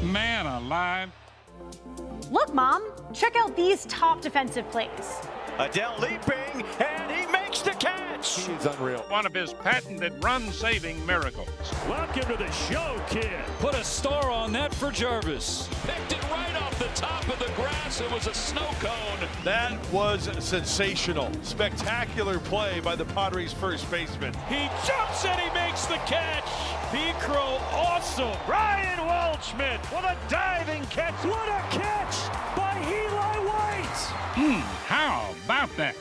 Man alive. Look, Mom, check out these top defensive plays. Adele leaping, and he makes the catch. He's unreal. One of his patented run-saving miracles. Welcome to the show, kid. Put a star on that for Jarvis. Picked it right off the top of the grass. It was a snow cone. That was sensational. Spectacular play by the Padres first baseman. He jumps and he makes the catch. P-Crow awesome. Ryan Waldschmidt with a diving catch. What a catch by Eli White. How about that?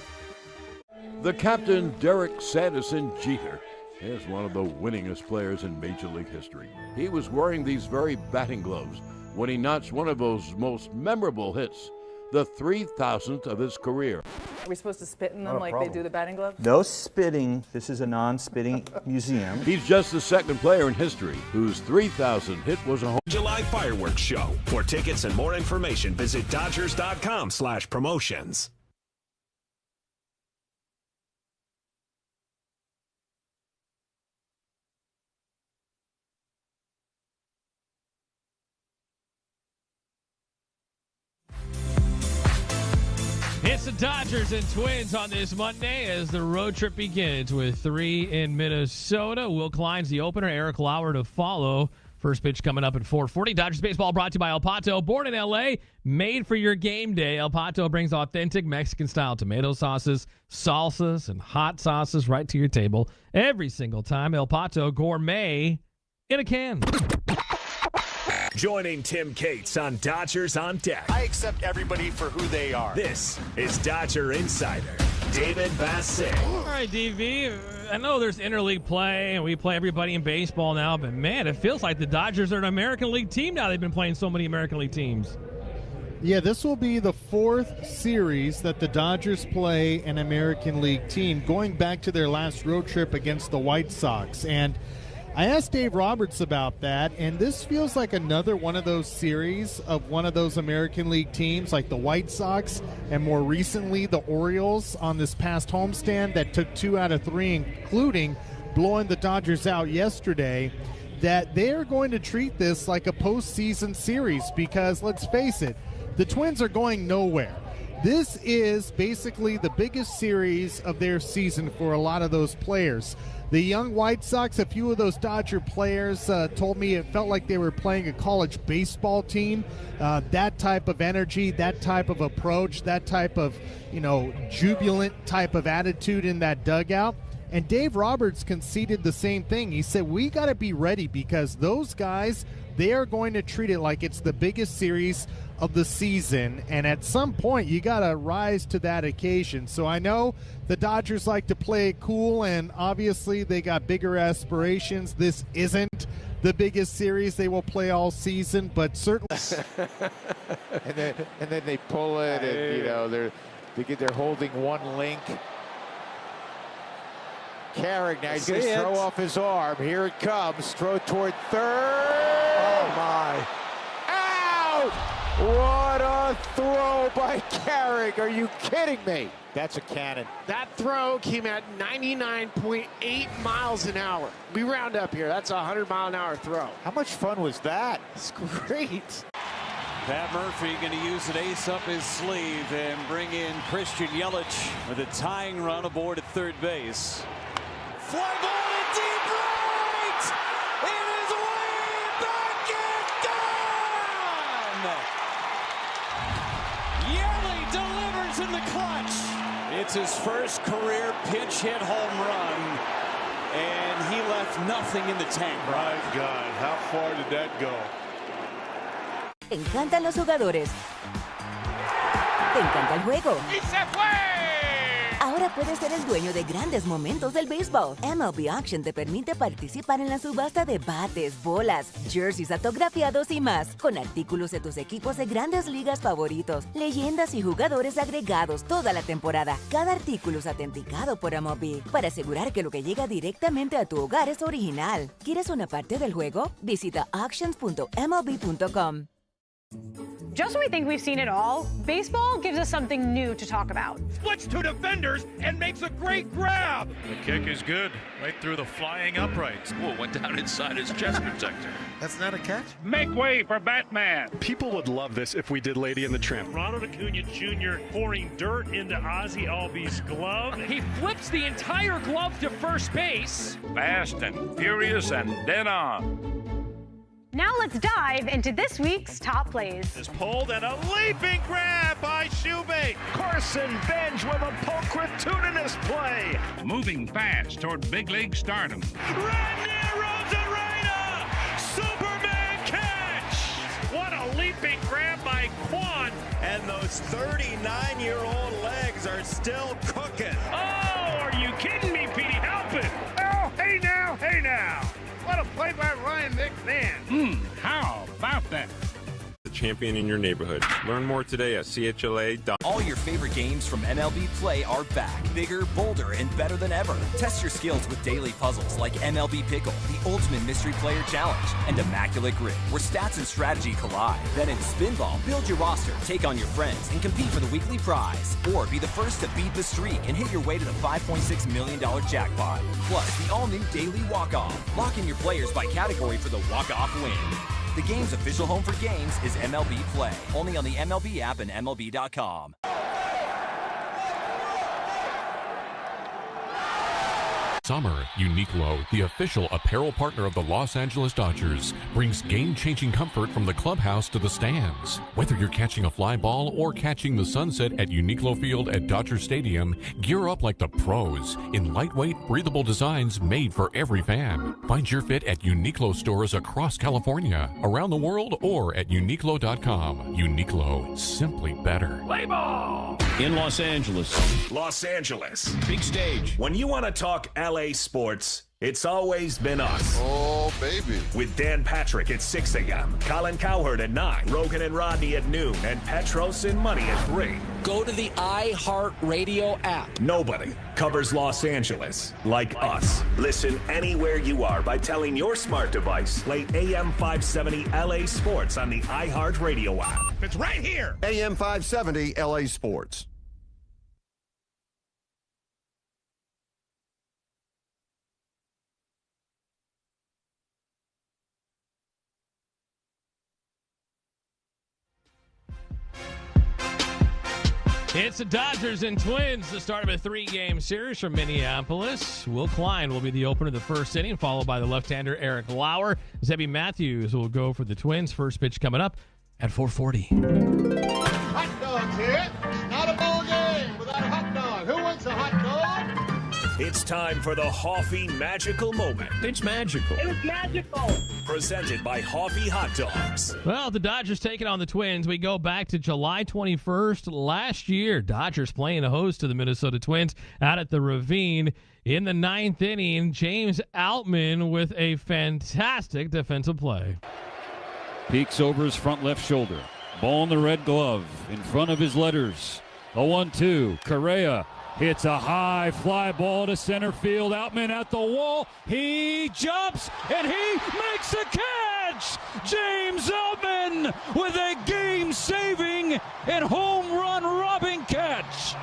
The captain, Derek Sanderson Jeter, is one of the winningest players in Major League history. He was wearing these very batting gloves when he notched one of those most memorable hits, the 3,000th of his career. Are we supposed to spit in them like they do the batting gloves? No spitting. This is a non-spitting museum. He's just the second player in history whose 3,000th hit was a home. July fireworks show. For tickets and more information, visit Dodgers.com/promotions. It's the Dodgers and Twins on this Monday as the road trip begins with 3 in Minnesota. Will Klein's the opener, Eric Lauer to follow. First pitch coming up at 4:40. Dodgers baseball brought to you by El Pato. Born in L.A., made for your game day. El Pato brings authentic Mexican-style tomato sauces, salsas, and hot sauces right to your table every single time. El Pato gourmet in a can. Joining Tim Cates on Dodgers on Deck. I accept everybody for who they are. This is Dodger Insider David Bassett. All right, DV, I know there's interleague play, and we play everybody in baseball now, but, man, it feels like the Dodgers are an American League team now. They've been playing so many American League teams. Yeah, this will be the 4th series that the Dodgers play an American League team, going back to their last road trip against the White Sox. And I asked Dave Roberts about that, and this feels like another one of those series of one of those American League teams, like the White Sox and more recently the Orioles on this past homestand that took 2 out of 3, including blowing the Dodgers out yesterday, that they're going to treat this like a postseason series because, let's face it, the Twins are going nowhere. This is basically the biggest series of their season for a lot of those players. The young White Sox, a few of those Dodger players told me it felt like they were playing a college baseball team. That type of energy, that type of approach, that type of, jubilant type of attitude in that dugout. And Dave Roberts conceded the same thing. He said, we got to be ready because those guys, they are going to treat it like it's the biggest series of the season, and at some point you got to rise to that occasion. So I know the Dodgers like to play it cool, and obviously they got bigger aspirations. This isn't the biggest series they will play all season, but certainly. and then they pull it, and they're holding one link. Carrick now, he's going to throw off his arm. Here it comes. Throw toward third. Oh my! Out! What a throw by Carrick. Are you kidding me? That's a cannon. That throw came at 99.8 miles an hour. We round up here. That's a 100-mile-an-hour throw. How much fun was that? It's great. Pat Murphy going to use an ace up his sleeve and bring in Christian Yelich with a tying run aboard at third base. Fly ball to deep right! It is way back and gone! Yelich delivers in the clutch. It's his first career pinch hit home run, and he left nothing in the tank. My God, how far did that go? Te encantan los jugadores. Te encanta el juego. ¡Y se fue! Ahora puedes ser el dueño de grandes momentos del béisbol. MLB Auction te permite participar en la subasta de bates, bolas, jerseys autografiados y más, con artículos de tus equipos de grandes ligas favoritos, leyendas y jugadores agregados toda la temporada. Cada artículo es autenticado por MLB para asegurar que lo que llega directamente a tu hogar es original. ¿Quieres una parte del juego? Visita auctions.mlb.com. Just when we think we've seen it all, baseball gives us something new to talk about. Splits two defenders and makes a great grab. The kick is good, right through the flying uprights. Whoa, went down inside his chest protector. That's not a catch? Make way for Batman. People would love this if we did Lady and the Tramp. Ronald Acuna Jr. pouring dirt into Ozzie Albies' glove. He flips the entire glove to first base. Fast and furious and dead on. Now let's dive into this week's top plays. Is pulled and a leaping grab by Shoebake. Carson Bench with a pulchritudinous play. Moving fast toward big league stardom. Randy Rosarena, Superman catch. What a leaping grab by Quan. And those 39-year-old legs are still cooking. Oh, are you kidding me, Petey? Help it. Oh, hey now. What a play by Ryan McMahon. How about that? The champion in your neighborhood. Learn more today at CHLA. All your favorite games from MLB Play are back. Bigger, bolder, and better than ever. Test your skills with daily puzzles like MLB Pickle, the Ultimate Mystery Player Challenge, and Immaculate Grid, where stats and strategy collide. Then in Spinball, build your roster, take on your friends, and compete for the weekly prize. Or be the first to beat the streak and hit your way to the $5.6 million jackpot. Plus, the all-new Daily Walk-Off. Lock in your players by category for the walk-off win. The game's official home for games is MLB Play. Only on the MLB app and MLB.com. Summer, Uniqlo, the official apparel partner of the Los Angeles Dodgers, brings game-changing comfort from the clubhouse to the stands. Whether you're catching a fly ball or catching the sunset at Uniqlo Field at Dodger Stadium, gear up like the pros in lightweight, breathable designs made for every fan. Find your fit at Uniqlo stores across California, around the world, or at Uniqlo.com. Uniqlo, simply better. Play ball! In Los Angeles. Los Angeles. Big stage. When you want to talk LA sports, it's always been us. Oh, baby. With Dan Patrick at 6 a.m., Colin Cowherd at 9, Rogan and Rodney at noon, and Petros and Money at 3. Go to the iHeartRadio app. Nobody covers Los Angeles like us. Listen anywhere you are by telling your smart device, play AM 570 LA Sports on the iHeartRadio app. It's right here. AM 570 LA Sports. It's the Dodgers and Twins, the start of a 3-game series from Minneapolis. Will Klein will be the opener of the first inning, followed by the left-hander Eric Lauer. Zebby Matthews will go for the Twins. First pitch coming up at 4:40. Hot dogs here. Not a ball game without a hot dog. Who wants a hot dog? It's time for the Hoffy Magical Moment. It's magical. It was magical. Presented by Hoffy Hot Dogs. Well, the Dodgers taking on the Twins. We go back to July 21st last year. Dodgers playing a host to the Minnesota Twins out at the Ravine. In the 9th inning, James Outman with a fantastic defensive play. Peeks over his front left shoulder. Ball in the red glove in front of his letters. A 1-2. Correa hits a high fly ball to center field. Outman at the wall. He jumps and he makes a catch. James Outman with a game-saving and home run robbing catch.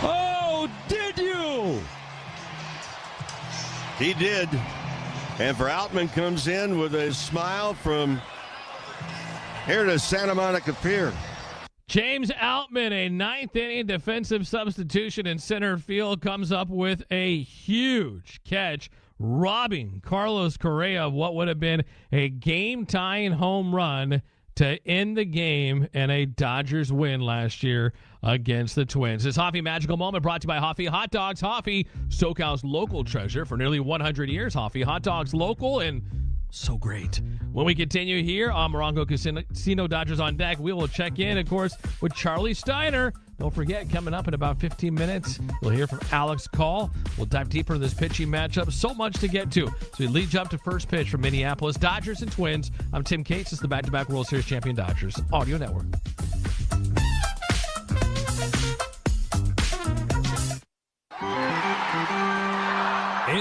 Oh, did you? He did. And for Outman comes in with a smile from here to Santa Monica Pier. James Outman, a 9th inning defensive substitution in center field, comes up with a huge catch, robbing Carlos Correa of what would have been a game-tying home run to end the game and a Dodgers win last year against the Twins. This Hoffy Magical Moment brought to you by Hoffy Hot Dogs. Hoffy, SoCal's local treasure for nearly 100 years. Hoffy Hot Dogs, local and so great. When we continue here on Morongo Casino Dodgers on Deck, we will check in, of course, with Charlie Steiner. Don't forget, coming up in about 15 minutes, we'll hear from Alex Call. We'll dive deeper into this pitching matchup. So much to get to. So we lead you up to first pitch from Minneapolis. Dodgers and Twins. I'm Tim Cates. It's the back-to-back World Series champion Dodgers Audio Network.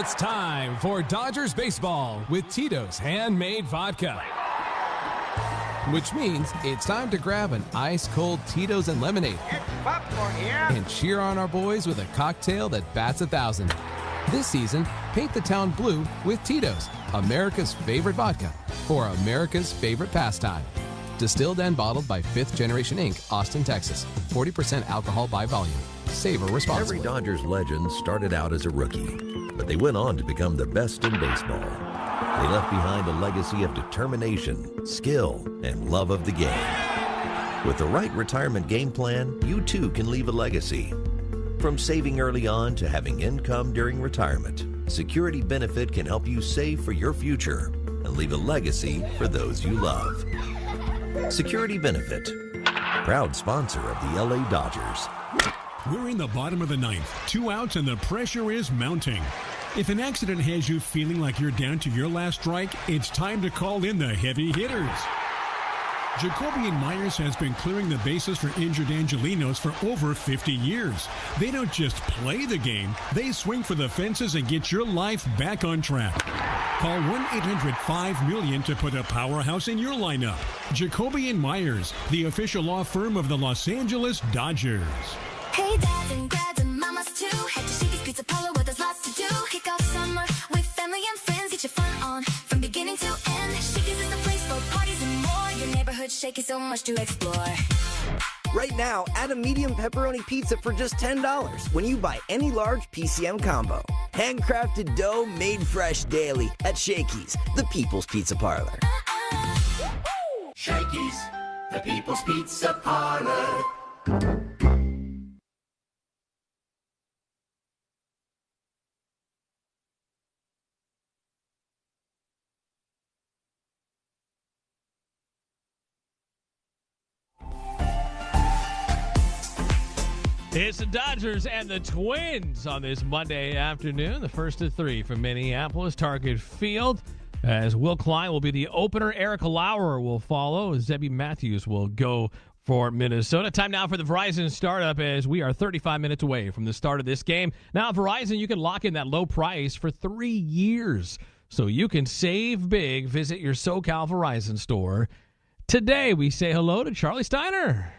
It's time for Dodgers baseball with Tito's Handmade Vodka. Which means it's time to grab an ice-cold Tito's and lemonade. Popcorn here. And cheer on our boys with a cocktail that bats 1,000. This season, paint the town blue with Tito's, America's favorite vodka, for America's favorite pastime. Distilled and bottled by 5th Generation Inc., Austin, Texas. 40% alcohol by volume. Savor responsibly. Every Dodgers legend started out as a rookie, but they went on to become the best in baseball. They left behind a legacy of determination, skill, and love of the game. With the right retirement game plan, you too can leave a legacy. From saving early on to having income during retirement, Security Benefit can help you save for your future and leave a legacy for those you love. Security Benefit, proud sponsor of the LA Dodgers. We're in the bottom of the ninth, 2 outs, and the pressure is mounting. If an accident has you feeling like you're down to your last strike, it's time to call in the heavy hitters. Jacoby and Myers has been clearing the bases for injured Angelinos for over 50 years. They don't just play the game, they swing for the fences and get your life back on track. Call 1-800-5-MILLION to put a powerhouse in your lineup. Jacoby and Myers, the official law firm of the Los Angeles Dodgers. Hey dads and grads and mamas too. Head to Shakey's Pizza Parlor where there's lots to do. Kick off summer with family and friends. Get your fun on from beginning to end. Shakey's is the place for parties and more. Your neighborhood Shakey's, so much to explore. Right now, add a medium pepperoni pizza for just $10 when you buy any large PCM combo. Handcrafted dough made fresh daily at Shakey's, the People's Pizza Parlor. Shakey's, the People's Pizza Parlor. It's the Dodgers and the Twins on this Monday afternoon, the first of 3 from Minneapolis, Target Field. As Will Klein will be the opener, Eric Lauer will follow. Zebby Matthews will go for Minnesota. Time now for the Verizon startup as we are 35 minutes away from the start of this game. Now, at Verizon, you can lock in that low price for 3 years. So you can save big. Visit your SoCal Verizon store. Today, we say hello to Charlie Steiner.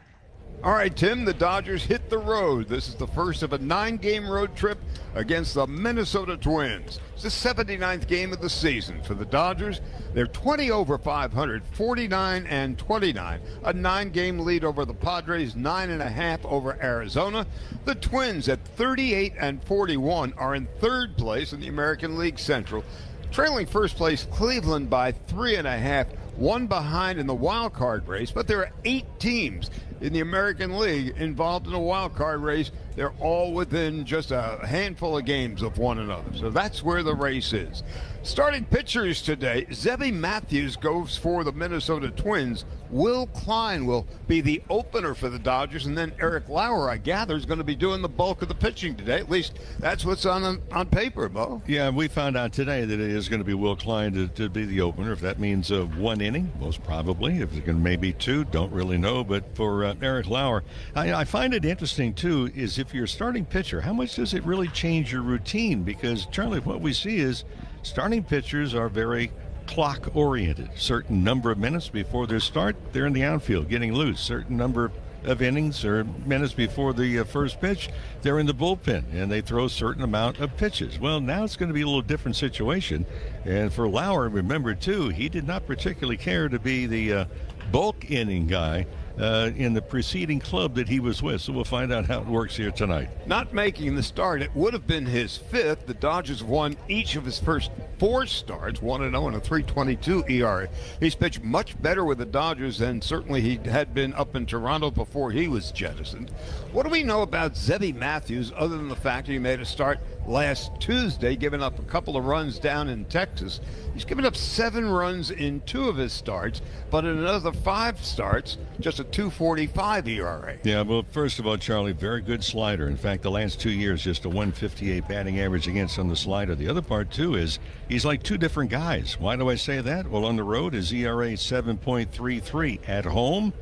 All right, Tim, the Dodgers hit the road. This is the first of a 9-game road trip against the Minnesota Twins. It's the 79th game of the season for the Dodgers. They're 20 over 500, 49-29, a 9-game lead over the Padres, 9.5 over Arizona. The Twins at 38-41 are in 3rd place in the American League Central, trailing first place Cleveland by 3.5, one behind in the wild card race, but there are 8 teams in the American League involved in a wild card race. They're all within just a handful of games of one another. So that's where the race is. Starting pitchers today, Zebby Matthews goes for the Minnesota Twins. Will Klein will be the opener for the Dodgers, and then Eric Lauer, I gather, is going to be doing the bulk of the pitching today. At least that's what's on paper, Bo. Yeah, we found out today that it is going to be Will Klein to be the opener. If that means 1 inning, most probably. If it's going to maybe 2, don't really know. But for Eric Lauer, I find it interesting, too, is if you're a starting pitcher, how much does it really change your routine? Because, Charlie, what we see is starting pitchers are very clock-oriented. Certain number of minutes before their start, they're in the outfield getting loose. Certain number of innings or minutes before the first pitch, they're in the bullpen, and they throw a certain amount of pitches. Well, now it's going to be a little different situation. And for Lauer, remember, too, he did not particularly care to be the bulk inning guy in the preceding club that he was with. So we'll find out how it works here tonight. Not making the start, it would have been his 5th. The Dodgers won each of his first 4 starts, 1-0 and a 3.22 ERA. He's pitched much better with the Dodgers than certainly he had been up in Toronto before he was jettisoned. What do we know about Zebby Matthews other than the fact that he made a start last Tuesday, giving up a couple of runs down in Texas? He's given up 7 runs in 2 of his starts, but in another 5 starts, just a 2.45 ERA. Yeah, well, first of all, Charlie, very good slider. In fact, the last 2 years, just a 158 batting average against on the slider. The other part, too, is he's like 2 different guys. Why do I say that? Well, on the road, his ERA is 7.33. At home,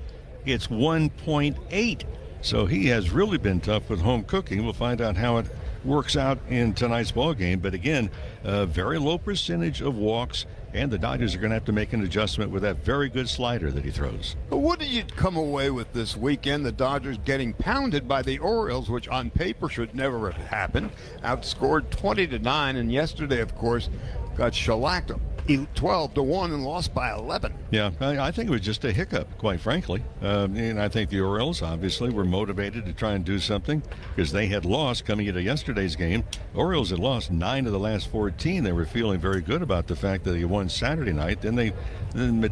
it's 1.8. So he has really been tough with home cooking. We'll find out how it works out in tonight's ball game. But again, a very low percentage of walks, and the Dodgers are going to have to make an adjustment with that very good slider that he throws. What did you come away with this weekend? The Dodgers getting pounded by the Orioles, which on paper should never have happened. Outscored 20-9, and yesterday, of course, got shellacked 12-1 and lost by 11. Yeah, I think it was just a hiccup, quite frankly. And I think the Orioles obviously were motivated to try and do something because they had lost coming into yesterday's game. Orioles had lost 9 of the last 14. They were feeling very good about the fact that they won Saturday night. Then they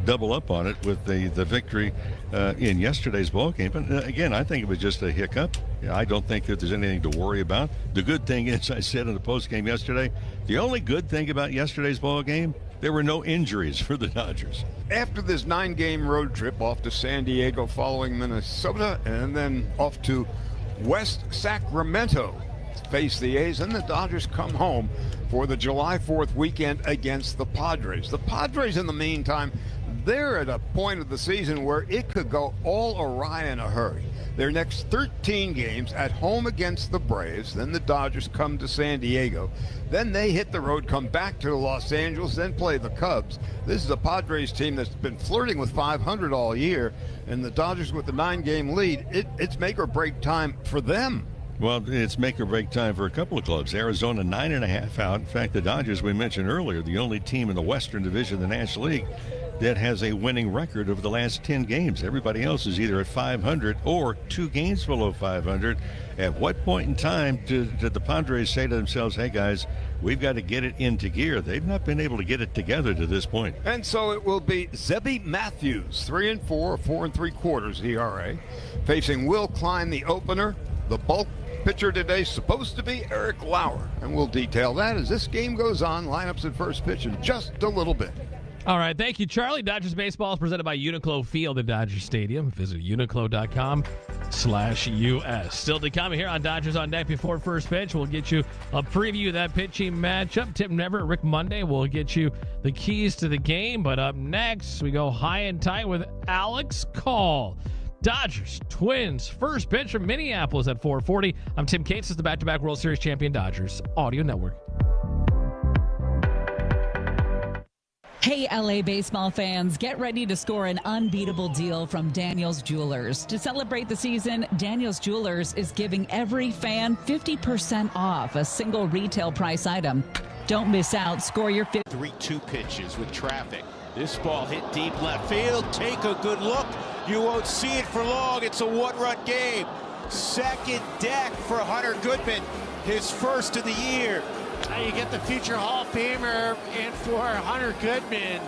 double up on it with the victory in yesterday's ball game. But again, I think it was just a hiccup. I don't think that there's anything to worry about. The good thing is, I said in the post game yesterday, the only good thing about yesterday's ball game, there were no injuries for the Dodgers. After this 9-game road trip off to San Diego following Minnesota and then off to West Sacramento to face the A's, and the Dodgers come home for the July 4th weekend against the Padres. The Padres, in the meantime, they're at a point of the season where it could go all awry in a hurry. Their next 13 games at home against the Braves, then the Dodgers come to San Diego, then they hit the road, come back to Los Angeles, then play the Cubs. This is a Padres team that's been flirting with 500 all year, and the Dodgers with the 9-game lead, it's make or break time for them. Well, it's make or break time for a couple of clubs. Arizona 9.5 out. In fact, the Dodgers, we mentioned earlier, the only team in the Western Division of the National League that has a winning record over the last 10 games. Everybody else is either at 500 or 2 games below 500. At what point in time did the Padres say to themselves, hey guys, we've got to get it into gear? They've not been able to get it together to this point. And so it will be Zebby Matthews, 3-4, 4.75 ERA, facing Will Klein, the opener. The bulk pitcher today supposed to be Eric Lauer, and we'll detail that as this game goes on. Lineups at first pitch in just a little bit. All right, thank you, Charlie. Dodgers baseball is presented by Uniqlo Field at Dodger Stadium. Visit uniqlo.com/US. Still to come here on Dodgers on Deck before first pitch. We'll get you a preview of that pitching matchup. Tim Neverett, Rick Monday will get you the keys to the game. But up next, we go high and tight with Alex Call. Dodgers, Twins, first pitch from Minneapolis at 4:40. I'm Tim Cates. This is the back-to-back World Series champion Dodgers Audio Network. Hey, LA baseball fans, get ready to score an unbeatable deal from Daniel's Jewelers. To celebrate the season, Daniel's Jewelers is giving every fan 50% off a single retail price item. Don't miss out. Score your 3-2 pitches with traffic. This ball hit deep left field. Take a good look. You won't see it for long. It's a one-run game. Second deck for Hunter Goodman, his first of the year. You get the future Hall of Famer in for Hunter Goodman.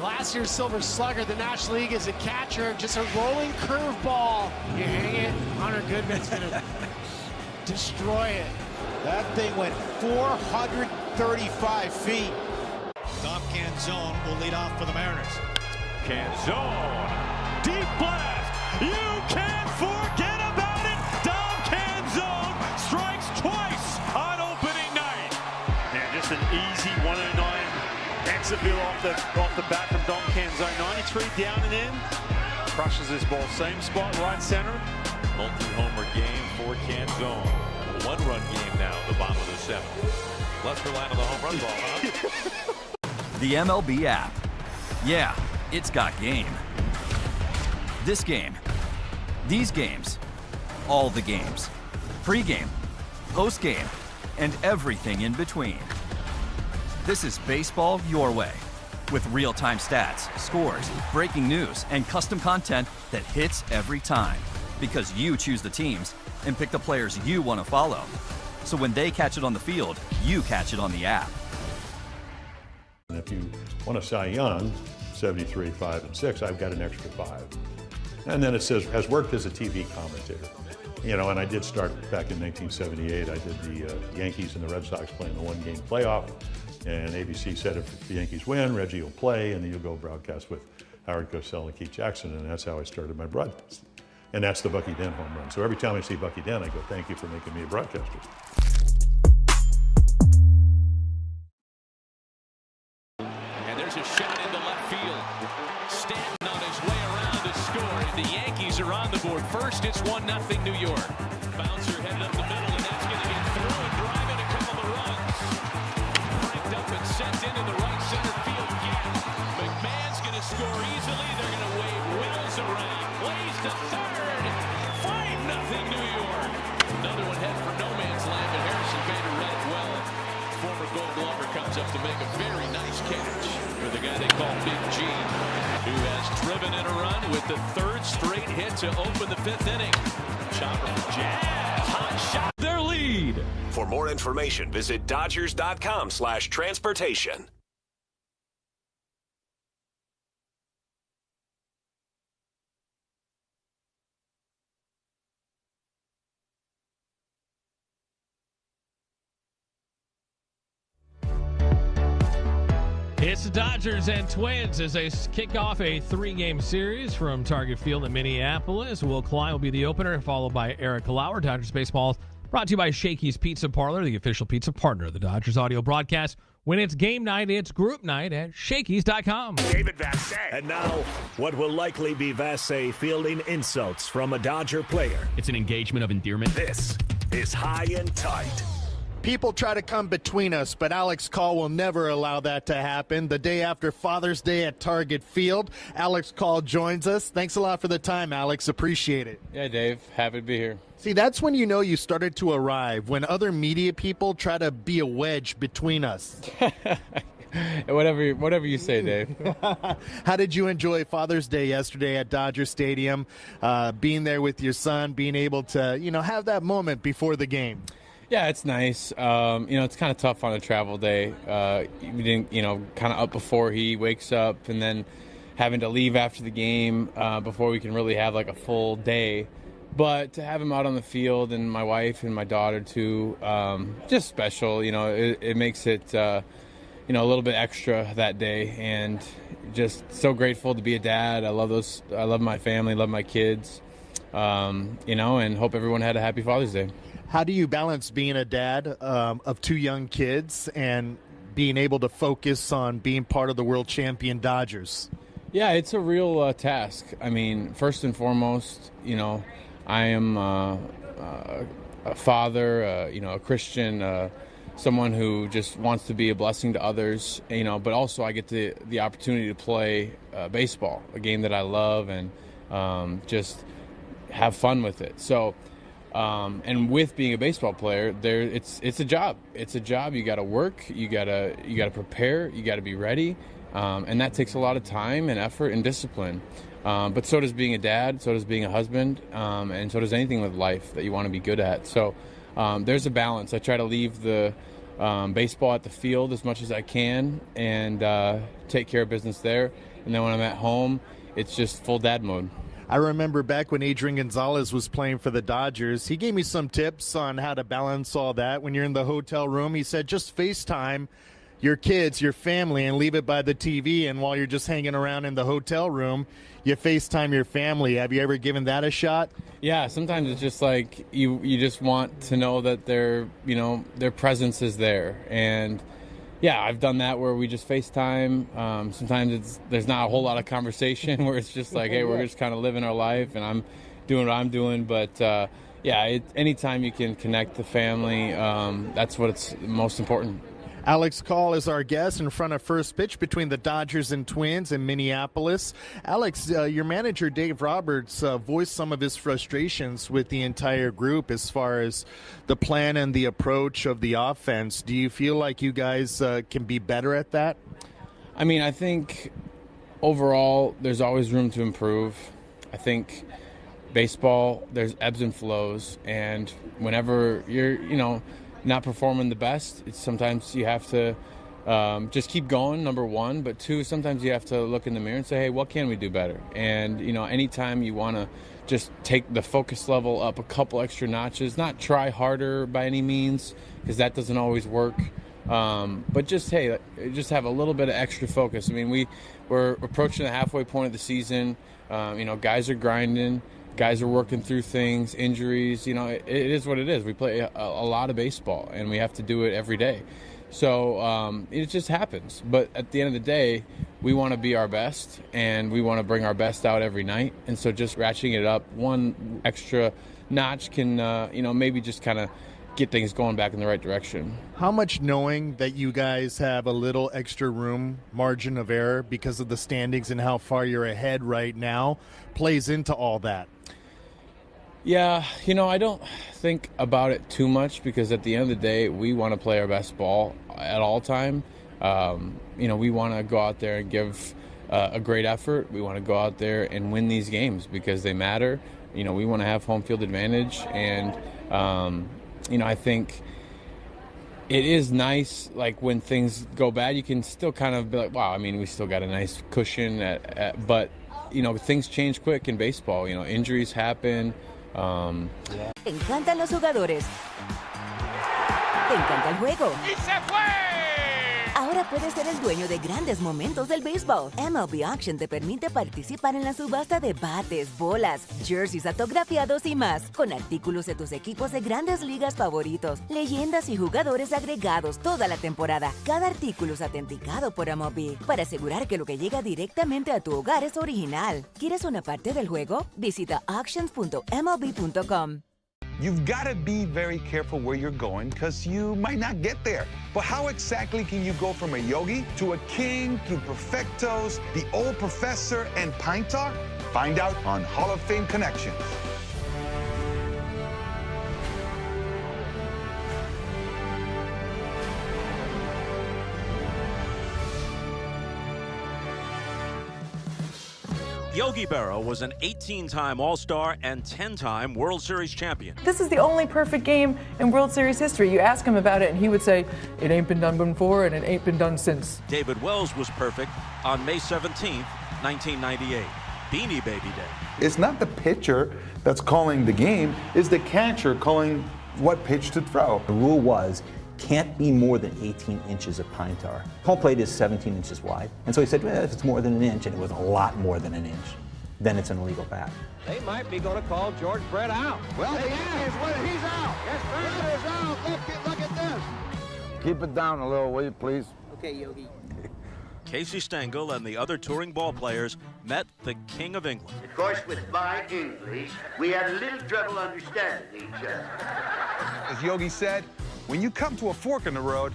Last year's Silver Slugger, the National League as a catcher, just a rolling curveball. You hang it, Hunter Goodman's going to destroy it. That thing went 435 feet. Dom Canzone will lead off for the Mariners. Canzone, deep blast. You can't forget about it. Dom Canzone strikes twice on opening night. Yeah, just an easy 109 exit view off the bat from Dom Canzone. 93 down and in. Crushes this ball, same spot, right center. Multi-homer game for Canzone. A one-run game now at the bottom of the 7th. Let's rely on the home run ball, huh? The MLB app. Yeah, it's got game. This game. These games. All the games. Pre-game. Post-game. And everything in between. This is baseball your way. With real-time stats, scores, breaking news, and custom content that hits every time. Because you choose the teams and pick the players you want to follow. So when they catch it on the field, you catch it on the app. And if you want a Cy Young, 73, 5, and 6, I've got an extra 5. And then it says, has worked as a TV commentator. You know, and I did start back in 1978. I did the Yankees and the Red Sox playing the one-game playoff. And ABC said if the Yankees win, Reggie will play, and then you'll go broadcast with Howard Cosell and Keith Jackson. And that's how I started my broadcast. And that's the Bucky Dent home run. So every time I see Bucky Dent, I go, thank you for making me a broadcaster. And there's a shot into left field. Stanton on his way around to score. The Yankees are on the board. First, it's 1-0 New York. Bouncer headed up the middle, and that's going to get through and drive it It's into the right center field gap. McMahon's going to score easily. They're going to wave Wills around. Plays to third. 5-0 New York. Another one head for no man's land, but Harrison Bader read it well. Former Gold Glover comes up to make a very nice catch for the guy they call Big G, who has driven in a run with the third straight hit to open the 5th inning. Chopper for Jazz. Hot shot. Their lead. For more information, visit Dodgers.com/transportation. It's the Dodgers and Twins as they kick off a 3-game series from Target Field in Minneapolis. Will Klein will be the opener, followed by Eric Lauer. Dodgers baseball brought to you by Shakey's Pizza Parlor, the official pizza partner of the Dodgers audio broadcast. When it's game night, it's group night at Shakey's.com. David Vassegh. And now, what will likely be Vassegh fielding insults from a Dodger player. It's an engagement of endearment. This is High and Tight. People try to come between us, but Alex Call will never allow that to happen. The day after Father's Day at Target Field, Alex Call joins us. Thanks a lot for the time, Alex. Appreciate it. Yeah, Dave. Happy to be here. See, that's when you know you started to arrive, when other media people try to be a wedge between us. Whatever you say, Dave. How did you enjoy Father's Day yesterday at Dodger Stadium, being there with your son, being able to, have that moment before the game? Yeah, it's nice. It's kind of tough on a travel day. We didn't, kind of up before he wakes up, and then having to leave after the game before we can really have like a full day. But to have him out on the field, and my wife and my daughter too, just special. It makes it, a little bit extra that day, and just so grateful to be a dad. I love my family, love my kids, and hope everyone had a happy Father's Day. How do you balance being a dad of 2 young kids and being able to focus on being part of the world champion Dodgers? Yeah, it's a real task. I mean, first and foremost, I am a father, a Christian, someone who just wants to be a blessing to others, but also I get the opportunity to play baseball, a game that I love, and just have fun with it. So, and with being a baseball player, it's a job. It's a job. You got to work. You got to prepare. You got to be ready, and that takes a lot of time and effort and discipline. But so does being a dad. So does being a husband, and so does anything with life that you want to be good at. So there's a balance. I try to leave the baseball at the field as much as I can and take care of business there. And then when I'm at home, it's just full dad mode. I remember back when Adrian Gonzalez was playing for the Dodgers, he gave me some tips on how to balance all that. When you're in the hotel room, he said just FaceTime your kids, your family, and leave it by the TV. And while you're just hanging around in the hotel room, you FaceTime your family. Have you ever given that a shot? Yeah, sometimes it's just like you just want to know that their presence is there. And yeah, I've done that where we just FaceTime. Sometimes there's not a whole lot of conversation where it's just like, hey, we're just kind of living our life and I'm doing what I'm doing. But anytime you can connect the family, that's what's most important. Alex Call is our guest in front of first pitch between the Dodgers and Twins in Minneapolis. Alex, your manager Dave Roberts voiced some of his frustrations with the entire group as far as the plan and the approach of the offense. Do you feel like you guys can be better at that? I mean, I think overall there's always room to improve. I think baseball, there's ebbs and flows, and whenever you're, not performing the best, sometimes you have to just keep going, number one. But two, sometimes you have to look in the mirror and say, hey, what can we do better? And, anytime you want to just take the focus level up a couple extra notches, not try harder by any means, because that doesn't always work. But just have a little bit of extra focus. I mean, we're approaching the halfway point of the season. Guys are grinding. Guys are working through things, injuries. It is what it is. We play a lot of baseball, and we have to do it every day. So it just happens. But at the end of the day, we want to be our best, and we want to bring our best out every night. And so just ratcheting it up one extra notch can, maybe just kind of get things going back in the right direction. How much, knowing that you guys have a little extra room, margin of error because of the standings and how far you're ahead right now, plays into all that? Yeah, I don't think about it too much because at the end of the day, we want to play our best ball at all time. We want to go out there and give a great effort. We want to go out there and win these games because they matter. We want to have home field advantage, and I think it is nice, like when things go bad, you can still kind of be like, wow, we still got a nice cushion, but things change quick in baseball. Injuries happen. Te encantan los jugadores. Te encanta el juego. ¡Y se fue! Ahora puedes ser el dueño de grandes momentos del béisbol. MLB Auction te permite participar en la subasta de bates, bolas, jerseys autografiados y más, con artículos de tus equipos de grandes ligas favoritos, leyendas y jugadores agregados toda la temporada. Cada artículo es autenticado por MLB para asegurar que lo que llega directamente a tu hogar es original. ¿Quieres una parte del juego? Visita auctions.mlb.com. You've got to be very careful where you're going because you might not get there. But how exactly can you go from a yogi to a king to perfectos, the old professor, and pint talk? Find out on Hall of Fame Connections. Yogi Berra was an 18-time All-Star and 10-time World Series champion. This is the only perfect game in World Series history. You ask him about it, and he would say, it ain't been done before, and it ain't been done since. David Wells was perfect on May 17th, 1998, Beanie Baby Day. It's not the pitcher that's calling the game, it's the catcher calling what pitch to throw. The rule was, can't be more than 18 inches of pine tar. Home plate is 17 inches wide. And so he said, well, if it's more than an inch, and it was a lot more than an inch, then it's an illegal bat. They might be going to call George Brett out. Well, the Yankees win. He's out. Yes, Brett is out. Look at this. Keep it down a little, will you, please? Okay, Yogi. Casey Stengel and the other touring ball players met the King of England. Of course, with my English, we had a little trouble understanding each other. As Yogi said, when you come to a fork in the road,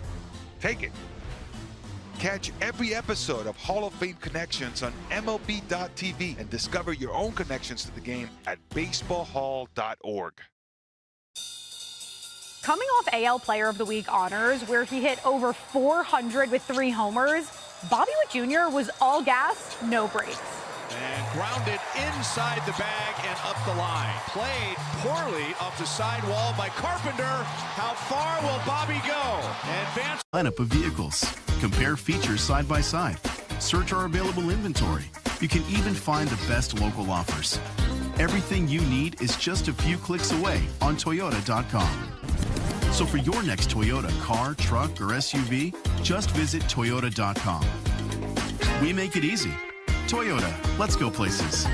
take it. Catch every episode of Hall of Fame Connections on MLB.tv and discover your own connections to the game at baseballhall.org. Coming off AL Player of the Week honors, where he hit over 400 with 3 homers, Bobby Witt Jr. was all gas, no brakes. And grounded inside the bag and up the line. Played poorly off the sidewall by Carpenter. How far will Bobby go? Advance lineup of vehicles. Compare features side by side. Search our available inventory. You can even find the best local offers. Everything you need is just a few clicks away on Toyota.com. So for your next Toyota car, truck, or SUV, just visit Toyota.com. We make it easy. Toyota, let's go places.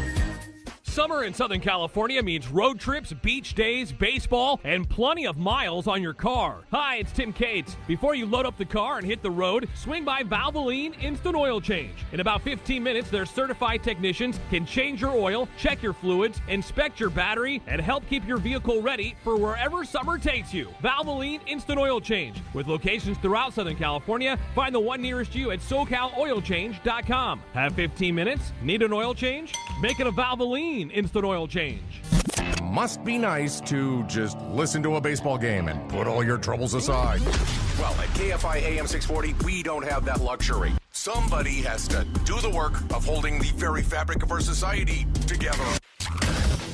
Summer in Southern California means road trips, beach days, baseball, and plenty of miles on your car. Hi, it's Tim Cates. Before you load up the car and hit the road, swing by Valvoline Instant Oil Change. In about 15 minutes, their certified technicians can change your oil, check your fluids, inspect your battery, and help keep your vehicle ready for wherever summer takes you. Valvoline Instant Oil Change. With locations throughout Southern California, find the one nearest you at SoCalOilChange.com. Have 15 minutes? Need an oil change? Make it a Valvoline Instant Oil Change. Must be nice to just listen to a baseball game and put all your troubles aside. Well, at KFI AM 640, we don't have that luxury. Somebody has to do the work of holding the very fabric of our society together.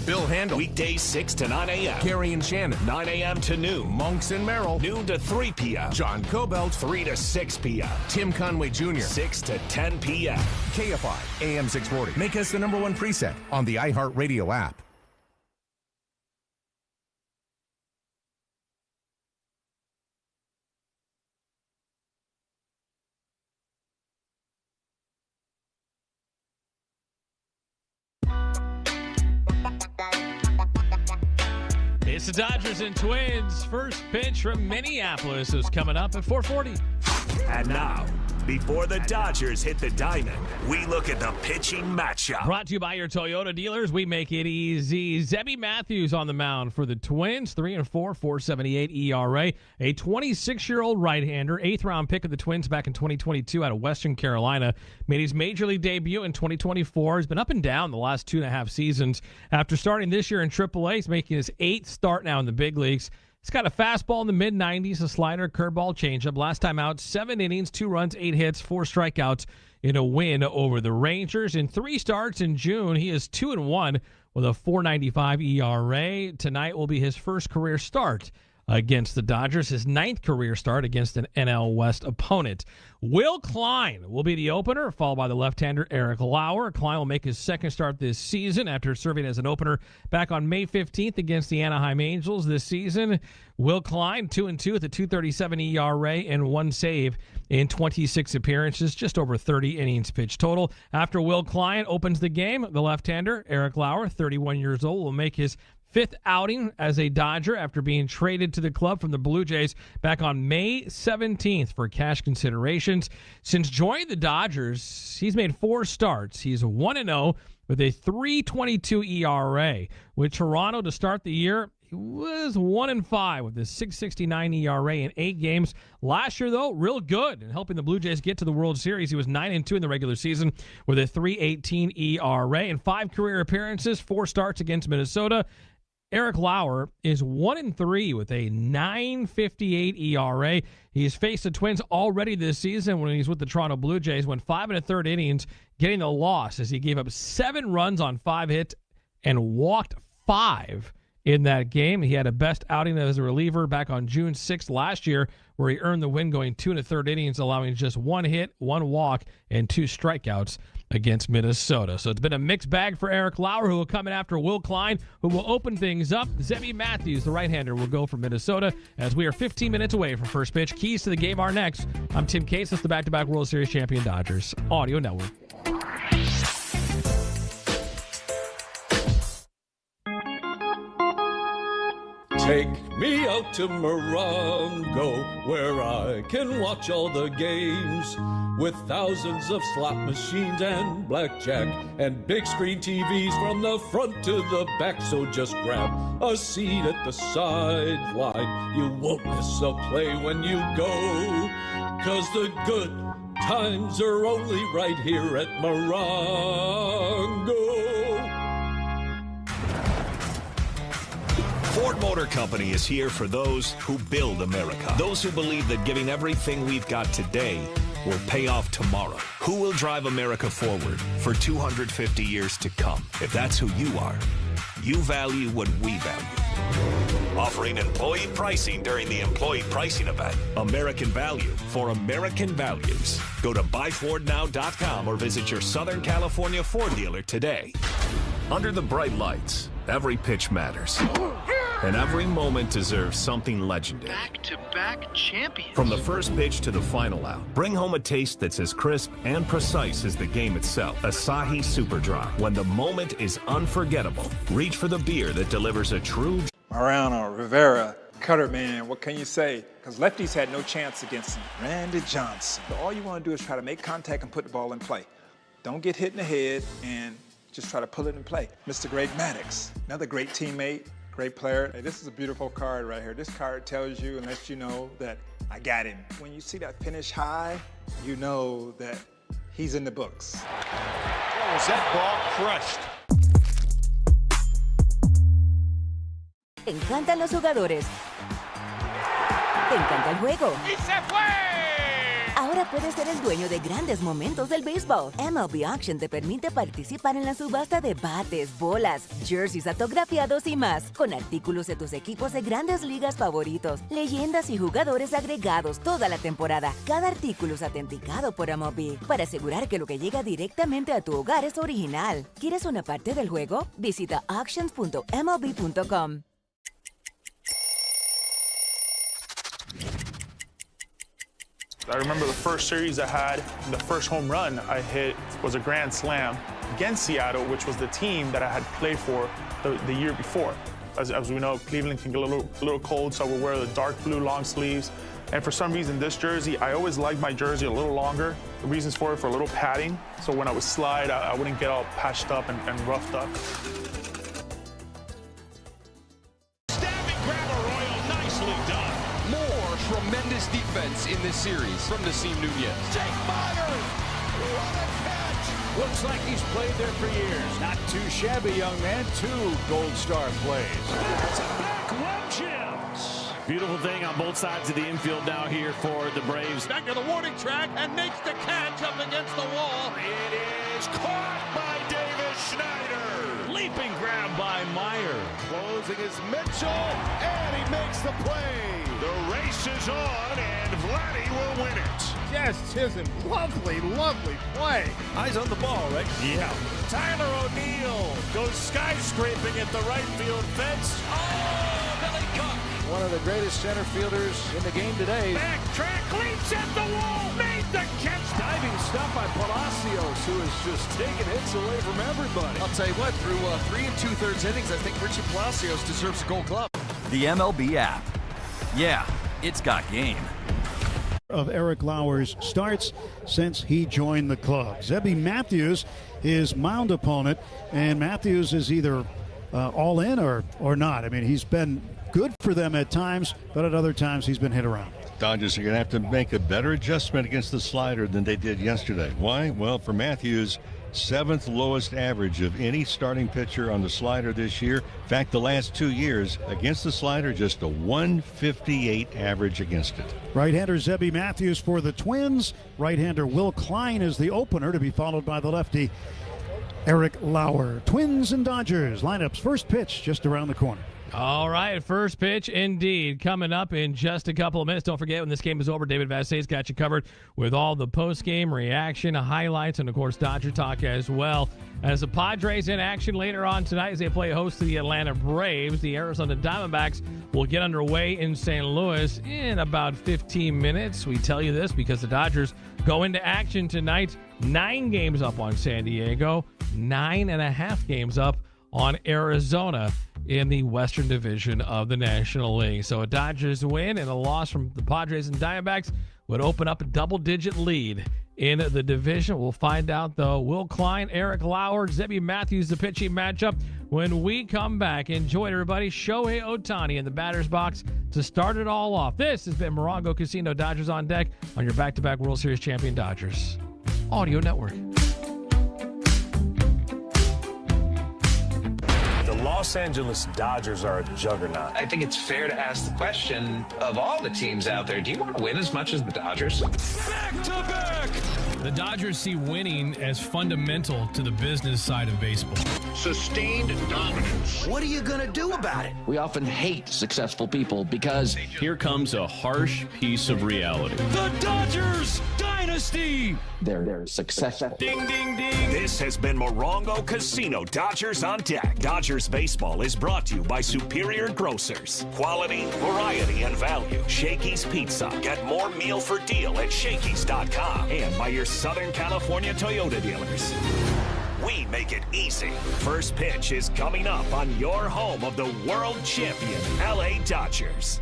Bill Handel, weekdays 6 to 9 a.m. Gary and Shannon, 9 a.m. to noon. Monks and Merrill, noon to 3 p.m. John Cobelt, 3 to 6 p.m. Tim Conway Jr., 6 to 10 p.m. KFI AM 640. Make us the #1 preset on the iHeartRadio app. It's the Dodgers and Twins. First pitch from Minneapolis is coming up at 4:40. And now, Before the Dodgers hit the diamond, we look at the pitching matchup. Brought to you by your Toyota dealers. We make it easy. Zebby Matthews on the mound for the Twins. 3-4, 4.78 ERA. A 26-year-old right-hander, 8th-round pick of the Twins back in 2022 out of Western Carolina. Made his major league debut in 2024. He's been up and down the last 2.5 seasons. After starting this year in AAA, he's making his 8th start now in the big leagues. He's got a fastball in the mid-90s, a slider, curveball, changeup. Last time out, 7 innings, 2 runs, 8 hits, 4 strikeouts in a win over the Rangers. In 3 starts in June, he is 2-1 with a 4.95 ERA. Tonight will be his first career start against the Dodgers, his 9th career start against an NL West opponent. Will Klein will be the opener, followed by the left-hander Eric Lauer. Klein will make his 2nd start this season after serving as an opener back on May 15th against the Anaheim Angels this season. Will Klein, 2-2 with a 2.37 ERA and 1 save in 26 appearances, just over 30 innings pitched total. After Will Klein opens the game, the left-hander Eric Lauer, 31 years old, will make his 5th outing as a Dodger after being traded to the club from the Blue Jays back on May 17th for cash considerations. Since joining the Dodgers, he's made 4 starts. He's 1-0 with a 3.22 ERA. With Toronto to start the year, he was 1-5 with a 6.69 ERA in 8 games. Last year, though, real good in helping the Blue Jays get to the World Series. He was 9-2 in the regular season with a 3.18 ERA. In 5 career appearances, 4 starts against Minnesota. Eric Lauer is 1-3 with a 9.58 ERA. He's faced the Twins already this season when he's with the Toronto Blue Jays, went 5 1/3 innings, getting the loss as he gave up 7 runs on 5 hits and walked 5 in that game. He had a best outing as a reliever back on June 6th last year, where he earned the win going 2 1/3 innings, allowing just 1 hit, 1 walk, and 2 strikeouts against Minnesota. So it's been a mixed bag for Eric Lauer, who will come in after Will Klein, who will open things up. Zebby Matthews, the right-hander, will go for Minnesota as we are 15 minutes away from first pitch. Keys to the game are next. I'm Tim Cates. That's the back-to-back World Series champion Dodgers Audio Network. Take me out to Morongo, where I can watch all the games, with thousands of slot machines and blackjack and big screen TVs from the front to the back. So just grab a seat at the sideline. You won't miss a play when you go, 'cause the good times are only right here at Morongo. Ford Motor Company is here for those who build America. Those who believe that giving everything we've got today will pay off tomorrow. Who will drive America forward for 250 years to come? If that's who you are, you value what we value. Offering employee pricing during the employee pricing event. American value for American values. Go to buyfordnow.com or visit your Southern California Ford dealer today. Under the bright lights, every pitch matters. And every moment deserves something legendary. Back-to-back champions. From the first pitch to the final out, bring home a taste that's as crisp and precise as the game itself. Asahi Super Dry. When the moment is unforgettable, reach for the beer that delivers a true... Mariano, Rivera, Cutter, man, what can you say? Because lefties had no chance against him. Randy Johnson. So all you want to do is try to make contact and put the ball in play. Don't get hit in the head and just try to pull it in play. Mr. Greg Maddux, another great teammate. Great player. Hey, this is a beautiful card right here. This card tells you and lets you know that I got him. When you see that finish high, you know that he's in the books. Oh, was that ball crushed? Te encantan los jugadores. Te encanta el juego. ¡Y se fue! Ahora puedes ser el dueño de grandes momentos del béisbol. MLB Auction te permite participar en la subasta de bates, bolas, jerseys autografiados y más, con artículos de tus equipos de grandes ligas favoritos, leyendas y jugadores agregados toda la temporada. Cada artículo es autenticado por MLB para asegurar que lo que llega directamente a tu hogar es original. ¿Quieres una parte del juego? Visita auctions.mlb.com. I remember the first series I had, the first home run I hit was a grand slam against Seattle, which was the team that I had played for the year before. As we know, Cleveland can get a little cold, so we'll wear the dark blue long sleeves And for some reason, this jersey, I always liked my jersey a little longer. The reasons for it, for a little padding, so when I would slide, I wouldn't get all patched up and roughed up. Stabbing grabber, Royal, nicely done. More tremendous defense in this series from Nasim Nunez. Jake Myers, what a catch! Looks like he's played there for years. Not too shabby, young man. 2 Gold Star plays. Back-to-back web gems. Beautiful thing on both sides of the infield now here for the Braves. Back to the warning track and makes the catch up against the wall. It is caught by Davis Schneider. Leaping grab by Meyer. Closing is Mitchell, and he makes the play. The race is on, and Vladdy will win it. Just Chisholm, lovely, lovely play. Eyes on the ball, right? Yeah. Tyler O'Neill goes skyscraping at the right field fence. Oh, Billy Cook. One of the greatest center fielders in the game today. Backtrack, leaps at the wall, made the catch. Diving stuff by Palacios, who is just taking hits away from everybody. I'll tell you what, through 3 2/3 innings, I think Richie Palacios deserves a Gold Glove. The MLB app. Yeah, it's got game. Of Eric Lauer's starts since he joined the club. Zebby Matthews, his mound opponent, and Matthews is either all in or not. I mean, he's been good for them at times, but at other times he's been hit around. Dodgers are going to have to make a better adjustment against the slider than they did yesterday. Why? Well, for Matthews, 7th lowest average of any starting pitcher on the slider this year. In fact, the last 2 years against the slider, just a 158 average against it. Right-hander Zebby Matthews for the Twins. Right-hander Will Klein is the opener, to be followed by the lefty Eric Lauer. Twins and Dodgers lineups. First pitch just around the corner. All right, first pitch indeed coming up in just a couple of minutes. Don't forget, when this game is over, David Vassay's got you covered with all the post-game reaction, highlights, and, of course, Dodger talk as well. As the Padres in action later on tonight as they play host to the Atlanta Braves, the Arizona Diamondbacks will get underway in St. Louis in about 15 minutes. We tell you this because the Dodgers go into action tonight, 9 games up on San Diego, 9.5 games up on Arizona in the Western Division of the National League. So a Dodgers win and a loss from the Padres and Diamondbacks would open up a double-digit lead in the division. We'll find out, though. Will Klein, Eric Lauer, Zebby Matthews, the pitching matchup when we come back. Enjoy it, everybody. Shohei Ohtani in the batter's box to start it all off. This has been Morongo Casino. Dodgers on deck on your back-to-back World Series champion Dodgers Audio Network. Los Angeles Dodgers are a juggernaut. I think it's fair to ask the question of all the teams out there, do you want to win as much as the Dodgers? Back to back! The Dodgers see winning as fundamental to the business side of baseball. Sustained dominance. What are you going to do about it? We often hate successful people because... Here comes a harsh piece of reality. The Dodgers Dynasty! They're successful. Ding, ding, ding! This has been Morongo Casino. Dodgers on deck. Dodgers Baseball is brought to you by Superior Grocers. Quality, variety, and value. Shakey's Pizza. Get more meal for deal at Shakey's.com. And by your Southern California Toyota dealers. We make it easy. First pitch is coming up on your home of the world champion LA Dodgers.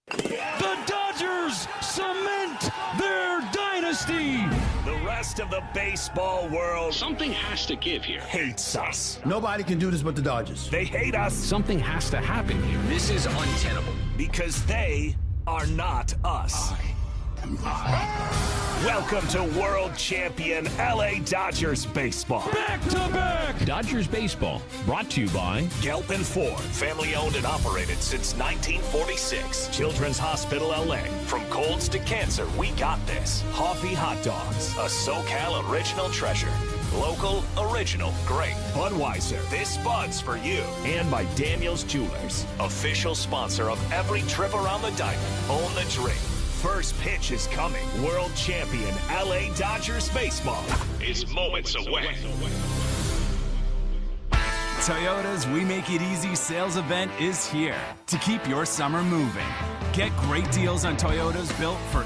The Dodgers cement their dynasty. The rest of the baseball world, something has to give here, hates us. Nobody can do this but the Dodgers. They hate us. Something has to happen here. This is untenable because they are not us. Welcome to world champion LA Dodgers baseball. Back to back. Dodgers baseball brought to you by Gelpin Ford, family owned and operated since 1946. Children's Hospital LA. From colds to cancer, we got this. Hoffy Hot Dogs, a SoCal original treasure. Local, original, great. Budweiser, this Bud's for you. And by Daniel's Jewelers, official sponsor of every trip around the diamond. Own the drink. First pitch is coming. World champion LA Dodgers baseball is moments away. Toyota's We Make It Easy sales event is here to keep your summer moving. Get great deals on Toyotas built for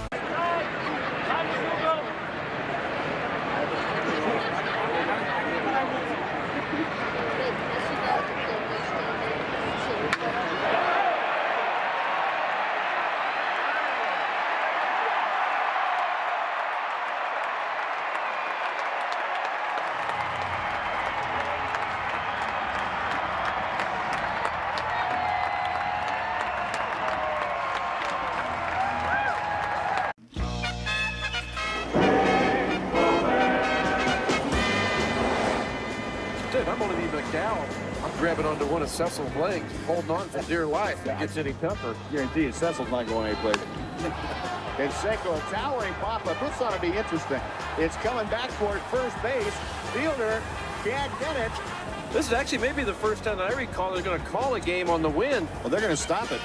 grabbing onto one of Cecil's legs, holding on for dear life. If it gets any tougher, guarantee you Cecil's not going anyplace. And Seiko, a towering pop-up. This ought to be interesting. It's coming back toward first base. Fielder can't get it. This is actually maybe the first time that I recall they're going to call a game on the wind. Well, they're going to stop it.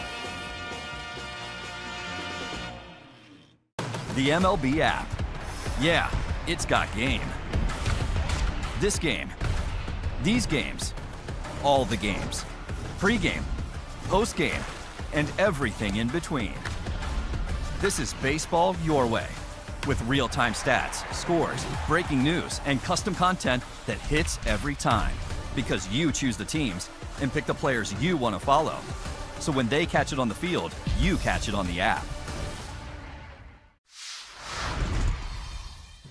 The MLB app. Yeah, it's got game. This game. These games. All the games. Pre-game, post-game, and everything in between. This is baseball your way. With real-time stats, scores, breaking news, and custom content that hits every time. Because you choose the teams and pick the players you want to follow. So when they catch it on the field, you catch it on the app.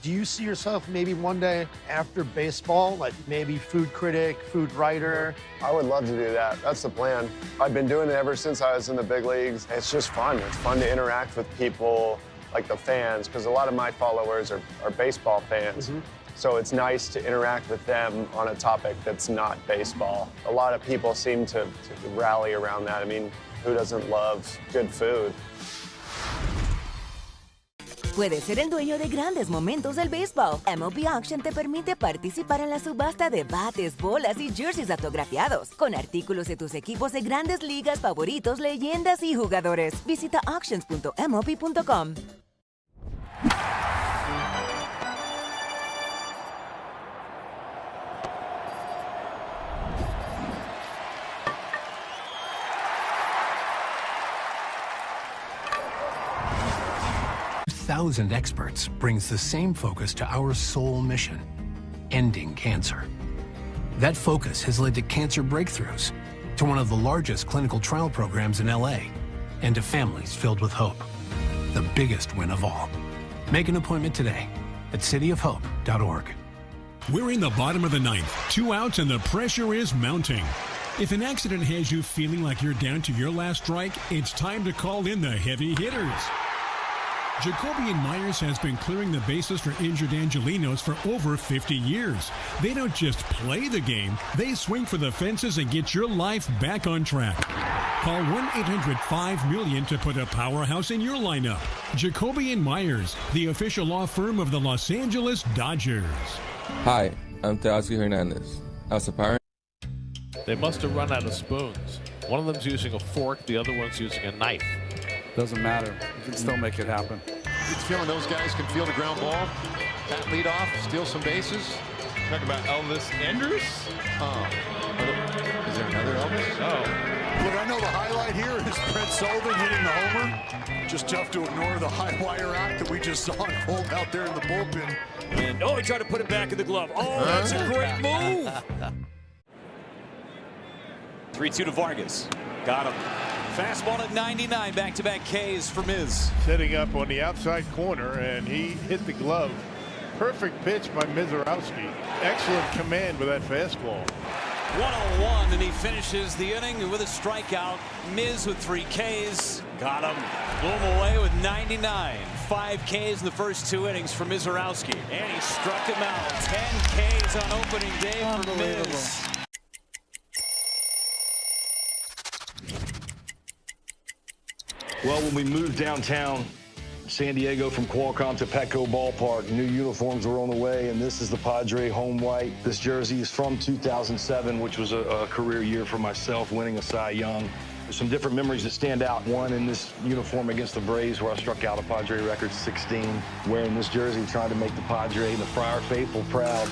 Do you see yourself maybe one day after baseball, like maybe food critic, food writer? I would love to do that. That's the plan. I've been doing it ever since I was in the big leagues. It's just fun. It's fun to interact with people, like the fans, because a lot of my followers are baseball fans. So it's nice to interact with them on a topic that's not baseball. A lot of people seem to rally around that. I mean, who doesn't love good food? Puedes ser el dueño de grandes momentos del béisbol. MLB Auction te permite participar en la subasta de bates, bolas y jerseys autografiados, con artículos de tus equipos de grandes ligas favoritos, leyendas y jugadores. Visita auctions.mlb.com. Thousand experts brings the same focus to our sole mission, ending cancer. That focus has led to cancer breakthroughs, to one of the largest clinical trial programs in LA, and to families filled with hope. The biggest win of all. Make an appointment today at cityofhope.org. We're in the bottom of the ninth, 2 outs, and the pressure is mounting. If an accident has you feeling like you're down to your last strike, it's time to call in the heavy hitters. Jacoby and Myers has been clearing the bases for injured Angelinos for over 50 years. They don't just play the game, they swing for the fences and get your life back on track. Call 1-800-5-MILLION to put a powerhouse in your lineup. Jacoby and Myers, the official law firm of the Los Angeles Dodgers. Hi, I'm Teoscar Hernandez. As a parent, They must have run out of spoons. One of them's using a fork, the other one's using a knife. Doesn't matter. You can still make it happen. It's feeling those guys can field a ground ball, bat lead off, steal some bases. Talking about Elvis Andrus? Is there another Elvis? Oh. Look, I know the highlight here is Brett Sullivan hitting the homer. Just tough to ignore the high wire act that we just saw unfold out there in the bullpen. And he tried to put it back in the glove. Oh, that's a great move. 3-2 to Vargas. Got him. Fastball at 99. Back-to-back Ks for Miz. Setting up on the outside corner, and he hit the glove. Perfect pitch by Mizorowski. Excellent command with that fastball. 1-0-1, and he finishes the inning with a strikeout. Miz with 3 Ks. Got him. Blew him away with 99. 5 Ks in the first 2 innings for Mizorowski. And he struck him out. 10 Ks on opening day for Miz. Well, when we moved downtown San Diego from Qualcomm to Petco Ballpark, new uniforms were on the way, and this is the Padre home white. This jersey is from 2007, which was a career year for myself, winning a Cy Young. There's some different memories that stand out. One in this uniform against the Braves, where I struck out a Padre record 16, wearing this jersey, trying to make the Padre and the Friar faithful proud.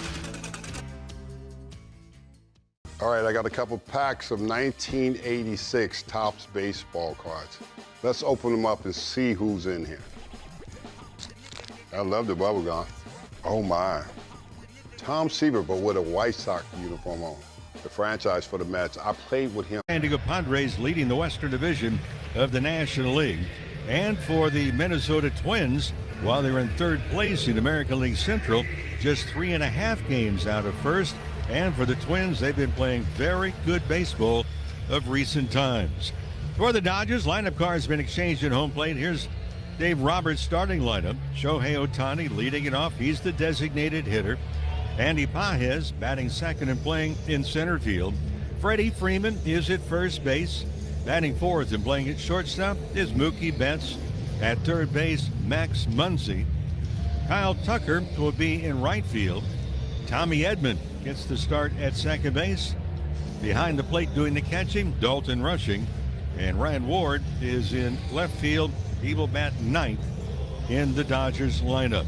All right, I got a couple packs of 1986 Topps baseball cards. Let's open them up and see who's in here. I love the bubble gum. Oh my. Tom Seaver, but with a White Sox uniform on. The franchise for the Mets. I played with him. San Diego Padres leading the Western Division of the National League. And for the Minnesota Twins, while they're in third place in American League Central, just 3.5 games out of first. And for the Twins, they've been playing very good baseball of recent times. For the Dodgers, lineup card has been exchanged at home plate. Here's Dave Roberts' starting lineup. Shohei Ohtani leading it off. He's the designated hitter. Andy Pages batting second and playing in center field. Freddie Freeman is at first base. Batting fourth and playing at shortstop is Mookie Betts. At third base, Max Muncy. Kyle Tucker will be in right field. Tommy Edman gets the start at second base. Behind the plate doing the catching, Dalton Rushing. And Ryan Ward is in left field. He will bat ninth in the Dodgers lineup.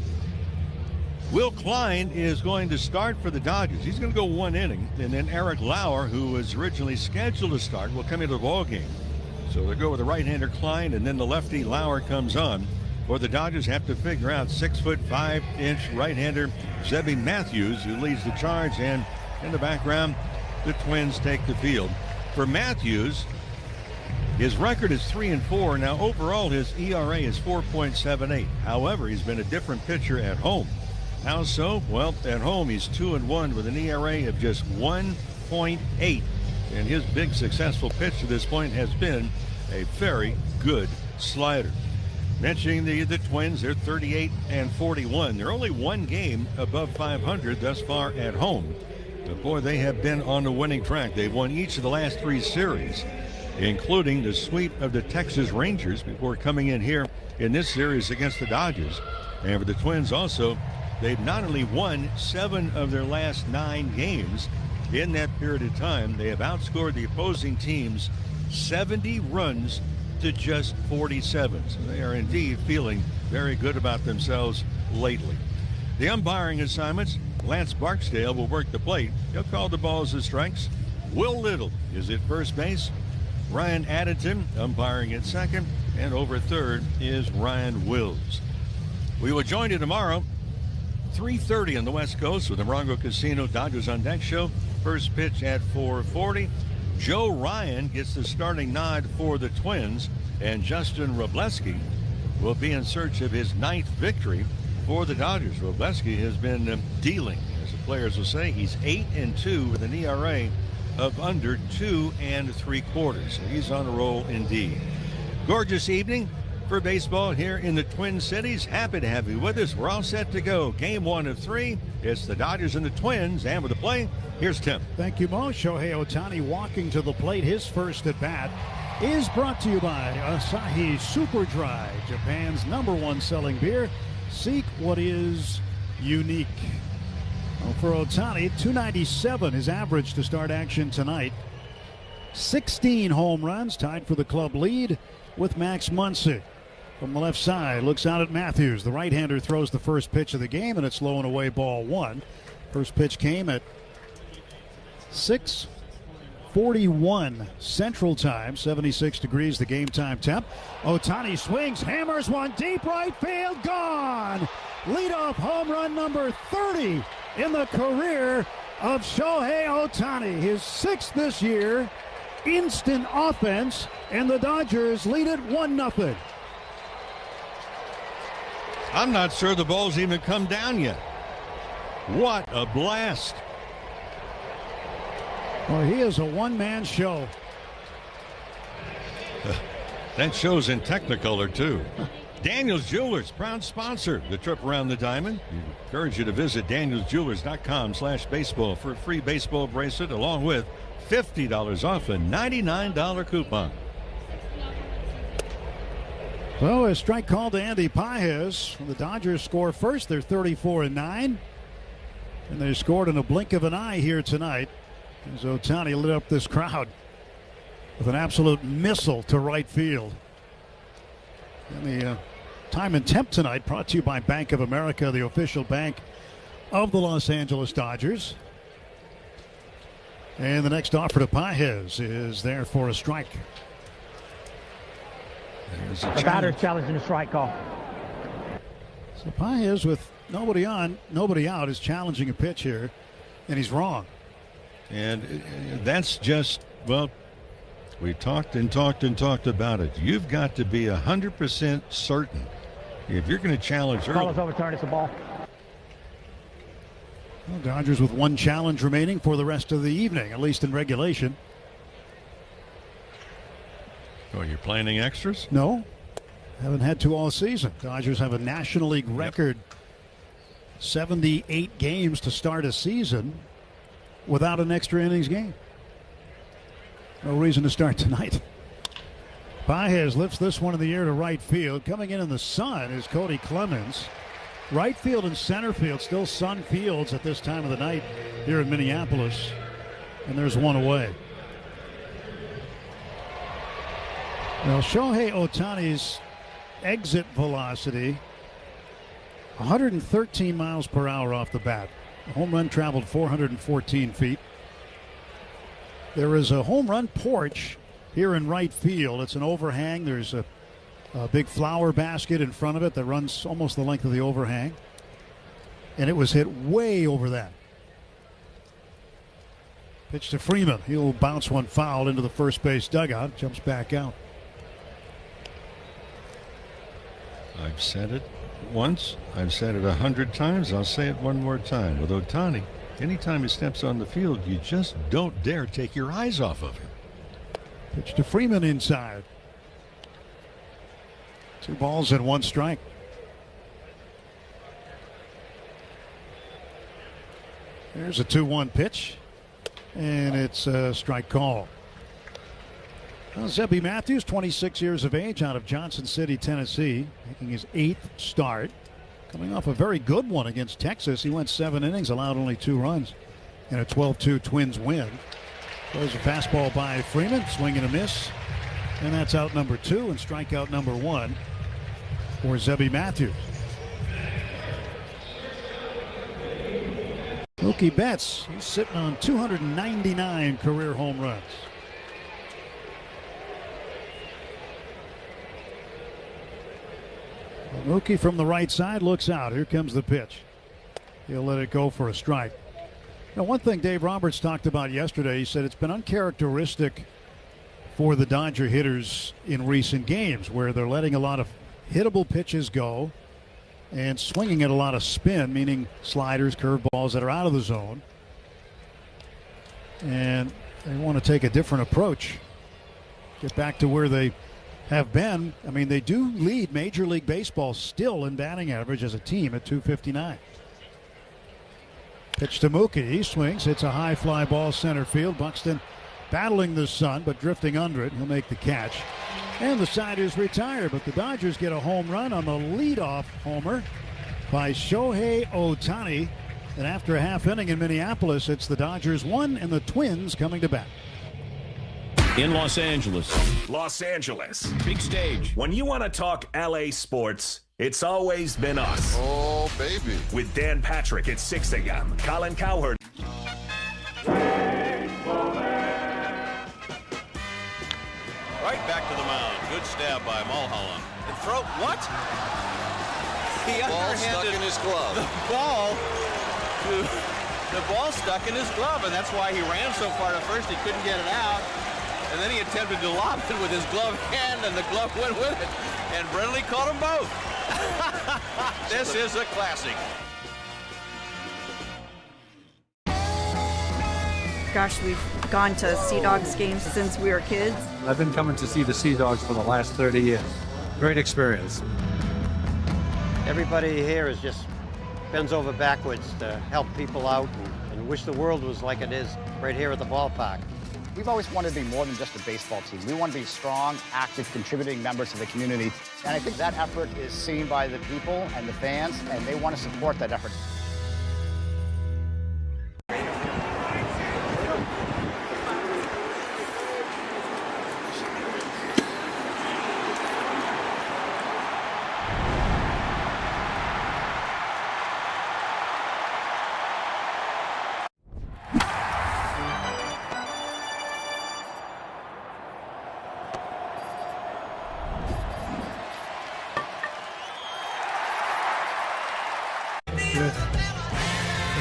Will Klein is going to start for the Dodgers. He's going to go one inning, and then Eric Lauer, who was originally scheduled to start, will come into the ball game. So they go with the right-hander Klein, and then the lefty Lauer comes on. For the Dodgers, have to figure out 6'5" right-hander Zebby Matthews, who leads the charge, and in the background, the Twins take the field. For Matthews, his record is 3-4. Now overall, his ERA is 4.78. However, he's been a different pitcher at home. How so? Well, at home he's 2-1 with an ERA of just 1.8. And his big successful pitch to this point has been a very good slider. Mentioning the Twins, they're 38-41. They're only one game above 500 thus far at home. But boy, they have been on the winning track. They've won each of the last three series, including the sweep of the Texas Rangers before coming in here in this series against the Dodgers. And for the Twins also, they've not only won 7 of their last 9 games. In that period of time, they have outscored the opposing teams 70 runs to just 47. So they are indeed feeling very good about themselves lately. The umpiring assignments, Lance Barksdale will work the plate. He'll call the balls as strikes. Will Little is at first base. Ryan Addington umpiring at second. And over third is Ryan Wills. We will join you tomorrow, 3:30 on the West Coast with the Morongo Casino Dodgers on Deck show. First pitch at 4:40. Joe Ryan gets the starting nod for the Twins, and Justin Wrobleski will be in search of his 9th victory for the Dodgers. Wrobleski has been dealing, as the players will say. He's 8-2 with an ERA of under 2 3/4. So he's on a roll indeed. Gorgeous evening for baseball here in the Twin Cities. Happy to have you with us. We're all set to go. Game 1 of 3. It's the Dodgers and the Twins. And with the play, here's Tim. Thank you, Mo. Shohei Ohtani walking to the plate. His first at bat is brought to you by Asahi Super Dry, Japan's #1 selling beer. Seek what is unique. Well, for Ohtani, 297 his average to start action tonight. 16 home runs, tied for the club lead with Max Muncy. From the left side, looks out at Matthews. The right-hander throws the first pitch of the game, and it's low and away, ball 1. First pitch came at 6:41 Central Time, 76 degrees the game time temp. Ohtani swings, hammers one deep right field, gone! Leadoff home run number 30 in the career of Shohei Ohtani. His 6th this year. Instant offense, and the Dodgers lead it 1-0. I'm not sure the ball's even come down yet. What a blast. Well, he is a one-man show. That shows in Technicolor, too. Daniels Jewelers, proud sponsor of the trip around the diamond. We encourage you to visit danielsjewelers.com/baseball for a free baseball bracelet, along with $50 off a $99 coupon. Well, a strike called to Andy Pages. The Dodgers score first. They're 34-9. And they scored in a blink of an eye here tonight as Ohtani lit up this crowd with an absolute missile to right field. And the time and temp tonight brought to you by Bank of America, the official bank of the Los Angeles Dodgers. And the next offer to Pages is there for a strike. The batter's challenging the strike call. So Pages, with nobody on, nobody out, is challenging a pitch here, and he's wrong. And that's just, well, we talked about it. You've got to be 100% certain if you're going to challenge early. Call is overturned. It's a ball. Well, Dodgers with one challenge remaining for the rest of the evening, at least in regulation. Oh, you're planning extras? No, haven't had to all season. Dodgers have a National League record 78 games to start a season without an extra innings game. No reason to start tonight. Pages lifts this one in the air to right field. Coming in the sun is Cody Clemens. Right field and center field, still sun fields at this time of the night here in Minneapolis. And there's one away. Now, Shohei Ohtani's exit velocity, 113 miles per hour off the bat. The home run traveled 414 feet. There is a home run porch here in right field. It's an overhang. There's a big flower basket in front of it that runs almost the length of the overhang. And it was hit way over that. Pitch to Freeman. He'll bounce one foul into the first base dugout. Jumps back out. I've said it once. I've said it 100 times. I'll say it one more time. With Ohtani, anytime he steps on the field, you just don't dare take your eyes off of him. Pitch to Freeman inside. 2 balls and 1 strike. There's a 2-1 pitch, and it's a strike call. Well, Zebby Matthews, 26 years of age, out of Johnson City, Tennessee, making his 8th start. Coming off a very good one against Texas. He went 7 innings, allowed only 2 runs in a 12-2 Twins win. Throws a fastball by Freeman, swing and a miss. And that's out number 2 and strikeout number 1 for Zebby Matthews. Mookie Betts, he's sitting on 299 career home runs. Mookie from the right side looks out. Here comes the pitch. He'll let it go for a strike. Now, one thing Dave Roberts talked about yesterday, he said it's been uncharacteristic for the Dodger hitters in recent games where they're letting a lot of hittable pitches go and swinging at a lot of spin, meaning sliders, curveballs that are out of the zone. And they want to take a different approach, get back to where they have been. I mean, they do lead Major League Baseball still in batting average as a team at 259. Pitch to Mookie. He swings. It's a high fly ball center field. Buxton battling the sun, but drifting under it. He'll make the catch. And the side is retired, but the Dodgers get a home run on the leadoff homer by Shohei Ohtani. And after a half inning in Minneapolis, it's the Dodgers 1 and the Twins coming to bat. In Los Angeles. Los Angeles. Big stage. When you want to talk LA sports, it's always been us. Oh, baby. With Dan Patrick at 6 a.m. Colin Cowherd. Right back to the mound. Good stab by Mulholland. The throw. What? He ball stuck in his glove. The ball stuck in his glove, and that's why he ran so far to first he couldn't get it out. And then he attempted to lob it with his glove hand, and the glove went with it. And Brindley caught them both. This is a classic. Gosh, we've gone to Sea Dogs games since we were kids. I've been coming to see the Sea Dogs for the last 30 years. Great experience. Everybody here is just bends over backwards to help people out and wish the world was like it is right here at the ballpark. We've always wanted to be more than just a baseball team. We want to be strong, active, contributing members of the community. And I think that effort is seen by the people and the fans, and they want to support that effort.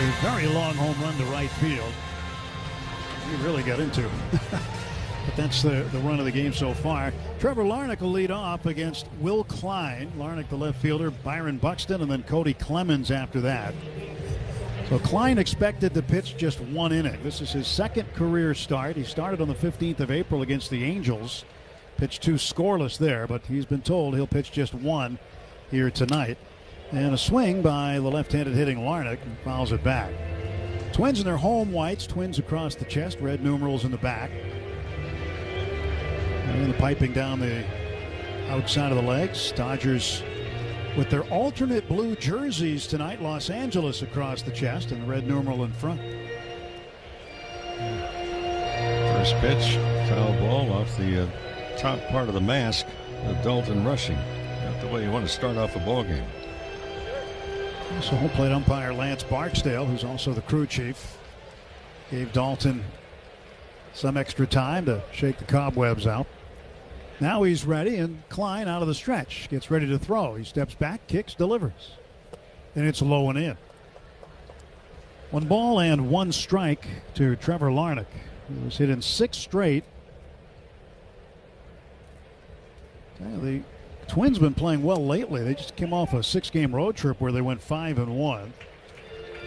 A very long home run to right field. He really got into it. But that's the run of the game so far. Trevor Larnach will lead off against Will Klein. Larnach, the left fielder, Byron Buxton, and then Cody Clemens after that. So Klein expected to pitch just 1 inning. This is his 2nd career start. He started on the 15th of April against the Angels. Pitched 2 scoreless there, but he's been told he'll pitch just 1 here tonight. And a swing by the left-handed hitting Larnach, and fouls it back. Twins in their home whites, twins across the chest, red numerals in the back. And the piping down the outside of the legs. Dodgers with their alternate blue jerseys tonight. Los Angeles across the chest and the red numeral in front. First pitch, foul ball off the top part of the mask of Dalton Rushing. Not the way you want to start off a ball game. So home plate umpire Lance Barksdale, who's also the crew chief, gave Dalton some extra time to shake the cobwebs out. Now he's ready, and Klein out of the stretch gets ready to throw. He steps back, kicks, delivers, and it's low and in. 1 ball and 1 strike to Trevor Larnach, who was hit in 6 straight. The Twins been playing well lately. They just came off a 6-game road trip where they went 5-1.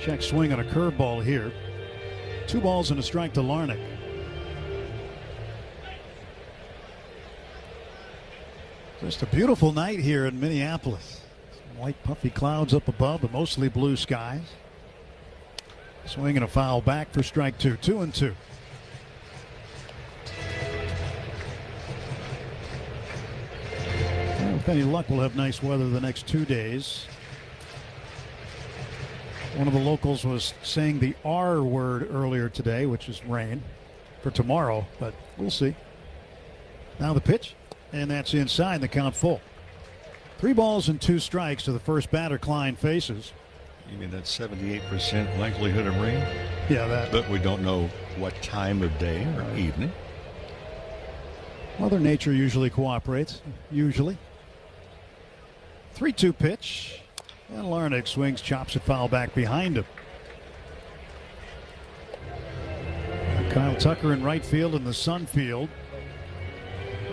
Check swing on a curveball here. 2 balls and a strike to Larnach. Just a beautiful night here in Minneapolis. Some white puffy clouds up above, but mostly blue skies. Swing and a foul back for strike 2. 2-2. Well, with any luck, we'll have nice weather the next 2 days. One of the locals was saying the R word earlier today, which is rain, for tomorrow, but we'll see. Now the pitch. And that's inside, the count full. 3 balls and 2 strikes to the first batter Klein faces. You mean that 78% likelihood of rain? Yeah, that. But we don't know what time of day or evening. Mother Nature usually cooperates. Usually. 3-2 pitch. And Larnach swings, chops it foul back behind him. Kyle Tucker in right field in the Sun field.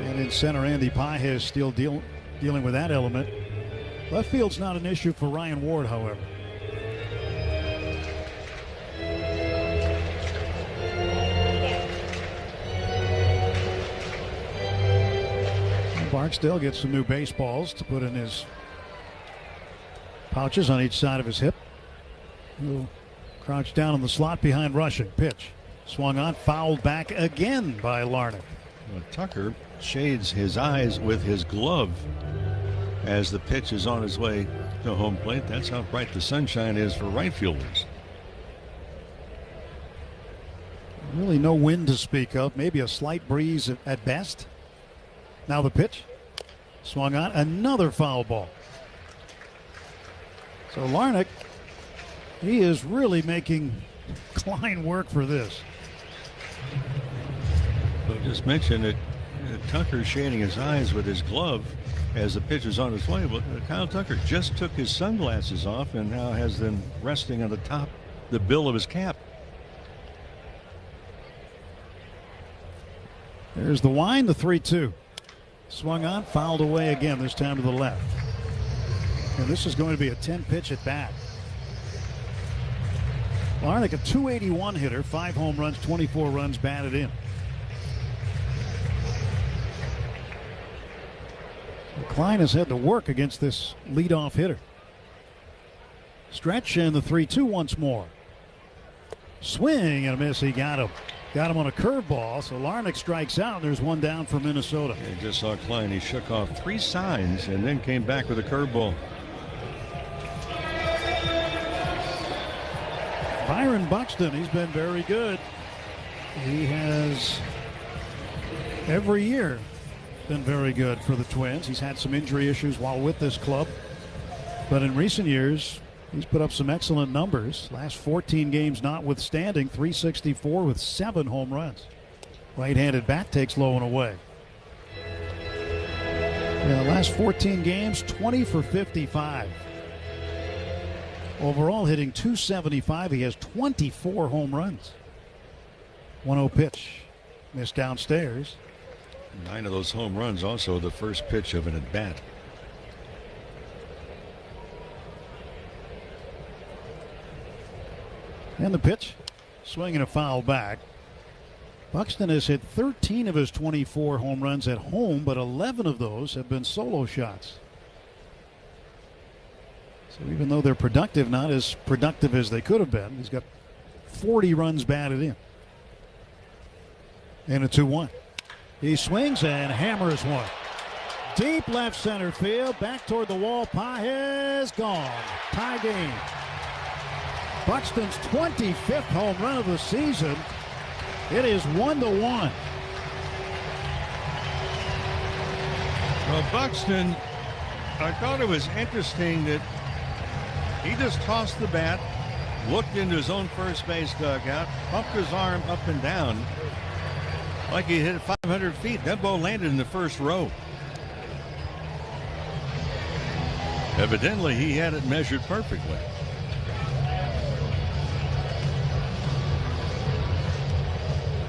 And in center, Andy Pages still dealing with that element. Left field's not an issue for Ryan Ward, however. Barksdale gets some new baseballs to put in his pouches on each side of his hip. He'll crouch down in the slot behind Rushing. Pitch. Swung on, fouled back again by Larnach. Well, Tucker shades his eyes with his glove as the pitch is on his way to home plate. That's how bright the sunshine is for right fielders. Really no wind to speak of. Maybe a slight breeze at best. Now the pitch. Swung on. Another foul ball. So Larnach, he is really making Klein work for this. So just mentioned that Tucker shading his eyes with his glove as the pitch is on his way. But Kyle Tucker just took his sunglasses off and now has them resting on the bill of his cap. There's the wind, the 3-2. Swung on, fouled away again, this time to the left. And this is going to be a 10-pitch at bat. Larnach, a .281 hitter, 5 home runs, 24 runs batted in. Klein has had to work against this leadoff hitter. Stretch and the 3-2 once more. Swing and a miss. He got him. Got him on a curveball, so Larnach strikes out. There's one down for Minnesota. You just saw Klein. He shook off 3 signs and then came back with a curveball. Byron Buxton, he's been very good. He has every year been very good for the Twins. He's had some injury issues while with this club, but in recent years, he's put up some excellent numbers. Last 14 games notwithstanding, .364 with 7 home runs. Right-handed bat takes low and away. Yeah, last 14 games, 20 for 55. Overall hitting .275. He has 24 home runs. 1-0 pitch. Missed downstairs. 9 of those home runs also the first pitch of an at-bat. And the pitch. Swinging a foul back. Buxton has hit 13 of his 24 home runs at home, but 11 of those have been solo shots. So even though they're productive, not as productive as they could have been, he's got 40 runs batted in. And a 2-1. He swings and hammers one. Deep left center field, back toward the wall. Pages gone. Tie game. Buxton's 25th home run of the season. It is 1-1. Well, Buxton, I thought it was interesting that he just tossed the bat, looked into his own first base dugout, pumped his arm up and down like he hit it 500 feet. That ball landed in the first row. Evidently, he had it measured perfectly.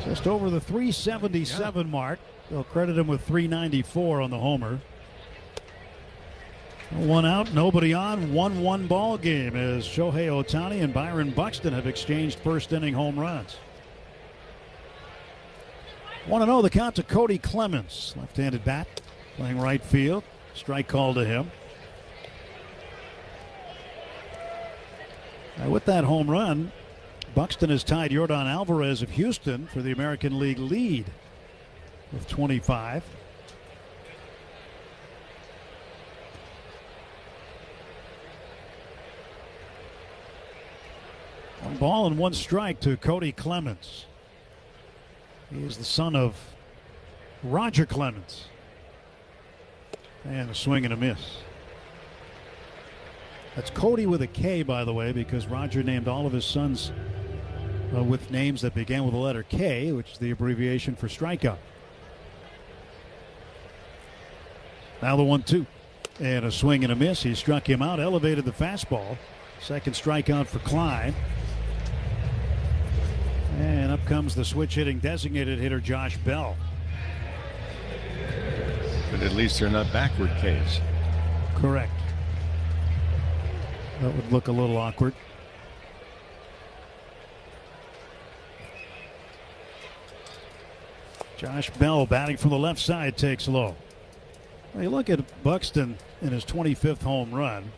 Just over the 377 mark. They'll credit him with 394 on the homer. One out, nobody on, 1-1 ball game as Shohei Ohtani and Byron Buxton have exchanged first inning home runs. 1-0 the count to Cody Clemens. Left-handed bat playing right field. Strike call to him. Now with that home run, Buxton has tied Yordan Alvarez of Houston for the American League lead with 25. One ball and one strike to Cody Clemens. He is the son of Roger Clemens. And a swing and a miss. That's Cody with a K, by the way, because Roger named all of his sons with names that began with the letter K, which is the abbreviation for strikeout. Now the 1-2. And a swing and a miss. He struck him out, elevated the fastball. Second strikeout for Klein. And up comes the switch hitting designated hitter Josh Bell. But at least they're not backward Ks. Correct. That would look a little awkward. Josh Bell batting from the left side takes low. Well, you look at Buxton in his 25th home run.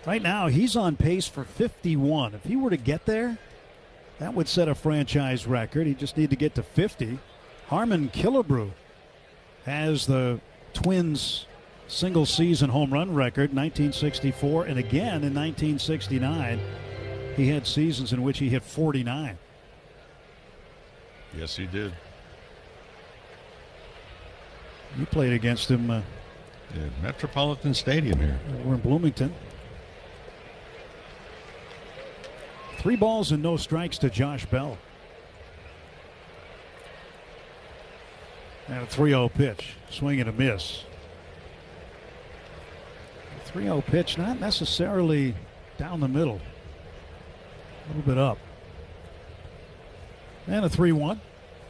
Right now, he's on pace for 51. If he were to get there, that would set a franchise record. He just need to get to 50. Harmon Killebrew has the Twins' single-season home run record, 1964, and again in 1969. He had seasons in which he hit 49. Yes, he did. You played against him at Metropolitan Stadium here. We're in Bloomington. 3 balls and no strikes to Josh Bell. And a 3-0 pitch. Swing and a miss. 3-0 pitch, not necessarily down the middle. A little bit up. And a 3-1.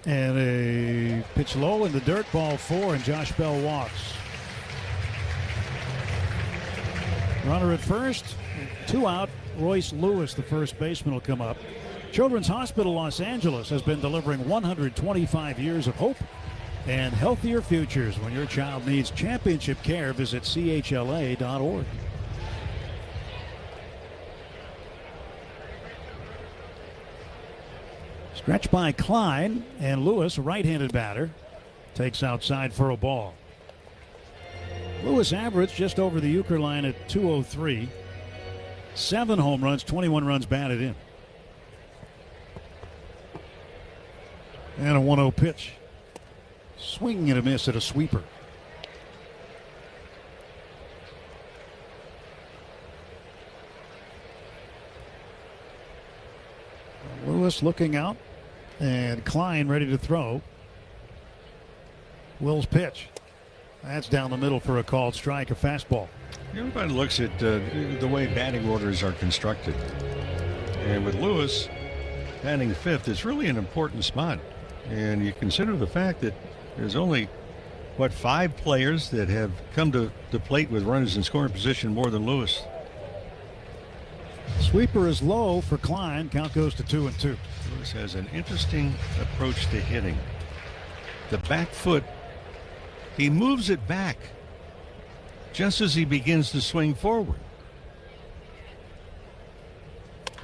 And a pitch low in the dirt, ball 4, and Josh Bell walks. Runner at first, 2 out. Royce Lewis, the first baseman, will come up. Children's Hospital Los Angeles has been delivering 125 years of hope and healthier futures. When your child needs championship care, visit chla.org. Stretch by Klein, and Lewis, right-handed batter, takes outside for a ball. Lewis averaged just over the Euchre line at 203. 7 home runs, 21 runs batted in. And a 1-0 pitch. Swing and a miss at a sweeper. Lewis looking out, and Klein ready to throw. Will's pitch. That's down the middle for a called strike, a fastball. Everybody looks at the way batting orders are constructed. And with Lewis batting 5th, it's really an important spot. And you consider the fact that there's only, 5 players that have come to the plate with runners in scoring position more than Lewis. Sweeper is low for Klein. Count goes to 2-2. Lewis has an interesting approach to hitting. The back foot, he moves it back just as he begins to swing forward.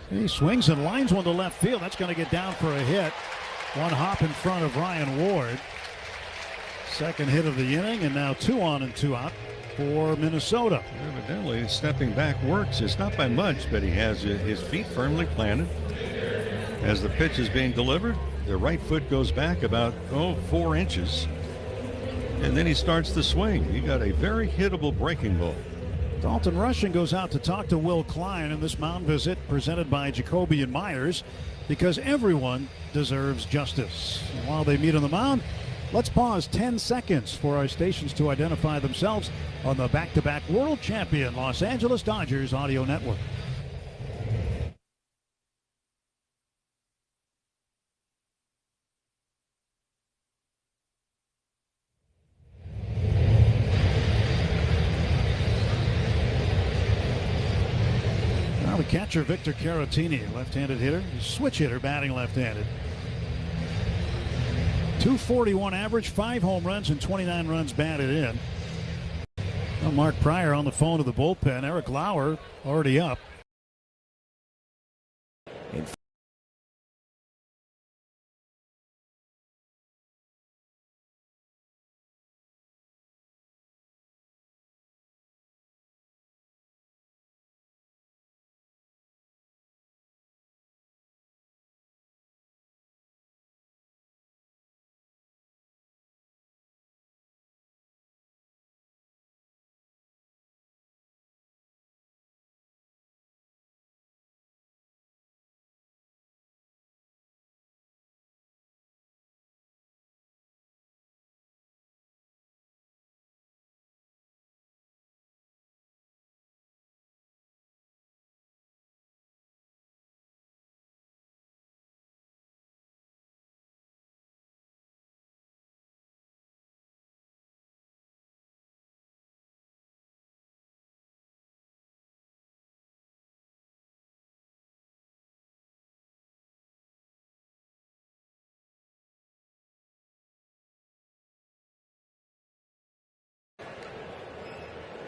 He swings and lines one to left field. That's going to get down for a hit. One hop in front of Ryan Ward. Second hit of the inning, and now 2 on and 2 out for Minnesota. Evidently, stepping back works. It's not by much, but he has his feet firmly planted. As the pitch is being delivered, the right foot goes back about 4 inches. And then he starts the swing. He got a very hittable breaking ball. Dalton Rushing goes out to talk to Will Klein in this mound visit presented by Jacoby and Myers, because everyone deserves justice. And while they meet on the mound, let's pause 10 seconds for our stations to identify themselves on the back-to-back world champion Los Angeles Dodgers audio network. Now the catcher, Victor Caratini, left-handed hitter, switch hitter, batting left-handed. 241 average, 5 home runs and 29 runs batted in. Well, Mark Pryor on the phone to the bullpen. Eric Lauer already up.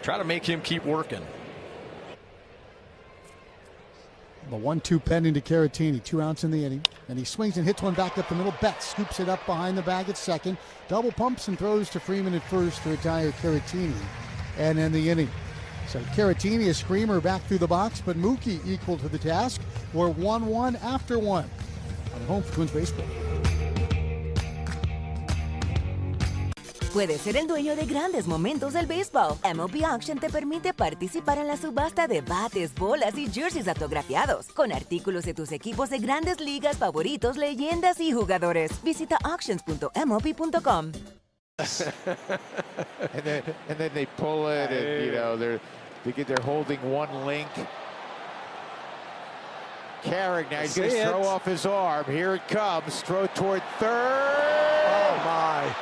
Try to make him keep working. The 1-2 pending to Caratini, 2 outs in the inning. And he swings and hits one back up the middle. Betts scoops it up behind the bag at second. Double pumps and throws to Freeman at first to retire Caratini and end the inning. So Caratini, a screamer back through the box, but Mookie equal to the task. We're 1-1 after 1 on home for Twins Baseball. Puedes ser el dueño de grandes momentos del béisbol. MLB Auction te permite participar en la subasta de bates, bolas y jerseys autografiados, con artículos de tus equipos de grandes ligas favoritos, leyendas y jugadores. Visita auctions.mlb.com. and then they pull it, and you know they're holding one link. Carrick now, he's going to throw off his arm. Here it comes. Throw toward third. Oh my!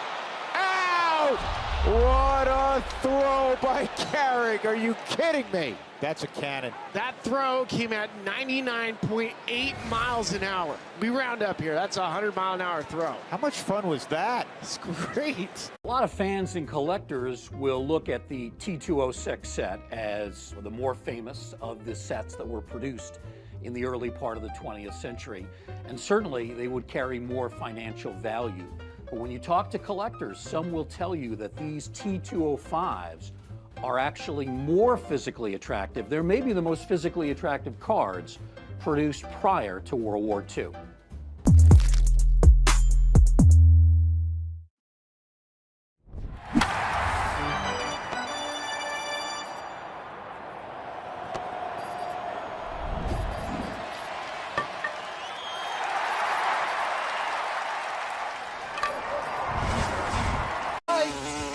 What a throw by Carrick. Are you kidding me? That's a cannon. That throw came at 99.8 miles an hour. We round up here. That's a 100-mile-an-hour throw. How much fun was that? It's great. A lot of fans and collectors will look at the T206 set as the more famous of the sets that were produced in the early part of the 20th century. And certainly they would carry more financial value. But when you talk to collectors, some will tell you that these T205s are actually more physically attractive. They're maybe the most physically attractive cards produced prior to World War II.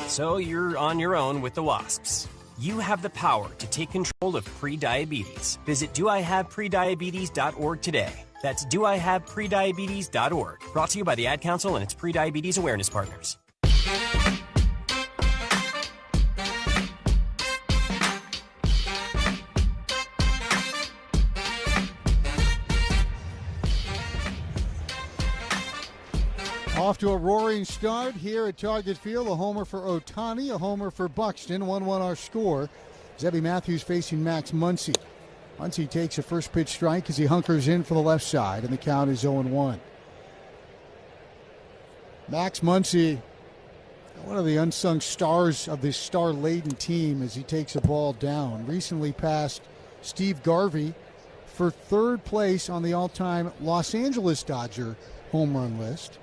So you're on your own with the wasps. You have the power to take control of prediabetes. Visit doihaveprediabetes.org today. That's doihaveprediabetes.org. Brought to you by the Ad Council and its prediabetes awareness partners. Off to a roaring start here at Target Field. A homer for Ohtani, a homer for Buxton. 1-1 our score. Zebby Matthews facing Max Muncy. Muncy takes a first pitch strike as he hunkers in for the left side, and the count is 0-1. Max Muncy, one of the unsung stars of this star-laden team as he takes a ball down. Recently passed Steve Garvey for third place on the all-time Los Angeles Dodger home run list.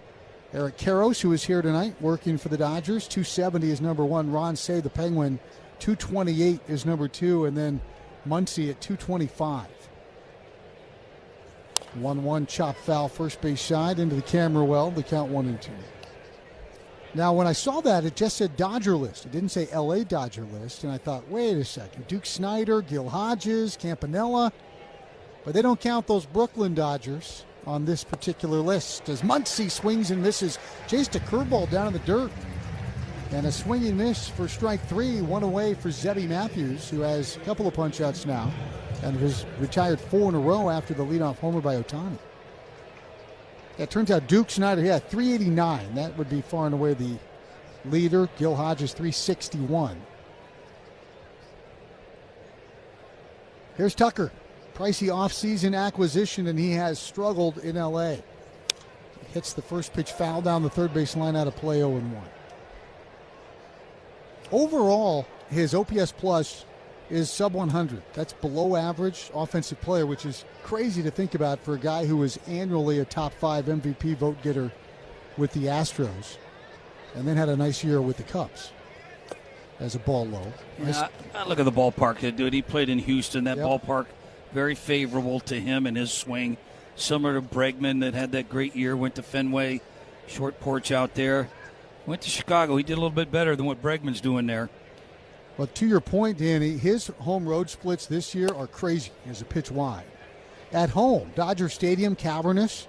Eric Karros, who is here tonight working for the Dodgers, 270 is number one. Ron Cey, the Penguin, 228 is number two. And then Muncy at 225. 1-1 chop foul first base side into the camera well. The count 1-2. Now, when I saw that, it just said Dodger list. It didn't say L.A. Dodger list. And I thought, wait a second. Duke Snider, Gil Hodges, Campanella. But they don't count those Brooklyn Dodgers on this particular list as Muncy swings and misses. Chased a curveball down in the dirt. And a swing and miss for strike three. One away for Zebby Matthews, who has a couple of punch-outs now and has retired 4 in a row after the leadoff homer by Ohtani. Yeah, it turns out Duke Snider, 389. That would be far and away the leader. Gil Hodges, 361. Here's Tucker. Pricey offseason acquisition, and he has struggled in L.A. He hits the first pitch foul down the third base line out of play 0-1. Overall, his OPS plus is sub 100. That's below average offensive player, which is crazy to think about for a guy who is annually a top 5 MVP vote getter with the Astros and then had a nice year with the Cubs as a ball low. Yeah, I look at the ballpark, dude. He played in Houston. That ballpark, very favorable to him and his swing. Similar to Bregman that had that great year, went to Fenway, short porch out there. Went to Chicago. He did a little bit better than what Bregman's doing there. Well, to your point, Danny, his home road splits this year are crazy as a pitch wide. At home, Dodger Stadium, cavernous,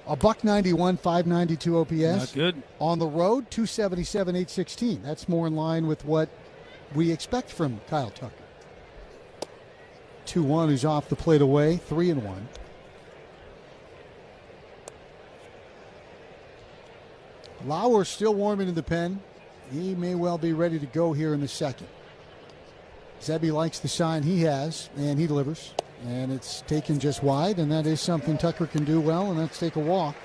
a $191, 592 OPS. Not good. On the road, 277, 816. That's more in line with what we expect from Kyle Tucker. 2-1, who's off the plate away, 3-1. Lauer still warming in the pen. He may well be ready to go here in the second. Zebby likes the sign he has, and he delivers. And it's taken just wide, and that is something Tucker can do well, and that's take a walk.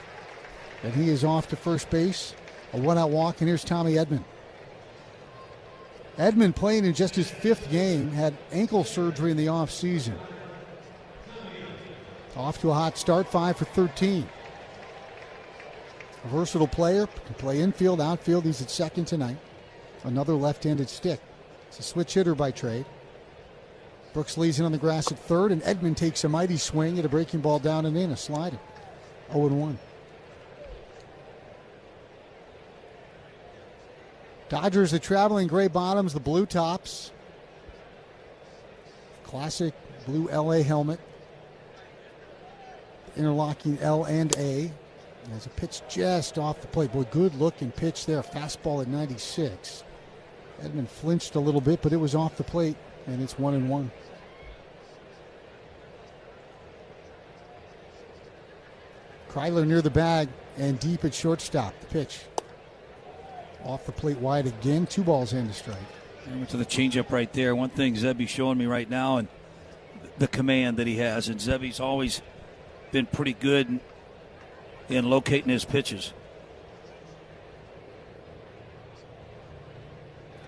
And he is off to first base. A one-out walk, and here's Tommy Edman. Edman playing in just his 5th game, had ankle surgery in the offseason. Off to a hot start, 5 for 13. A versatile player, can play infield, outfield. He's at second tonight. Another left-handed stick. It's a switch hitter by trade. Brooks leaves it on the grass at third, and Edman takes a mighty swing at a breaking ball down and in, a slider. 0-1. Dodgers, the traveling gray bottoms, the blue tops. Classic blue LA helmet. Interlocking L and A. There's a pitch just off the plate. Boy, good looking pitch there. Fastball at 96. Edman flinched a little bit, but it was off the plate, and it's 1-1. Kryler near the bag and deep at shortstop. The pitch. Off the plate wide again. 2 balls in to strike. I went to the changeup right there. One thing Zebby's showing me right now, and the command that he has. And Zebby's always been pretty good in locating his pitches.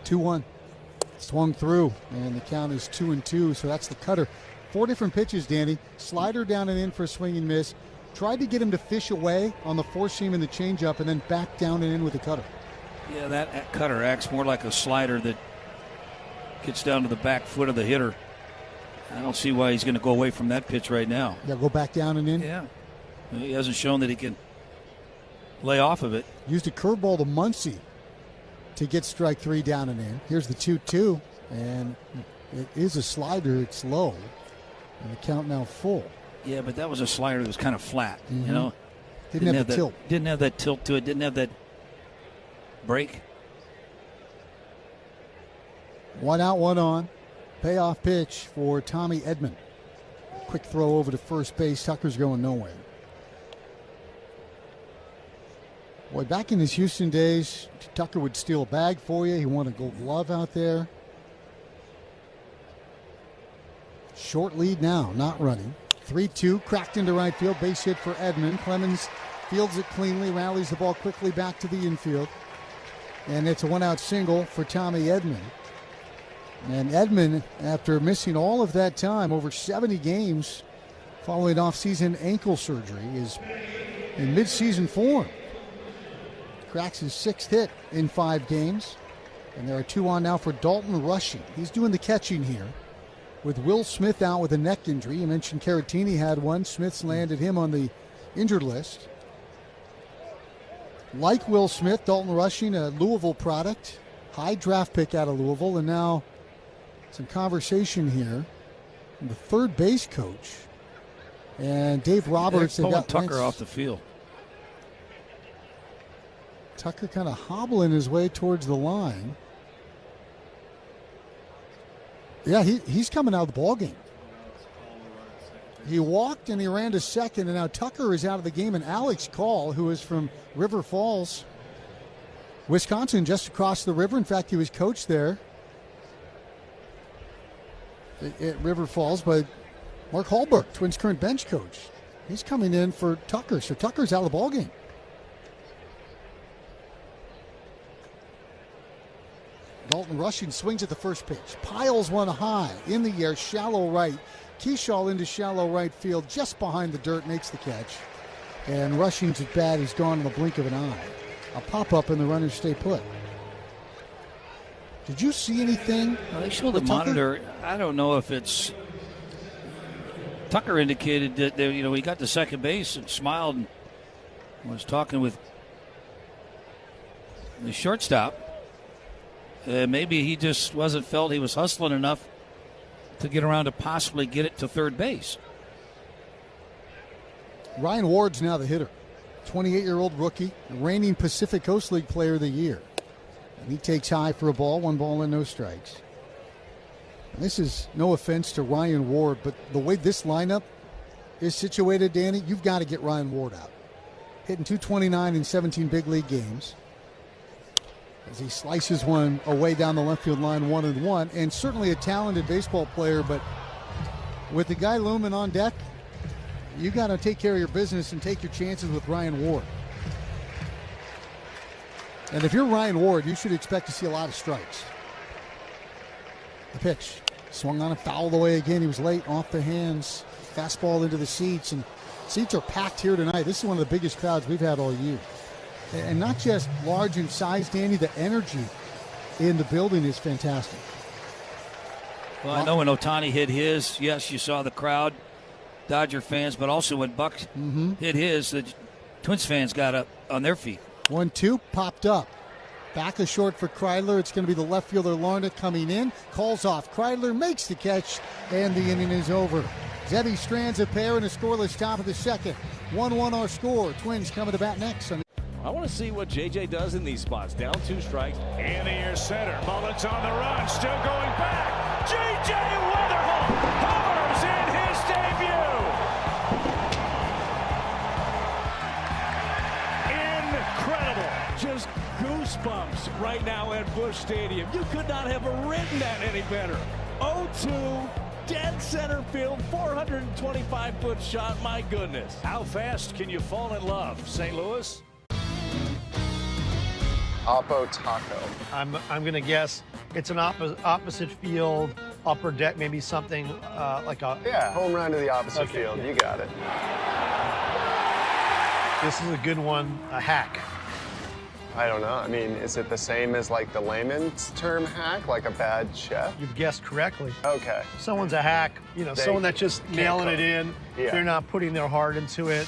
2-1. Swung through, and the count is 2-2, so that's the cutter. 4 different pitches, Danny. Slider down and in for a swing and miss. Tried to get him to fish away on the four seam and the changeup, and then back down and in with the cutter. Yeah, that cutter acts more like a slider that gets down to the back foot of the hitter. I don't see why he's going to go away from that pitch right now. Yeah, go back down and in? Yeah. He hasn't shown that he can lay off of it. Used a curveball to Muncy to get strike 3 down and in. Here's the 2-2, and it is a slider. It's low, and the count now full. Yeah, but that was a slider that was kind of flat, you know. Didn't have the tilt. Didn't have that tilt to it. Didn't have that break. 1 out, 1 on. Payoff pitch for Tommy Edman. Quick throw over to first base. Tucker's going nowhere. Boy, back in his Houston days, Tucker would steal a bag for you. He won a gold glove out there. Short lead now, not running. 3-2, cracked into right field. Base hit for Edman. Clemens fields it cleanly, rallies the ball quickly back to the infield. And it's a one-out single for Tommy Edman. And Edman, after missing all of that time, over 70 games following off-season ankle surgery, is in mid-season form. Cracks his 6th hit in 5 games. And there are 2 on now for Dalton Rushing. He's doing the catching here. With Will Smith out with a neck injury. You mentioned Caratini had one. Smith's landed him on the injured list. Like Will Smith, Dalton Rushing, a Louisville product. High draft pick out of Louisville. And now some conversation here. The third base coach. And Dave Roberts. They're pulling Tucker off the field. Tucker kind of hobbling his way towards the line. Yeah, he's coming out of the ballgame. He walked and he ran to second, and now Tucker is out of the game. And Alex Call, who is from River Falls, Wisconsin, just across the river. In fact, he was coached there at River Falls by Mark Hallberg, Twins' current bench coach. He's coming in for Tucker, so Tucker's out of the ballgame. Dalton Rushing swings at the first pitch. Piles one high in the air, shallow right. Keyshaw into shallow right field, just behind the dirt, makes the catch. And Rushing's at bat. He's gone in the blink of an eye. A pop-up and the runners stay put. Did you see anything? Well, they show the monitor. I don't know if it's... Tucker indicated that he got to second base and smiled and was talking with the shortstop. Maybe he just felt he was hustling enough to get around to possibly get it to third base. Ryan Ward's now the hitter. 28-year-old rookie, reigning Pacific Coast League Player of the Year. And he takes high for a ball, 1 ball and no strikes. And this is no offense to Ryan Ward, but the way this lineup is situated, Danny, you've got to get Ryan Ward out. Hitting .229 in 17 big league games. As he slices one away down the left field line, 1-1, and certainly a talented baseball player, but with the guy looming on deck, you got to take care of your business and take your chances with Ryan Ward. And if you're Ryan Ward, you should expect to see a lot of strikes. The pitch, swung on and fouled away again. He was late, off the hands, fastball into the seats, and seats are packed here tonight. This is one of the biggest crowds we've had all year. And not just large in size, Danny, the energy in the building is fantastic. Well, I know when Ohtani hit his, yes, you saw the crowd, Dodger fans, but also when Buck hit his, the Twins fans got up on their feet. 1-2, popped up. Back a short for Kreidler. It's going to be the left fielder Larnach coming in. Calls off. Kreidler makes the catch, and the inning is over. Zebby strands a pair in a scoreless top of the second. 1-1 our score. Twins coming to bat next. I want to see what JJ does in these spots. Down 2 strikes. In the air center. Mullen's on the run. Still going back. JJ Weatherholt homers in his debut. Incredible. Just goosebumps right now at Busch Stadium. You could not have written that any better. 0-2. Dead center field, 425-foot shot. My goodness. How fast can you fall in love, St. Louis? Oppo Taco. I'm going to guess it's an opposite field, upper deck, maybe something like a... Yeah, home run to the opposite field. Yeah. You got it. This is a good one, a hack. I don't know. I mean, is it the same as like the layman's term hack, like a bad chef? You've guessed correctly. Okay. Someone's a hack, someone that's just nailing it in. Yeah. They're not putting their heart into it.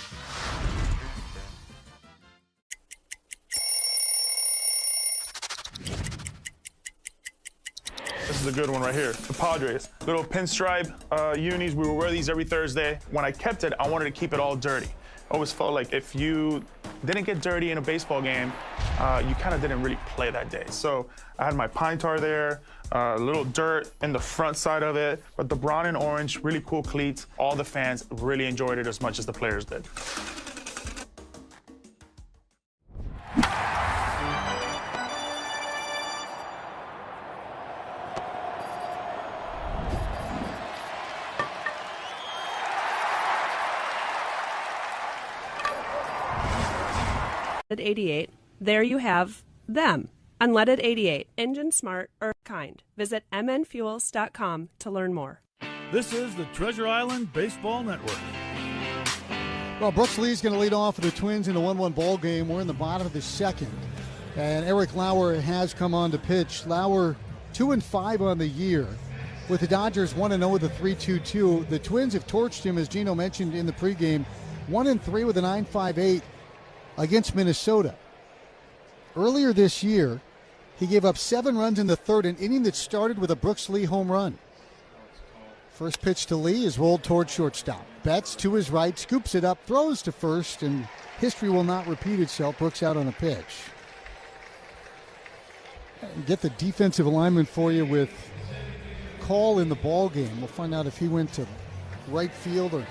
This is a good one right here. The Padres. Little pinstripe unis. We would wear these every Thursday. When I kept it, I wanted to keep it all dirty. I always felt like if you didn't get dirty in a baseball game, you kind of didn't really play that day. So I had my pine tar there, a little dirt in the front side of it, but the brown and orange, really cool cleats. All the fans really enjoyed it as much as the players did. Unleaded 88. There you have them. Unleaded 88. Engine smart, earth kind. Visit mnfuels.com to learn more. This is the Treasure Island Baseball Network. Well, Brooks Lee's going to lead off for the Twins in a 1-1 ball game. We're in the bottom of the second. And Eric Lauer has come on to pitch. Lauer 2-5 on the year. With the Dodgers 1-0 with a 3.22. The Twins have torched him, as Gino mentioned in the pregame, 1-3 with a 9.58 against Minnesota. Earlier this year, he gave up 7 runs in the third, an inning that started with a Brooks Lee home run. First pitch to Lee is rolled toward shortstop. Betts to his right, scoops it up, throws to first, and history will not repeat itself. Brooks out on a pitch. And get the defensive alignment for you with Call in the ball game. We'll find out if he went to right field or...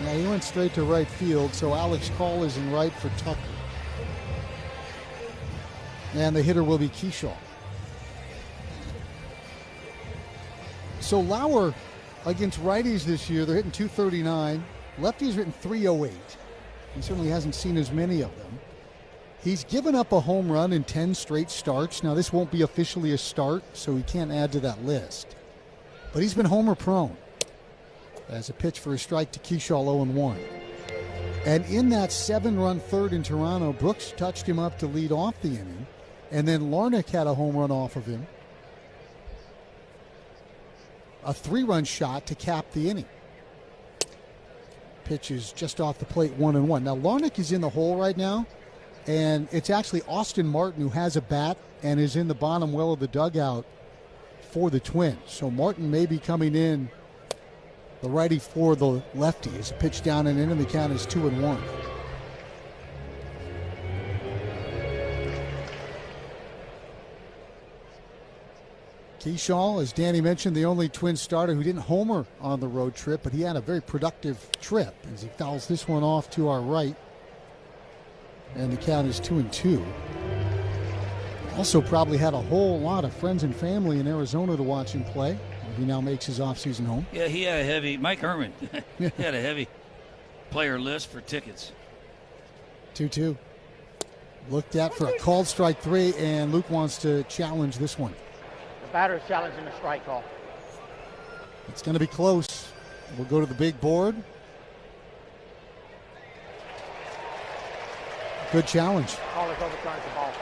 Yeah, he went straight to right field, so Alex Call is in right for Tucker. And the hitter will be Keyshaw. So Lauer against righties this year, they're hitting 239. Lefties hitting 308. He certainly hasn't seen as many of them. He's given up a home run in 10 straight starts. Now, this won't be officially a start, so he can't add to that list. But he's been homer prone. As a pitch for a strike to Keyshaw, 0-1. And in that 7-run third in Toronto, Brooks touched him up to lead off the inning. And then Larnach had a home run off of him. A 3-run shot to cap the inning. Pitch is just off the plate, 1-1. Now, Larnach is in the hole right now. And it's actually Austin Martin who has a bat and is in the bottom well of the dugout for the Twins. So Martin may be coming in the righty for the lefty. As a pitch down and in, and the count is 2-1. Keyshaw, as Danny mentioned, the only Twins starter who didn't homer on the road trip, but he had a very productive trip as he fouls this one off to our right. And the count is 2-2. Also probably had a whole lot of friends and family in Arizona to watch him play. He now makes his offseason home. Yeah, he had a heavy, Mike Herman, he had a heavy player list for tickets. 2-2. Looked at for a called strike 3, and Luke wants to challenge this one. The batter is challenging the strike call. It's going to be close. We'll go to the big board. Good challenge. Caller overturns the ball.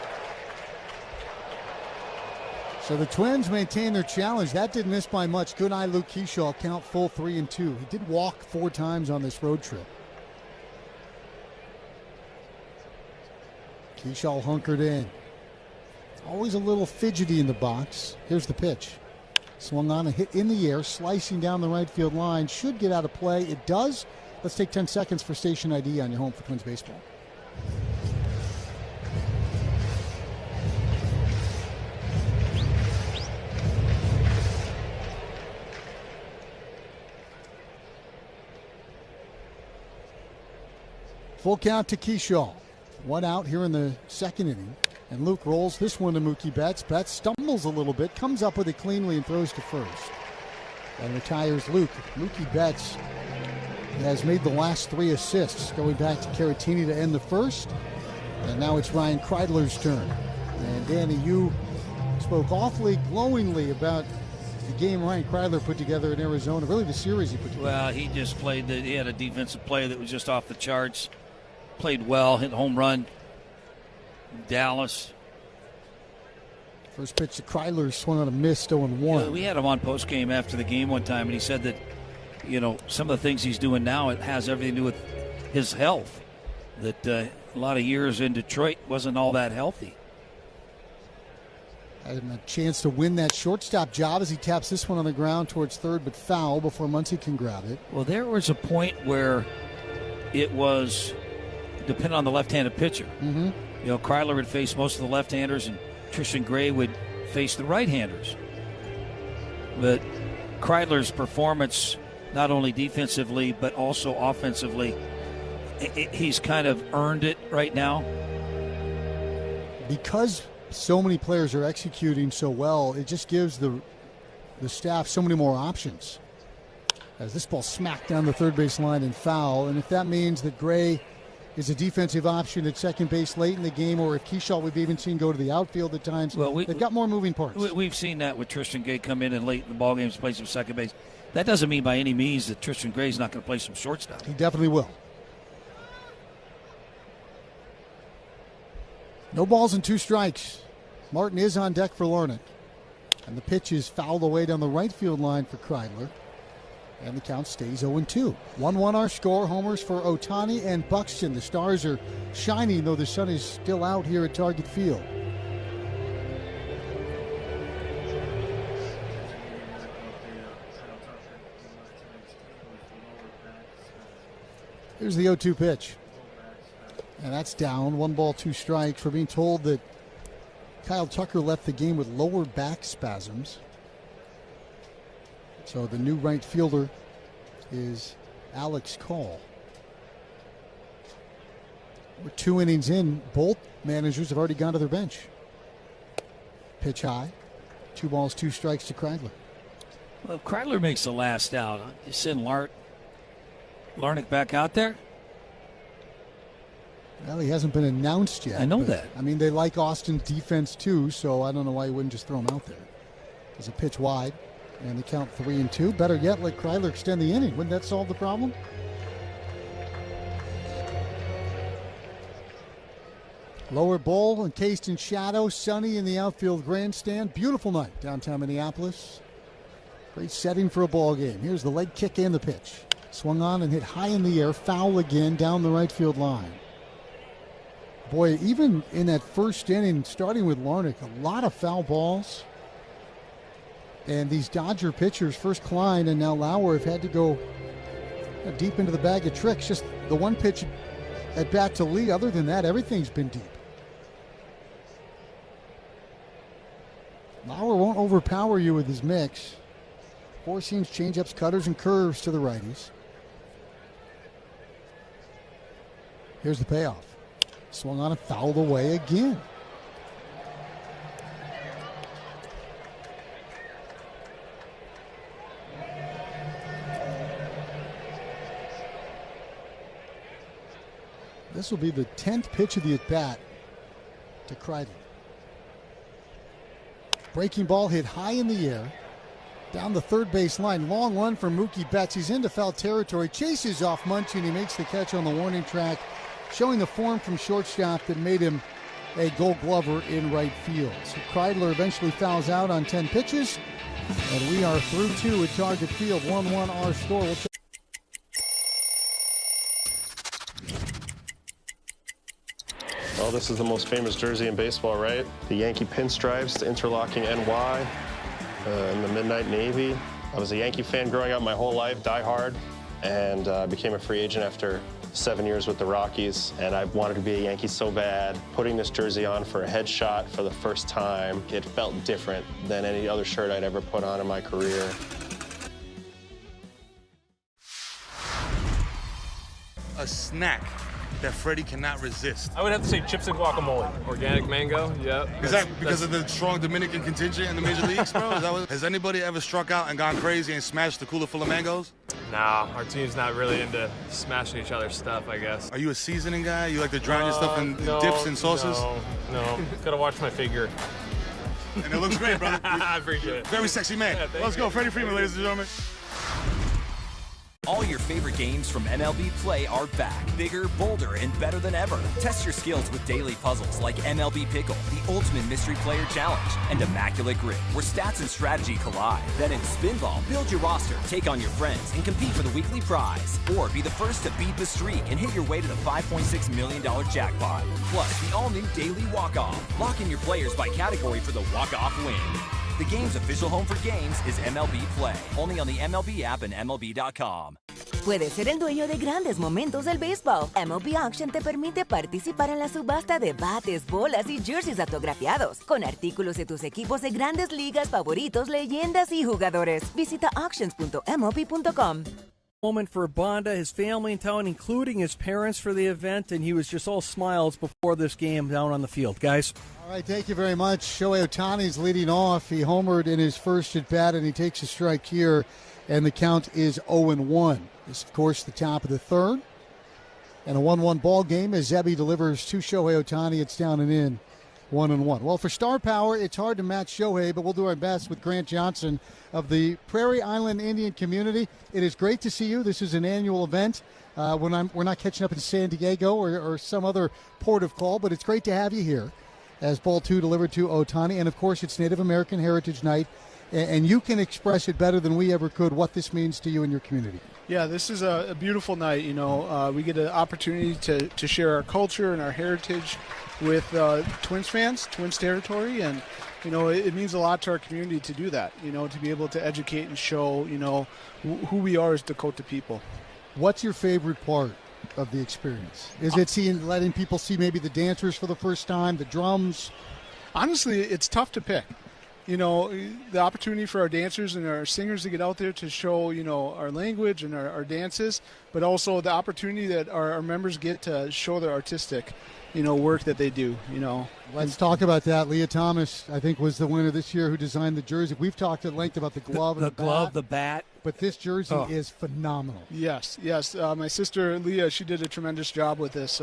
So the Twins maintain their challenge. That didn't miss by much. Good eye, Luke Keyshaw. Count full 3-2. He did walk 4 times on this road trip. Keyshaw hunkered in. Always a little fidgety in the box. Here's the pitch. Swung on a hit in the air, slicing down the right field line. Should get out of play. It does. Let's take 10 seconds for station ID on your home for Twins baseball. Full count to Keyshaw. 1 out here in the second inning. And Luke rolls this one to Mookie Betts. Betts stumbles a little bit, comes up with it cleanly and throws to first. And retires Luke. Mookie Betts has made the last 3 assists, going back to Caratini to end the first. And now it's Ryan Kreidler's turn. And Danny, you spoke awfully glowingly about the game Ryan Kreidler put together in Arizona, really the series he put together. Well, he just played, he had a defensive play that was just off the charts. Played well, hit a home run. Dallas. First pitch to Kreidler, swung on a miss, 0-1. We had him on post game after the game one time, and he said that, some of the things he's doing now, it has everything to do with his health. That a lot of years in Detroit wasn't all that healthy. Had a chance to win that shortstop job as he taps this one on the ground towards third, but foul before Muncy can grab it. Well, there was a point where it was dependent on the left-handed pitcher. Mm-hmm. Kreidler would face most of the left-handers, and Tristan Gray would face the right-handers. But Kreidler's performance, not only defensively but also offensively, he's kind of earned it right now. Because so many players are executing so well, it just gives the staff so many more options. As this ball smacked down the third base line and foul, and if that means that Gray is a defensive option at second base late in the game, or if Keyshaw we've even seen go to the outfield at times. Well, they've got more moving parts. We've seen that with Tristan Gray come in and late in the ball games play some second base. That doesn't mean by any means that Tristan Gray's not going to play some shortstop. He definitely will. No balls and 2 strikes. Martin is on deck for Larnach. And the pitch is fouled away down the right field line for Kreidler. And the count stays 0-2. 1-1 our score. Homers for Ohtani and Buxton. The Stars are shining, though the sun is still out here at Target Field. Here's the 0-2 pitch. And that's down. 1 ball, 2 strikes. We're being told that Kyle Tucker left the game with lower back spasms. So the new right fielder is Alex Call. We're 2 innings in. Both managers have already gone to their bench. Pitch high. 2 balls, 2 strikes to Kreidler. Well, if Kreidler makes the last out, you send Larnach back out there? Well, he hasn't been announced yet. I know that. I mean, they like Austin's defense too, so I don't know why you wouldn't just throw him out there. There's a pitch wide, and the count 3-2. Better yet, let Kreidler extend the inning. Wouldn't that solve the problem? Lower bowl encased in shadow, sunny in the outfield grandstand. Beautiful night downtown Minneapolis. Great setting for a ball game. Here's the leg kick and the pitch. Swung on and hit high in the air. Foul again down the right field line. Boy, even in that first inning, starting with Larnach, a lot of foul balls. And these Dodger pitchers, first Klein and now Lauer, have had to go deep into the bag of tricks. Just the one pitch at bat to Lee. Other than that, everything's been deep. Lauer won't overpower you with his mix. 4 seams, changeups, cutters, and curves to the righties. Here's the payoff. Swung on and fouled away again. This will be the 10th pitch of the at-bat to Kreidler. Breaking ball hit high in the air. Down the third base line. Long run for Mookie Betts. He's into foul territory. Chases off Muncy, and he makes the catch on the warning track, showing the form from shortstop that made him a Gold Glover in right field. So Kreidler eventually fouls out on 10 pitches, and we are through 2 at Target Field. 1-1 our score. We'll Well, this is the most famous jersey in baseball, right? The Yankee pinstripes, the interlocking NY, and the midnight navy. I was a Yankee fan growing up my whole life, die hard, and became a free agent after 7 years with the Rockies, and I wanted to be a Yankee so bad. Putting this jersey on for a headshot for the first time, it felt different than any other shirt I'd ever put on in my career. A snack that Freddie cannot resist. I would have to say chips and guacamole. Organic mango, yep. Is that because of the strong Dominican contingent in the major leagues, bro? Has anybody ever struck out and gone crazy and smashed the cooler full of mangoes? Nah, our team's not really into smashing each other's stuff, I guess. Are you a seasoning guy? You like to drown your stuff in dips and sauces? No. Gotta watch my figure. And it looks great, brother. I appreciate it. Very sexy man. Yeah, Let's go, Freddie Freeman, ladies and gentlemen. All your favorite games from MLB Play are back. Bigger, bolder, and better than ever. Test your skills with daily puzzles like MLB Pickle, the ultimate mystery player challenge, and Immaculate Grip, where stats and strategy collide. Then in Spinball, build your roster, take on your friends, and compete for the weekly prize. Or be the first to beat the streak and hit your way to the $5.6 million jackpot. Plus, the all-new Daily Walk-Off. Lock in your players by category for the walk-off win. The game's official home for games is MLB Play. Only on the MLB app and MLB.com. Puedes ser el dueño de grandes momentos del béisbol. MLB Auction te permite participar en la subasta de bates, bolas y jerseys autografiados, con artículos de tus equipos de grandes ligas favoritos, leyendas y jugadores. Visita auctions.mlb.com. Moment for Bonda, his family in town, including his parents for the event, and he was just all smiles before this game down on the field. Guys? All right, thank you very much. Shohei Ohtani's leading off. He homered in his first at-bat, and he takes a strike here, and the count is 0-1. This, of course, the top of the third. And a 1-1 ball game as Zebby delivers to Shohei Ohtani. It's down and in, 1-1. Well, for star power, it's hard to match Shohei, but we'll do our best with Grant Johnson of the Prairie Island Indian community. It is great to see you. This is an annual event. We're not catching up in San Diego or some other port of call, but it's great to have you here as Ball 2 delivered to Ohtani. And, of course, it's Native American Heritage Night, and you can express it better than we ever could what this means to you and your community. Yeah, this is a beautiful night. We get an opportunity to share our culture and our heritage with Twins fans, Twins territory, and it means a lot to our community to do that. To be able to educate and show who we are as Dakota people. What's your favorite part of the experience? Is it letting people see maybe the dancers for the first time, the drums? Honestly, it's tough to pick. The opportunity for our dancers and our singers to get out there to show, our language and our dances, but also the opportunity that our members get to show their artistic, work that they do, Let's talk about that. Leah Thomas, I think, was the winner this year who designed the jersey. We've talked at length about the glove and the glove, the bat. But this jersey is phenomenal. Yes. My sister, Leah, she did a tremendous job with this.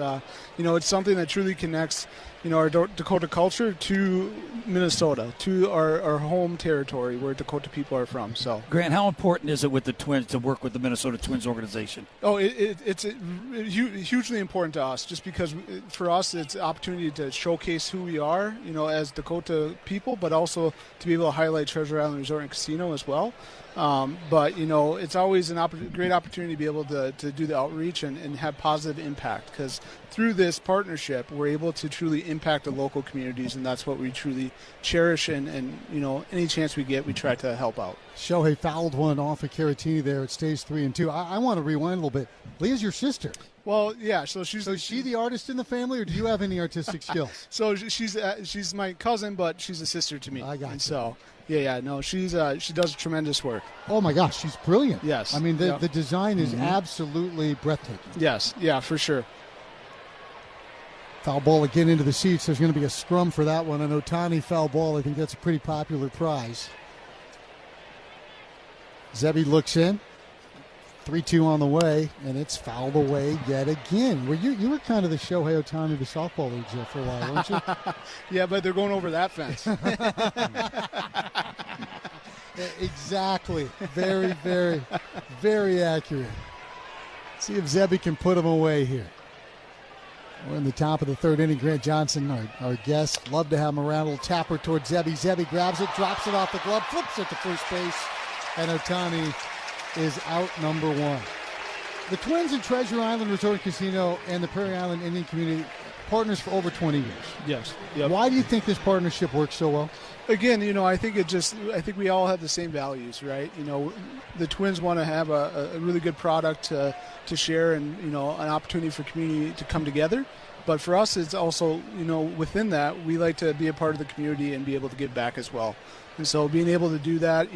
It's something that truly connects, our Dakota culture to Minnesota, to our home territory where Dakota people are from. So, Grant, how important is it with the Twins to work with the Minnesota Twins organization? Oh, it's hugely important to us, just because for us it's an opportunity to showcase who we are, as Dakota people, but also to be able to highlight Treasure Island Resort and Casino as well. But it's always a great opportunity to be able to do the outreach and have positive impact, because through this partnership we're able to truly impact the local communities, and that's what we truly cherish, and any chance we get we try to help out. Shohei fouled one off of Caratini there. It stays 3-2. I want to rewind a little bit. Leah's your sister. Well, yeah. So is she the artist in the family, or do you have any artistic skills? So she's my cousin, but she's a sister to me. I got you. So no, she does tremendous work. Oh my gosh, she's brilliant. Yes. I mean the design is absolutely breathtaking. Yes, yeah, for sure. Foul ball again into the seats. There's going to be a scrum for that one. An Ohtani foul ball. I think that's a pretty popular prize. Zebby looks in. 3-2 on the way, and it's fouled away yet again. You were kind of the Shohei Ohtani to softball league for a while, weren't you? Yeah, but they're going over that fence. Exactly. Very, very, very accurate. See if Zebby can put him away here. We're in the top of the third inning. Grant Johnson, our guest. Love to have him around. A little tapper towards Zebby. Zebby grabs it, drops it off the glove, flips it to first base, and Ohtani is out number one. The Twins and Treasure Island Resort and Casino and the Prairie Island Indian community partners for over 20 years. Yes. Yep. Why do you think this partnership works so well? Again, I think we all have the same values, right? The Twins want to have a really good product to share, and an opportunity for community to come together. But for us, it's also, within that, we like to be a part of the community and be able to give back as well. And so being able to do that,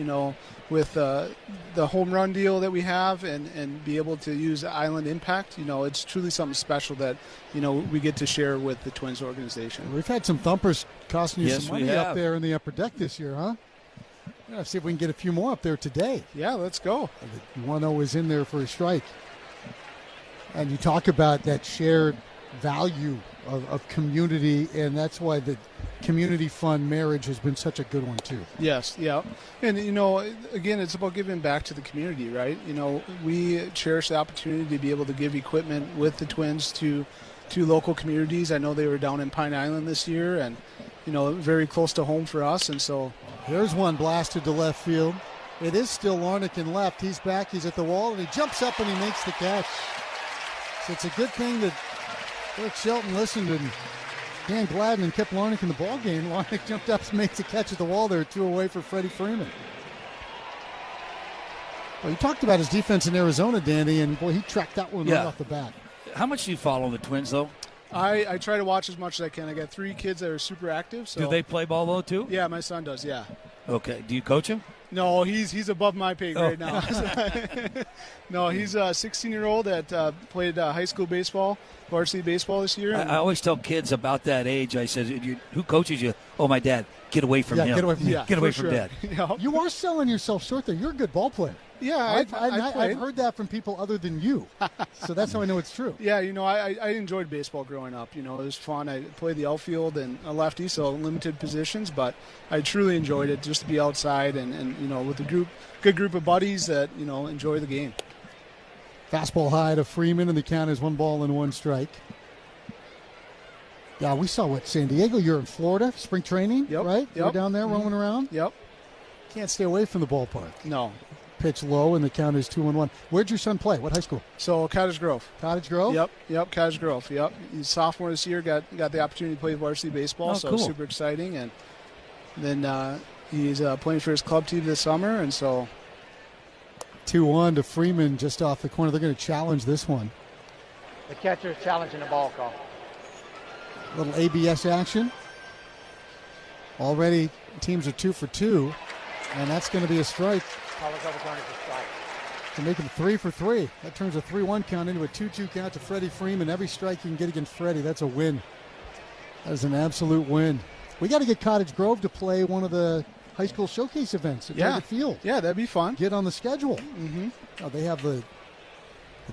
with the home run deal that we have and be able to use Island Impact, it's truly something special that, we get to share with the Twins organization. We've had some thumpers costing you some money up there in the upper deck this year, huh? Let's see if we can get a few more up there today. Yeah, let's go. The 1-0 is in there for a strike. And you talk about that shared value of community, and that's why the community fund marriage has been such a good one too. Yes, yeah. And again, it's about giving back to the community, right? We cherish the opportunity to be able to give equipment with the Twins to local communities. I know they were down in Pine Island this year, and very close to home for us. And so there's one blasted to left field. It is still Larnach left. He's back, he's at the wall, and he jumps up and he makes the catch. So it's a good thing that Rick Shelton listened, and Dan Gladden kept Larnach in the ball game. Larnach jumped up and makes a catch at the wall there, 2 away for Freddie Freeman. Well, you talked about his defense in Arizona, Danny, and boy, he tracked that one right off the bat. How much do you follow the Twins, though? I try to watch as much as I can. I got 3 kids that are super active. So. Do they play ball, though, too? Yeah, my son does, yeah. Okay. Do you coach him? No, he's above my pay grade now. No, he's a 16-year-old that played high school baseball, varsity baseball this year. I always tell kids about that age, I said, who coaches you? Oh, my dad. Get away from him. Get away from Dad. You are selling yourself short there. You're a good ball player. Yeah, I've heard that from people other than you, so that's how I know it's true. Yeah, I enjoyed baseball growing up. It was fun. I played the outfield and a lefty, so limited positions, but I truly enjoyed it just to be outside and with a good group of buddies that enjoy the game. Fastball high to Freeman, and the count is 1-1 strike. Yeah, we saw San Diego. You're in Florida, spring training, right? You're down there roaming around. Yep. Can't stay away from the ballpark. No. Pitch low, and the count is 2-1. Where'd your son play? What high school? So Cottage Grove. Cottage Grove? Yep, Cottage Grove. Yep. He's sophomore this year, got the opportunity to play varsity baseball, so cool. Super exciting. And then he's playing for his club team this summer, and so 2-1 to Freeman just off the corner. They're going to challenge this one. The catcher is challenging the ball call. Little ABS action. Already teams are 2 for 2, and that's going to be a strike. To make him 3 for 3. That turns a 3-1 count into a 2-2 count to Freddie Freeman. Every strike you can get against Freddie, that's a win. That is an absolute win. We got to get Cottage Grove to play one of the high school showcase events at Target Field. Yeah, that'd be fun. Get on the schedule. Mm-hmm. They have the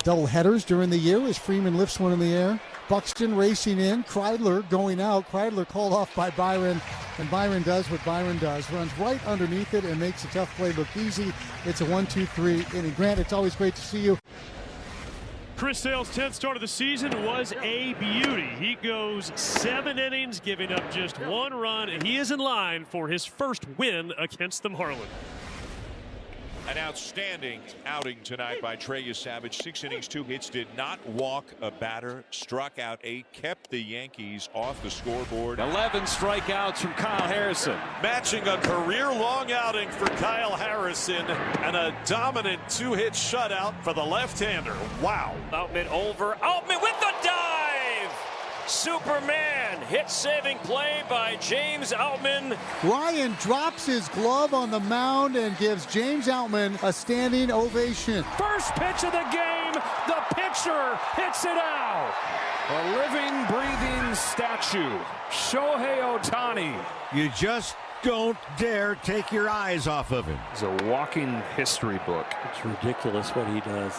double headers during the year as Freeman lifts one in the air. Buxton racing in. Kreidler going out. Kreidler called off by Byron, and Byron does what Byron does. Runs right underneath it and makes a tough play look easy. It's a 1-2-3 inning. Grant, it's always great to see you. Chris Sale's 10th start of the season was a beauty. He goes 7 innings, giving up just 1 run, and he is in line for his first win against the Marlins. An outstanding outing tonight by Trey Savage. 6 innings, 2 hits, did not walk a batter, struck out 8, kept the Yankees off the scoreboard. 11 strikeouts from Kyle Harrison. Matching a career-long outing for Kyle Harrison and a dominant 2-hit shutout for the left-hander. Wow. Outman over. Outman with the dive! Superman hit-saving play by James Outman. Ryan drops his glove on the mound and gives James Outman a standing ovation. First pitch of the game, the pitcher hits it out. A living, breathing statue, Shohei Ohtani. You just don't dare take your eyes off of him. He's a walking history book. It's ridiculous what he does.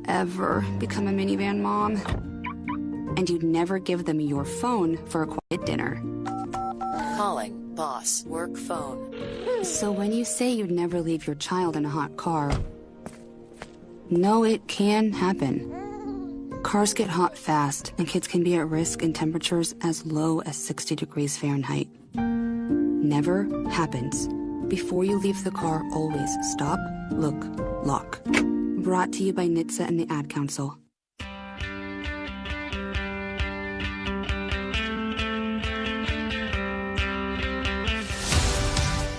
Ever become a minivan mom, and you'd never give them your phone for a quiet dinner. Calling boss work phone. So when you say you'd never leave your child in a hot car, no, it can happen. Cars get hot fast, and kids can be at risk in temperatures as low as 60 degrees Fahrenheit. Never happens. Before you leave the car, always stop, look, lock. Brought to you by NHTSA and the Ad Council.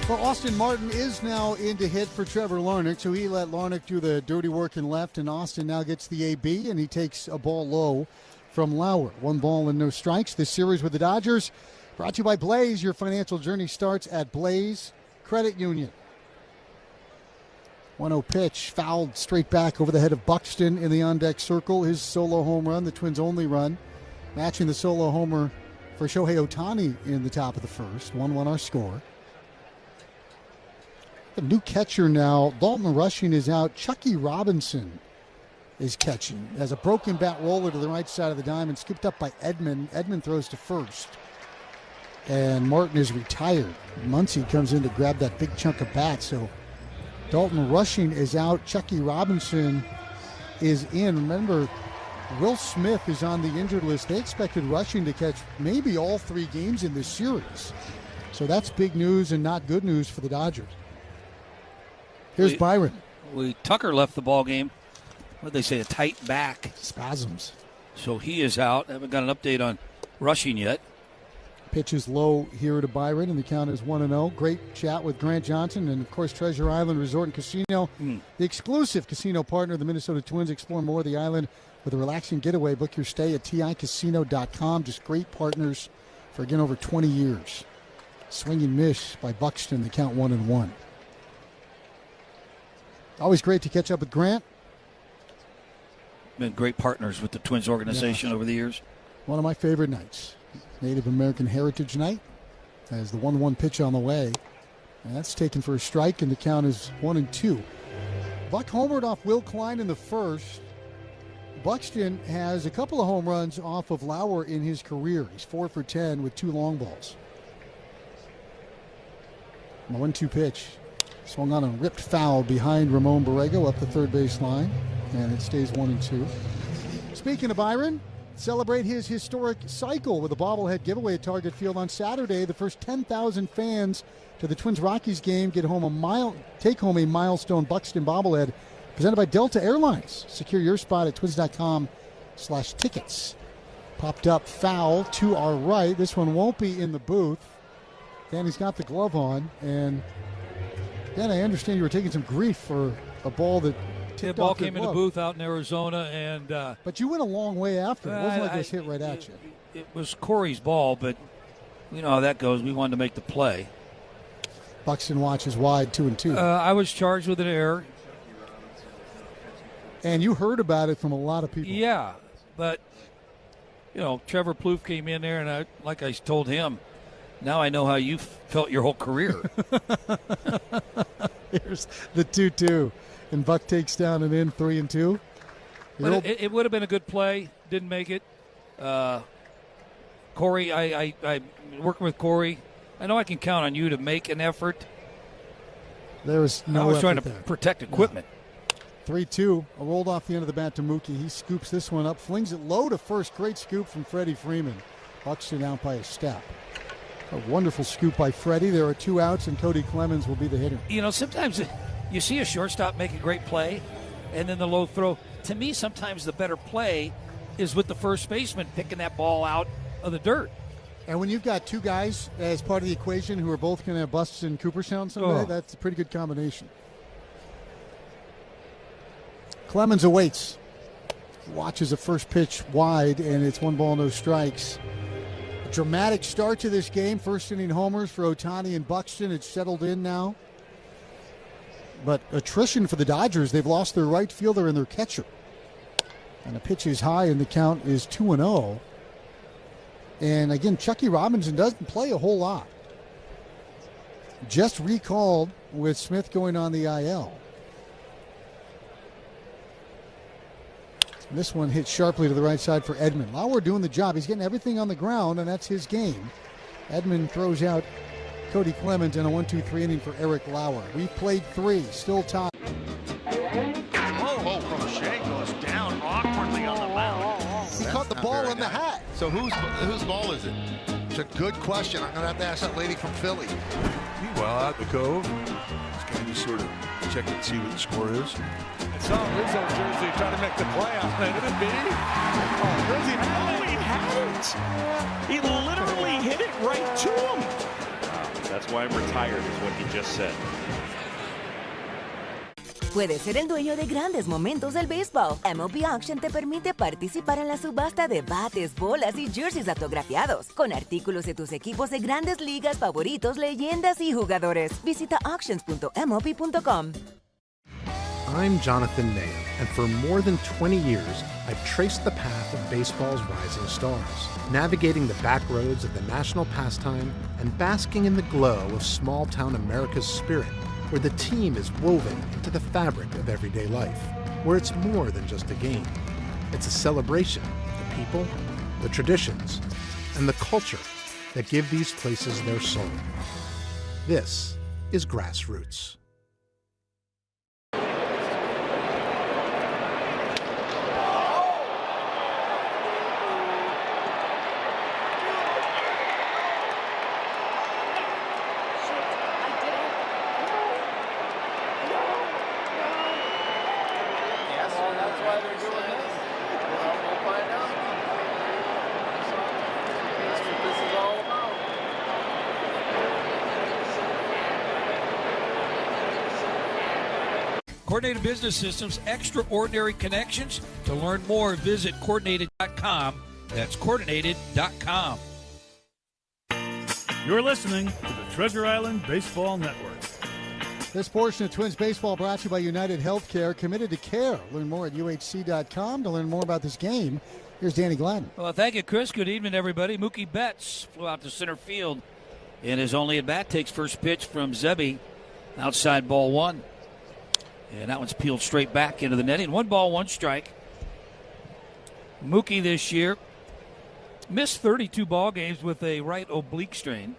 Well, Austin Martin is now in to hit for Trevor Larnach, so he let Larnach do the dirty work in left, and Austin now gets the AB, and he takes a ball low from Lauer. 1 ball and no strikes. This series with the Dodgers brought to you by Blaze. Your financial journey starts at Blaze Credit Union. 1-0 pitch, fouled straight back over the head of Buxton in the on-deck circle. His solo home run, the Twins' only run, matching the solo homer for Shohei Ohtani in the top of the first. 1-1 our score. The new catcher now, Dalton Rushing is out. Chucky Robinson is catching. Has a broken bat roller to the right side of the diamond, scooped up by Edman. Edman throws to first. And Martin is retired. Muncy comes in to grab that big chunk of bat, so Dalton Rushing is out. Chucky Robinson is in. Remember, Will Smith is on the injured list. They expected Rushing to catch maybe all 3 games in this series. So that's big news and not good news for the Dodgers. Here's Byron. Tucker left the ball game. What did they say? A tight back. Spasms. So he is out. I haven't got an update on Rushing yet. Pitch is low here to Byron, and the count is 1-0. Great chat with Grant Johnson and, of course, Treasure Island Resort and Casino, the exclusive casino partner of the Minnesota Twins. Explore more of the island with a relaxing getaway. Book your stay at ticasino.com. Just great partners for, again, over 20 years. Swing and miss by Buxton, the count 1-1. Always great to catch up with Grant. Been great partners with the Twins organization over the years. One of my favorite nights. Native American Heritage Night, as the 1-1 pitch on the way. And that's taken for a strike, and the count is 1-2. Buck homered off Will Klein in the first. Buxton has a couple of home runs off of Lauer in his career. He's 4 for 10 with 2 long balls. The 1-2 pitch. Swung on a ripped foul behind Ramon Borrego up the third base line, and it stays 1-2. Speaking of Byron, celebrate his historic cycle with a bobblehead giveaway at Target Field on Saturday. The first 10,000 fans to the Twins-Rockies game take home a milestone Buxton bobblehead presented by Delta Airlines. Secure your spot at twins.com/tickets. Popped up foul to our right. This one won't be in the booth. Danny's got the glove on, and Dan, I understand you were taking some grief for a ball that the ball came in the booth out in Arizona, and but you went a long way after. It wasn't like it was hit right at you. It was Corey's ball, but you know how that goes. We wanted to make the play. Buxton watches wide, 2-2. I was charged with an error. And you heard about it from a lot of people. Yeah, but, you know, Trevor Plouffe came in there, and like I told him, now I know how you felt your whole career. Here's the 2-2. And Buck takes down and in 3-2. But it would have been a good play. Didn't make it. Corey, I working with Corey. I know I can count on you to make an effort. There was no. I was trying to protect equipment. 3-2. A rolled off the end of the bat to Mookie. He scoops this one up, flings it low to first. Great scoop from Freddie Freeman. Buxton out by a step. A wonderful scoop by Freddie. There are 2 outs, and Cody Clemens will be the hitter. You know, sometimes you see a shortstop make a great play, and then the low throw. To me, sometimes the better play is with the first baseman picking that ball out of the dirt. And when you've got 2 guys as part of the equation who are both going to have busts in Cooperstown someday, that's a pretty good combination. Clemens awaits. Watches a first pitch wide, and it's 1 ball, no strikes. A dramatic start to this game. First inning homers for Ohtani and Buxton. It's settled in now. But attrition for the Dodgers. They've lost their right fielder and their catcher. And the pitch is high, and the count is 2-0. And again, Chucky Robinson doesn't play a whole lot. Just recalled with Smith going on the IL. This one hit sharply to the right side for Edman. Lauer doing the job. He's getting everything on the ground, and that's his game. Edman throws out Cody Clemens in a 1-2-3 inning for Eric Lauer. We've played 3, still tied. Crochet goes down awkwardly on the mound. He caught the ball in the hat. So whose ball is it? It's a good question. I'm going to have to ask that lady from Philly. Meanwhile, out the Cove, he's going to sort of check and see what the score is. It's on Rizzo jersey trying to make the play on it. Could it be? Oh, Rizzo, he had it. He literally hit it right to him. That's why I'm retired, is what he just said. Puedes ser el dueño de grandes momentos del béisbol. MLB Auction te permite participar en la subasta de bates, bolas y jerseys autografiados, con artículos de tus equipos de grandes ligas favoritos, leyendas y jugadores. Visita auctions.mlb.com. I'm Jonathan Mayo, and for more than 20 years, I've traced the path of baseball's rising stars, navigating the back roads of the national pastime and basking in the glow of small-town America's spirit, where the team is woven into the fabric of everyday life, where it's more than just a game. It's a celebration of the people, the traditions, and the culture that give these places their soul. This is Grassroots. Coordinated Business Systems, extraordinary connections. To learn more, visit coordinated.com. That's coordinated.com. You're listening to the Treasure Island Baseball Network. This portion of Twins Baseball brought to you by United Healthcare, committed to care. Learn more at UHC.com. To learn more about this game, here's Danny Gladden. Well, thank you, Chris. Good evening, everybody. Mookie Betts flew out to center field, and his only at-bat takes first pitch from Zebby, outside ball one. And that one's peeled straight back into the netting. 1 ball, 1 strike. Mookie this year missed 32 ball games with a right oblique strain.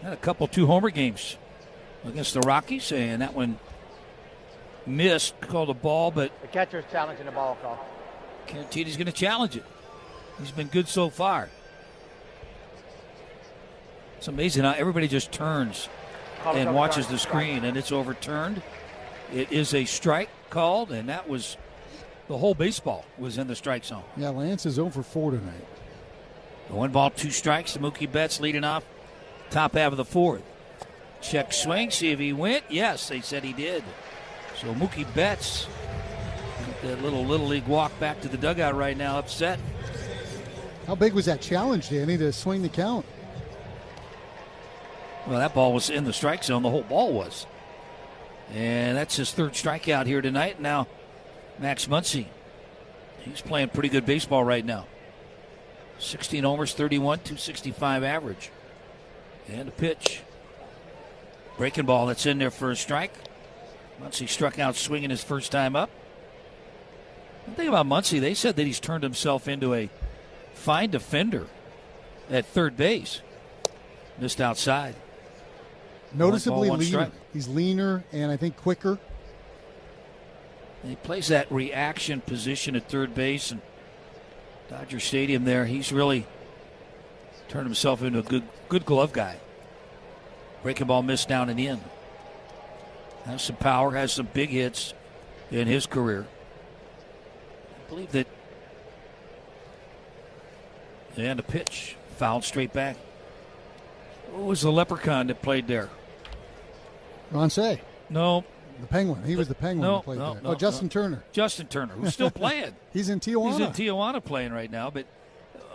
Had a couple 2-homer games against the Rockies, and that one missed, called a ball, but the catcher's challenging the ball call. Caratini's going to challenge it. He's been good so far. It's amazing how everybody just turns and watches the screen, and it's overturned. It is a strike called, and that was the whole baseball was in the strike zone. Yeah, Lance is 0 for 4 tonight. 1 ball, 2 strikes. Mookie Betts leading off top half of the 4th. Check swing, see if he went. Yes, they said he did. So Mookie Betts, that little league walk back to the dugout right now, upset. How big was that challenge, Danny, to swing the count? Well, that ball was in the strike zone. The whole ball was. And that's his 3rd strikeout here tonight. Now, Max Muncy. He's playing pretty good baseball right now. 16 homers, 31, 265 average. And a pitch. Breaking ball that's in there for a strike. Muncy struck out swinging his first time up. The thing about Muncy, they said that he's turned himself into a fine defender at third base. Missed outside. Noticeably leaner. Strike. He's leaner and I think quicker. And he plays that reaction position at third base, and Dodger Stadium there, he's really turned himself into a good glove guy. Breaking ball missed down and in. Has some power, has some big hits in his career. I believe that. And a pitch. Fouled straight back. Who was the leprechaun that played there? Ronce. No. The Penguin. He was the Penguin that played there. Oh, Justin Turner. Justin Turner, who's still playing. He's in Tijuana. He's in Tijuana playing right now. But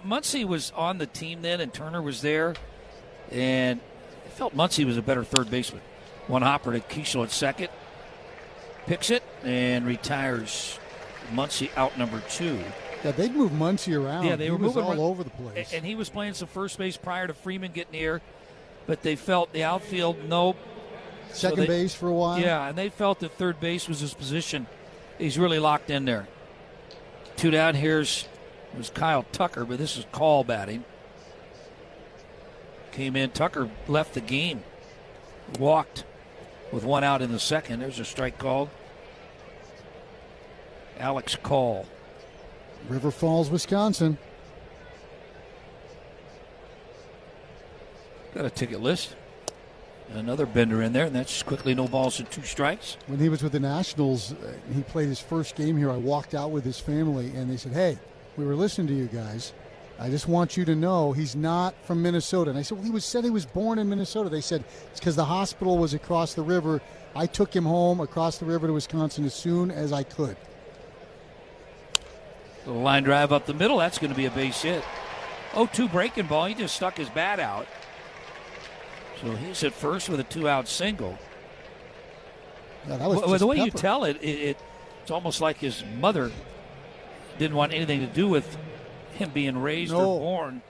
Muncy was on the team then, and Turner was there. And I felt Muncy was a better third baseman. One hopper to Keishel at second. Picks it and retires Muncy out number 2. Yeah, they'd move Muncy around. Yeah, they were moving all over the place. And he was playing some first base prior to Freeman getting here. But they felt the outfield, nope. Second base for a while. Yeah, and they felt that third base was his position. He's really locked in there. 2 down. Here's was Kyle Tucker, but this is Call batting. Came in. Tucker left the game. Walked with 1 out in the second. There's a strike called. Alex Call. River Falls, Wisconsin. Got a ticket list. Another bender in there, and that's quickly no balls and 2 strikes. When he was with the Nationals, he played his first game here. I walked out with his family, and they said, hey, we were listening to you guys. I just want you to know he's not from Minnesota. And I said, well, he was born in Minnesota. They said, it's because the hospital was across the river. I took him home across the river to Wisconsin as soon as I could. Little line drive up the middle. That's going to be a base hit. 0-2 breaking ball. He just stuck his bat out. So he's at first with a 2-out single. Yeah, that was well, the way pepper. you tell it, it's almost like his mother didn't want anything to do with him being raised or born.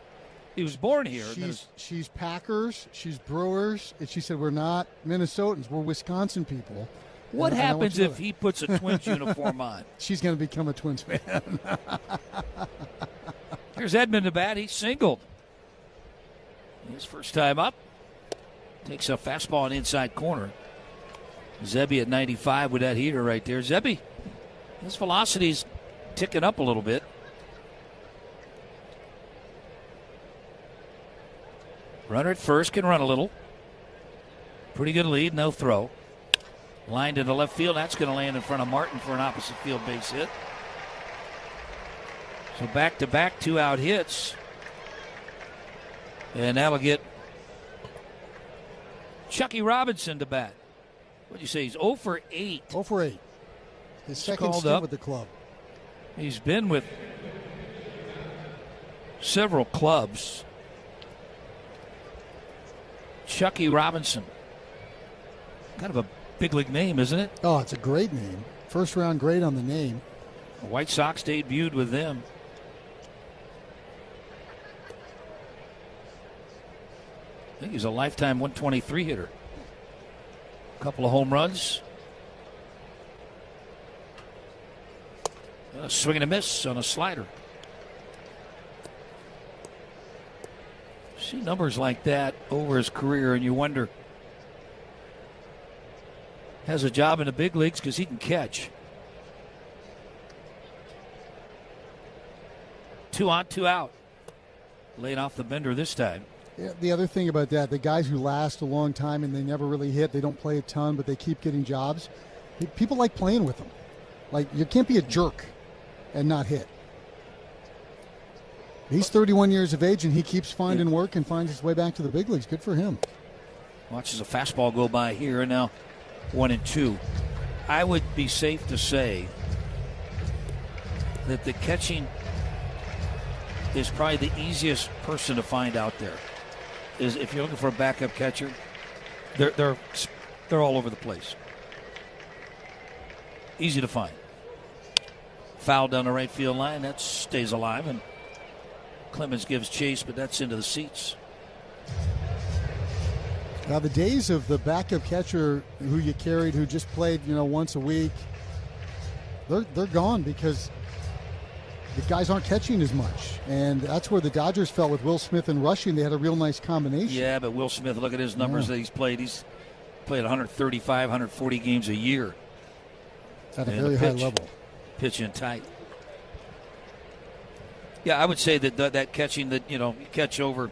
He was born here. She's Packers, she's Brewers, and she said, we're not Minnesotans, we're Wisconsin people. What happens if he puts a Twins uniform on? She's going to become a Twins fan. Here's Edmund to bat. He's singled. His first time up. Takes a fastball in inside corner. Zebby at 95 with that heater right there. Zebby, his velocity's ticking up a little bit. Runner at first, can run a little. Pretty good lead, no throw. Line to the left field. That's going to land in front of Martin for an opposite field base hit. So back-to-back 2-out hits. And that'll get Chucky Robinson to bat. What'd you say? He's 0 for 8. 0 for 8. His second stint with the club. He's been with several clubs. Chucky Robinson. Kind of a big league name, isn't it? Oh, it's a great name. First round grade on the name. The White Sox debuted with them. I think he's a lifetime 123 hitter. A couple of home runs. A swing and a miss on a slider. See numbers like that over his career, and you wonder, has a job in the big leagues because he can catch. 2 on, 2 out. Laid off the bender this time. Yeah, the other thing about that, the guys who last a long time and they never really hit, they don't play a ton, but they keep getting jobs. People like playing with them. Like, you can't be a jerk and not hit. He's 31 years of age, and he keeps finding work and finds his way back to the big leagues. Good for him. Watches a fastball go by here, and now 1-2. I would be safe to say that the catching is probably the easiest person to find out there. Is if you're looking for a backup catcher, they're all over the place. Easy to find. Foul down the right field line, that stays alive, and Clemens gives chase, but that's into the seats. Now, the days of the backup catcher who you carried, who just played, once a week, they're gone because the guys aren't catching as much. And that's where the Dodgers felt with Will Smith and rushing. They had a real nice combination. Yeah, but Will Smith, look at his numbers that he's played. He's played 135, 140 games a year. At a very high level. Pitching tight. Yeah, I would say that catching, that you catch over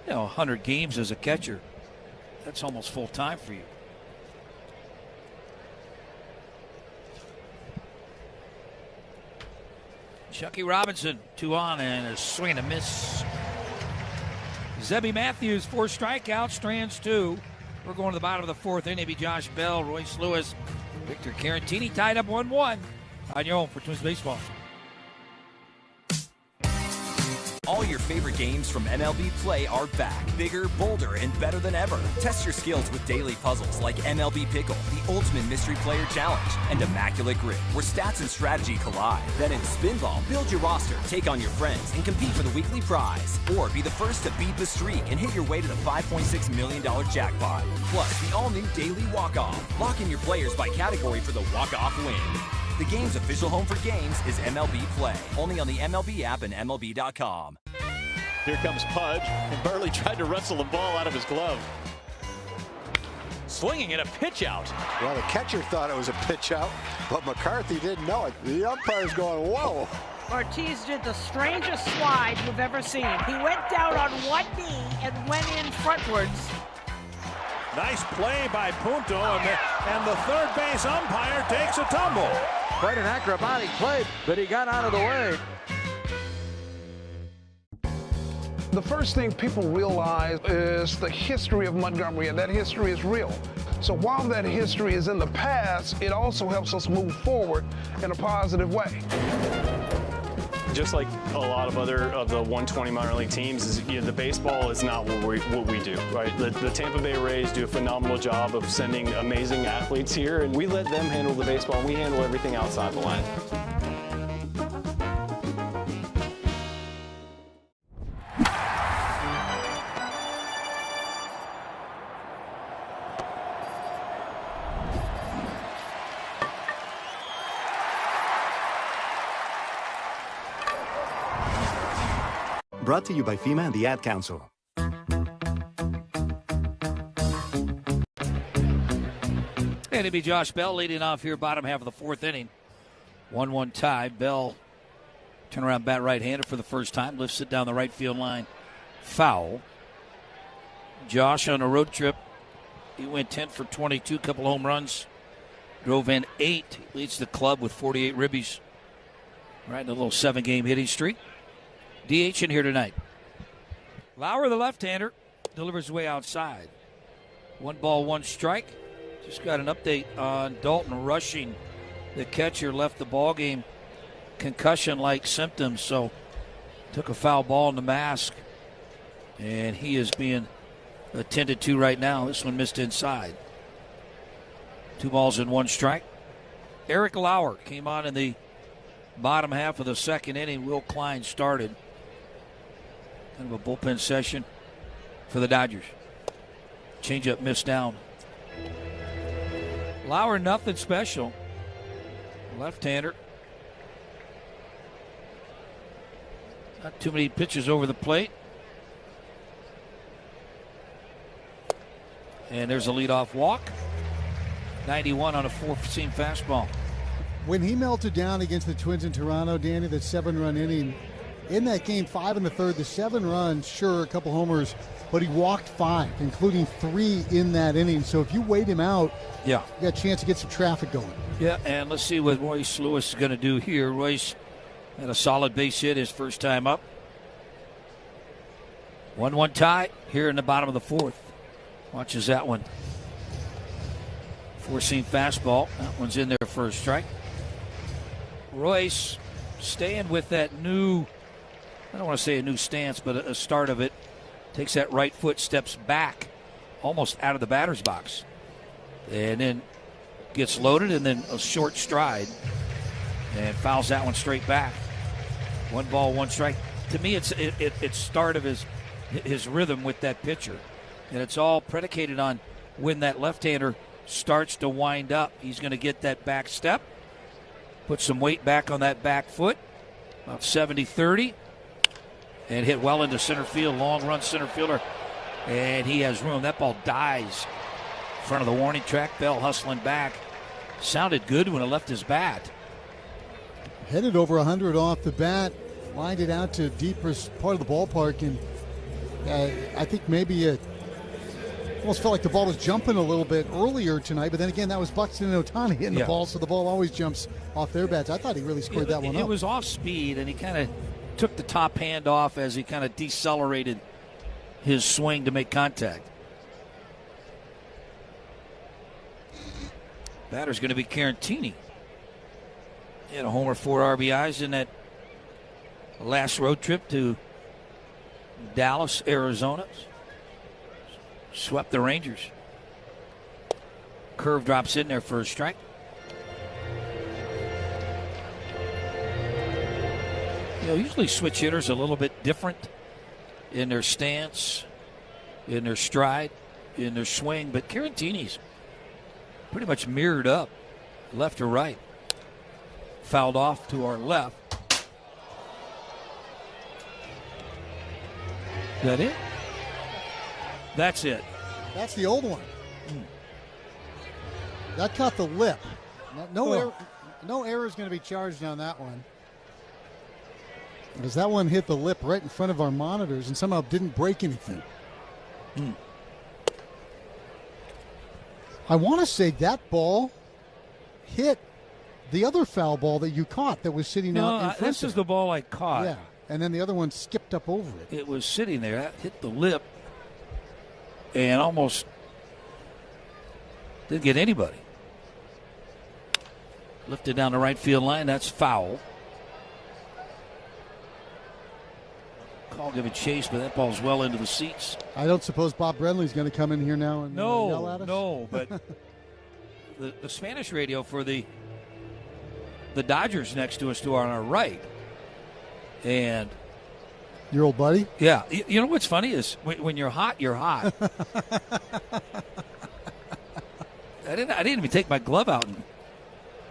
100 games as a catcher, that's almost full time for you. Chucky Robinson, 2 on, and a swing and a miss. Zebby Matthews, 4 strikeouts, strands 2. We're going to the bottom of the 4th inning. Maybe Josh Bell, Royce Lewis, Victor Carantini tied up 1-1 on your home for Twins Baseball. All your favorite games from MLB Play are back, bigger, bolder, and better than ever. Test your skills with daily puzzles like MLB Pickle, the Ultimate Mystery Player Challenge, and Immaculate Grip, where stats and strategy collide. Then in Spinball, build your roster, take on your friends, and compete for the weekly prize. Or be the first to beat the streak and hit your way to the $5.6 million jackpot. Plus, the all-new Daily Walk-Off. Lock in your players by category for the walk-off win. The game's official home for games is MLB Play. Only on the MLB app and MLB.com. Here comes Pudge, and Burley tried to wrestle the ball out of his glove. Swinging at a pitch out. Well, the catcher thought it was a pitch out, but McCarthy didn't know it. The umpire's going, whoa. Ortiz did the strangest slide you've ever seen. He went down on one knee and went in frontwards. Nice play by Punto, and the third base umpire takes a tumble. Quite an acrobatic play, but he got out of the way. The first thing people realize is the history of Montgomery, and that history is real. So while that history is in the past, it also helps us move forward in a positive way. Just like a lot of other of the 120 minor league teams, the baseball is not what we do, right? The Tampa Bay Rays do a phenomenal job of sending amazing athletes here, and we let them handle the baseball, and we handle everything outside the line. Brought to you by FEMA and the Ad Council. And it'd be Josh Bell leading off here, bottom half of the 4th inning. 1-1 tie. Bell, turn around bat right-handed for the first time, lifts it down the right field line. Foul. Josh on a road trip. He went 10 for 22, couple home runs. Drove in 8. He leads the club with 48 ribbies. Right in a little 7-game hitting streak. DH in here tonight. Lauer, the left-hander, delivers way outside. 1 ball, 1 strike. Just got an update on Dalton Rushing. The catcher left the ball game, concussion-like symptoms, so took a foul ball in the mask, and he is being attended to right now. This one missed inside. 2 balls and 1 strike. Eric Lauer came on in the bottom half of the second inning. Will Klein started. Kind of a bullpen session for the Dodgers. Changeup missed down. Lauer, nothing special. Left-hander. Not too many pitches over the plate. And there's a leadoff walk. 91 on a 4-seam fastball. When he melted down against the Twins in Toronto, Danny, that 7-run inning, in that game, 5 in the third, the 7 runs, sure, a couple homers, but he walked 5, including 3 in that inning. So if you wait him out, yeah, you got a chance to get some traffic going. Yeah, and let's see what Royce Lewis is going to do here. Royce had a solid base hit his first time up. 1-1 tie here in the bottom of the 4th. Watches that one. 4-seam fastball. That one's in there for a strike. Royce staying with that new, I don't want to say a new stance, but a start of it. Takes that right foot, steps back almost out of the batter's box. And then gets loaded and then a short stride. And fouls that one straight back. 1 ball, 1 strike. To me, it's start of his rhythm with that pitcher. And it's all predicated on when that left-hander starts to wind up. He's going to get that back step, put some weight back on that back foot, about 70-30, and hit well into center field. Long run center fielder, and he has room. That ball dies in front of the warning track. Bell hustling back. Sounded good when it left his bat. Headed over 100 off the bat, lined it out to deepest part of the ballpark, and I think maybe it almost felt like the ball was jumping a little bit earlier tonight, but then again, that was Buxton and Ohtani hitting the ball, so the ball always jumps off their bats. I thought he really scored that one up. It was off speed, and he kind of took the top hand off as he kind of decelerated his swing to make contact. Batter's going to be Carantini. He had a homer, 4 RBIs in that last road trip to Dallas, Arizona. Swept the Rangers. Curve drops in there for a strike. Usually switch hitters a little bit different in their stance, in their stride, in their swing, but Carantini's pretty much mirrored up left to right. Fouled off to our left. Is that it? That's it. That's the old one. That caught the lip. No error is going to be charged on that one. Because that one hit the lip right in front of our monitors and somehow didn't break anything. I want to say that ball hit the other foul ball that you caught that was sitting out in front. This is the ball I caught. Yeah, and then the other one skipped up over it. It was sitting there. That hit the lip and almost didn't get anybody. Lifted down the right field line. That's foul. Call given chase, but that ball's well into the seats. I don't suppose Bob Brenly's going to come in here now and yell at us? No, but the Spanish radio for the Dodgers next to us on our right. And your old buddy? Yeah. You know what's funny is when you're hot, you're hot. I didn't even take my glove out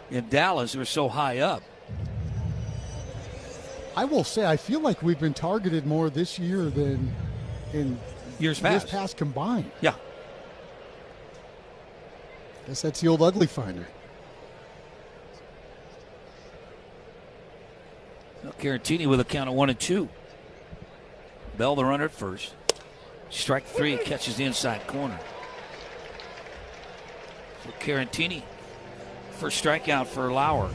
in Dallas. We were so high up. I will say, I feel like we've been targeted more this year than in years past combined. Yeah. Guess that's the old ugly finder. Now Carantini with a count of 1-2. Bell the runner at first. Strike 3, catches the inside corner. So Carantini, first strikeout for Lauer.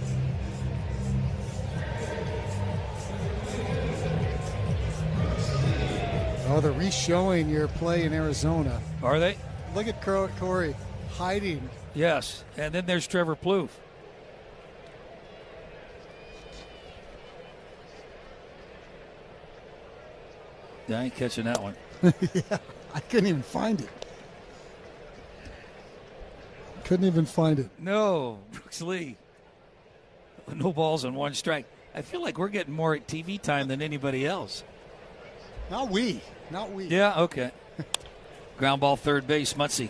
Oh, they're re-showing your play in Arizona. Are they? Look at Corey hiding Yes, and then there's Trevor Plouffe. Yeah, I ain't catching that one. Yeah, I couldn't even find it. Couldn't even find it. No, Brooks Lee. No balls and one strike. I feel like we're getting more TV time than anybody else. Not we. Yeah, okay. Ground ball, third base, Muncy.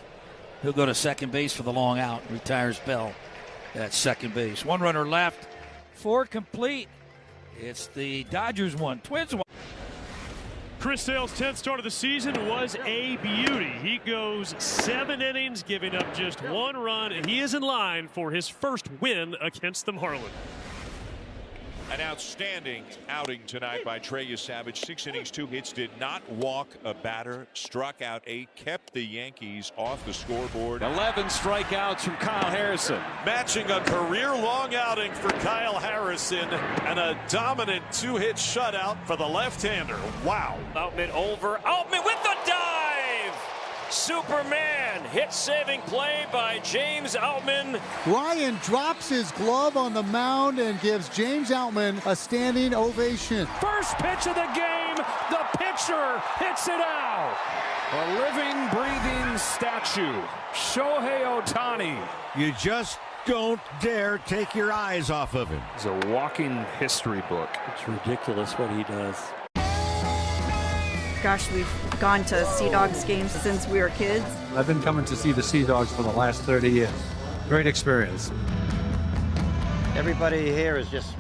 He'll go to second base for the long out. Retires Bell at second base. One runner left. 4 complete. It's the Dodgers 1, Twins 1. Chris Sale's 10th start of the season was a beauty. He goes 7 innings, giving up just 1 run, and he is in line for his first win against the Marlins. An outstanding outing tonight by Trey Savage. 6 innings, 2 hits, did not walk a batter, struck out 8, kept the Yankees off the scoreboard. 11 strikeouts from Kyle Harrison. Matching a career-long outing for Kyle Harrison and a dominant 2-hit shutout for the left-hander. Wow. Outman over. Outman with the dive. Superman hit-saving play by James Outman. Ryan drops his glove on the mound and gives James Outman a standing ovation. First pitch of the game. The pitcher hits it out. A living, breathing statue. Shohei Ohtani. You just don't dare take your eyes off of him. It's a walking history book. It's ridiculous what he does. Gosh, we've gone to Sea Dogs games since we were kids. I've been coming to see the Sea Dogs for the last 30 years. Great experience. Everybody here is just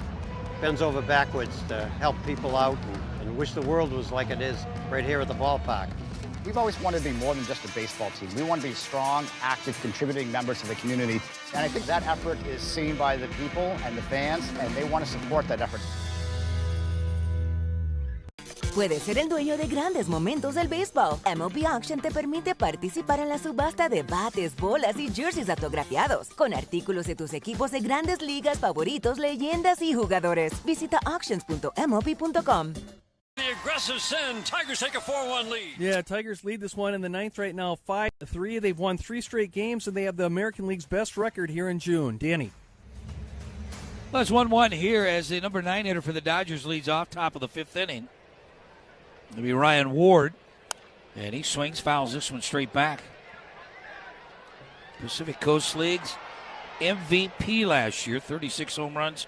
bends over backwards to help people out and wish the world was like it is right here at the ballpark. We've always wanted to be more than just a baseball team. We want to be strong, active, contributing members of the community. And I think that effort is seen by the people and the fans, and they want to support that effort. Puedes ser el dueño de grandes momentos del béisbol. MLB Auction te permite participar en la subasta de bates, bolas y jerseys autografiados, con artículos de tus equipos de grandes ligas favoritos, leyendas y jugadores. Visita auctions.mlb.com. The aggressive send. Tigers take a 4-1 lead. Yeah, Tigers lead this one in the 9th right now, 5-3. They've won 3 straight games, and they have the American League's best record here in June. Danny. Well, it's 1-1 here as the number 9 hitter for the Dodgers leads off top of the 5th inning. It'll be Ryan Ward, and he swings, fouls this one straight back. Pacific Coast League's MVP last year, 36 home runs.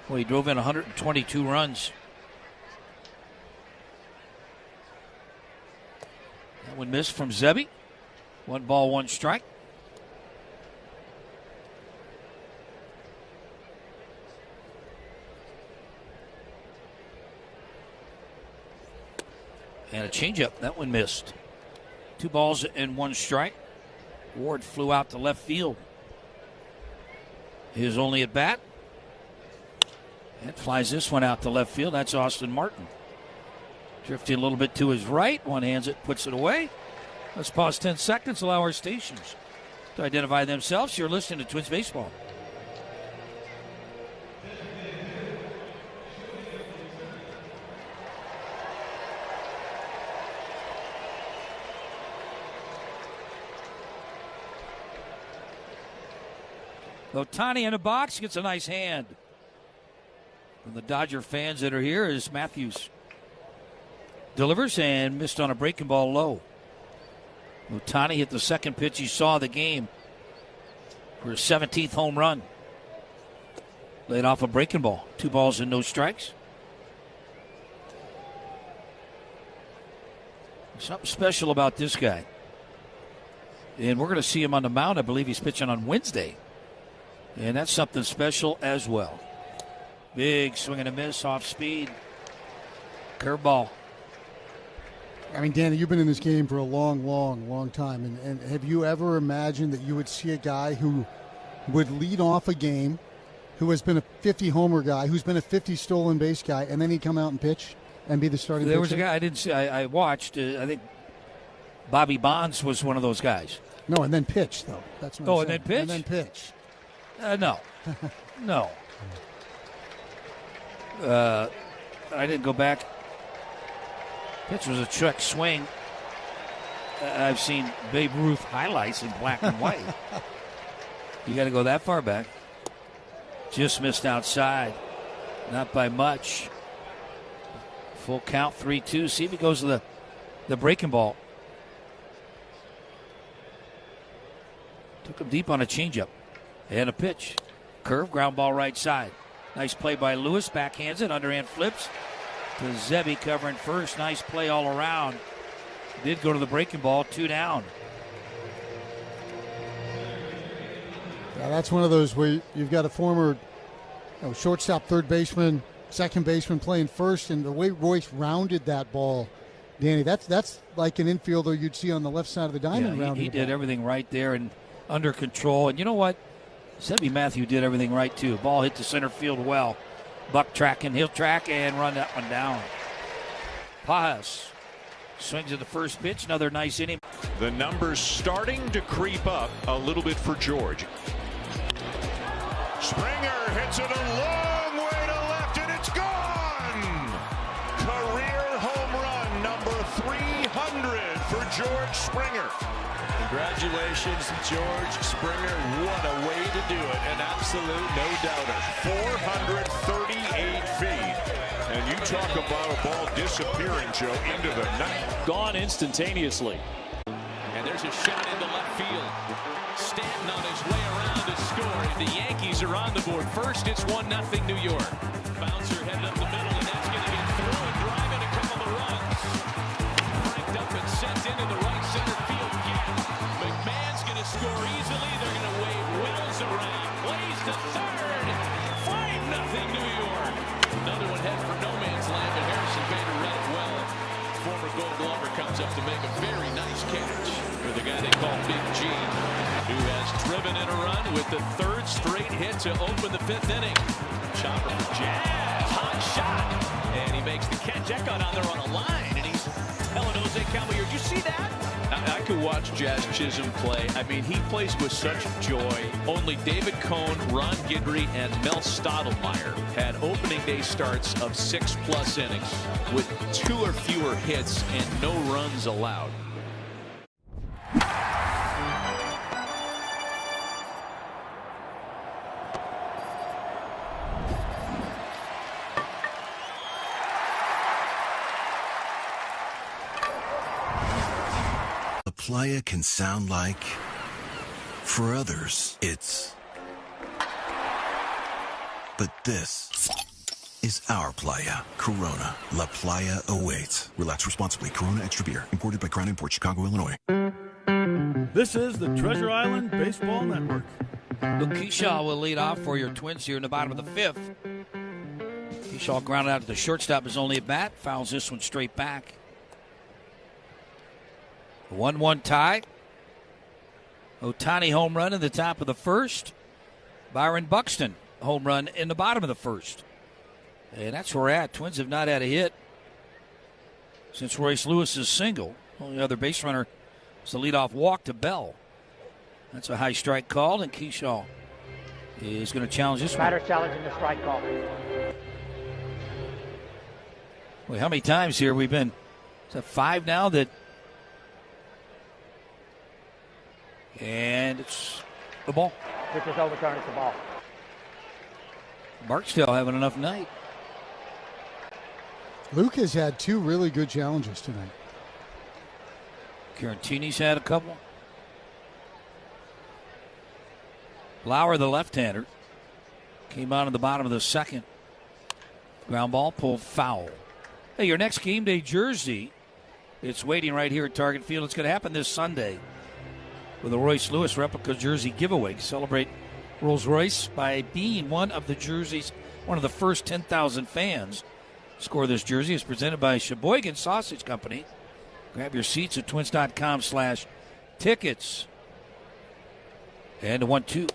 Well, he drove in 122 runs. That one missed from Zebby. 1 ball, 1 strike. And a changeup. That one missed. 2 balls and 1 strike. Ward flew out to left field. His only at bat. And flies this one out to left field. That's Austin Martin. Drifting a little bit to his right. One hands it, puts it away. Let's pause 10 seconds. Allow our stations to identify themselves. You're listening to Twins Baseball. Ohtani in the box, gets a nice hand from the Dodger fans that are here as Matthews delivers and missed on a breaking ball low. Ohtani hit the second pitch he saw of the game for his 17th home run. Laid off a breaking ball. 2 balls and no strikes. Something special about this guy. And we're going to see him on the mound. I believe he's pitching on Wednesday. And that's something special as well. Big swing and a miss off speed. Curveball. I mean, Danny, you've been in this game for a long time. And have you ever imagined that you would see a guy who would lead off a game, who has been a 50 homer guy, who's been a 50 stolen base guy, and then he'd come out and pitch and be the starting pitcher? There was a guy I didn't see. I watched. I think Bobby Bonds was one of those guys. No, and then pitch, though. That's what I'm saying. And then pitch? And then pitch. No. No. I didn't go back. Pitch was a check swing. I've seen Babe Ruth highlights in black and white. You got to go that far back. Just missed outside. Not by much. Full count, 3-2. See if he goes to the breaking ball. Took him deep on a changeup. And a pitch. Curve, ground ball right side. Nice play by Lewis. Backhands it. Underhand flips to Zebby covering first. Nice play all around. Did go to the breaking ball. 2 down. Yeah, that's one of those where you've got a former shortstop, third baseman, second baseman playing first, and the way Royce rounded that ball, Danny, that's like an infielder you'd see on the left side of the diamond. Yeah, he did everything right there and under control. And you know what? Sebby Matthew did everything right, too. Ball hit to center field well. Buck tracking, he'll track and run that one down. Pajas swings at the first pitch. Another nice inning. The numbers starting to creep up a little bit for George. Springer hits it a long way to left, and it's gone! Career home run number 300 for George Springer. Congratulations, George Springer. What a way to do it. An absolute no-doubter. 438 feet. And you talk about a ball disappearing, Joe, into the night. Gone instantaneously. And there's a shot into left field. Stanton on his way around to score. The Yankees are on the board. First, it's 1-0 New York. Bouncer headed up the middle, and that's going to get through and driving a couple of runs. Franked up and sent into the right center field gap. McMahon's going to score easily. They're going to wave Wells around. Plays to third. 5-0 New York. Another one head for no man's land, but Harrison Bader read it well. Former Gold Glover comes up to make a very nice catch for the guy they call Big G, who has driven in a run with the third straight hit to open the 5th inning. Chopper for Jazz, hot shot, and he makes the catch. That got on there on a line, and he's telling Jose Caballero, did you see that? I could watch Jazz Chisholm play. I mean, he plays with such joy. Only David Cohn, Ron Guidry, and Mel Stottlemyre had opening day starts of 6+ innings with 2 or fewer hits and no runs allowed. Playa can sound like, for others, it's. But this is our playa. Corona. La Playa awaits. Relax responsibly. Corona Extra Beer. Imported by Crown Imports, Chicago, Illinois. This is the Treasure Island Baseball Network. Luke Keyshaw will lead off for your Twins here in the bottom of the 5th. Keyshaw grounded out to the shortstop, is only at bat. Fouls this one straight back. 1-1 tie. Ohtani home run in the top of the 1st. Byron Buxton home run in the bottom of the 1st. And that's where we're at. Twins have not had a hit since Royce Lewis's single. Only other base runner is the leadoff walk to Bell. That's a high strike call, and Keyshaw is going to challenge this one. Batter challenging the strike call. Wait, how many times here we've been? Is that 5 now that? And it's the ball. Pitch is overturned. It's the ball. Barksdale having enough night. Luke has had 2 really good challenges tonight. Carantini's had a couple. Lauer, the left-hander, came out in the bottom of the 2nd. Ground ball pulled foul. Hey, your next game day jersey, it's waiting right here at Target Field. It's going to happen this Sunday with a Royce Lewis replica jersey giveaway. Celebrate Rolls-Royce by being one of the first 10,000 fans. Score this jersey is presented by Sheboygan Sausage Company. Grab your seats at twins.com/tickets. And a 1-2.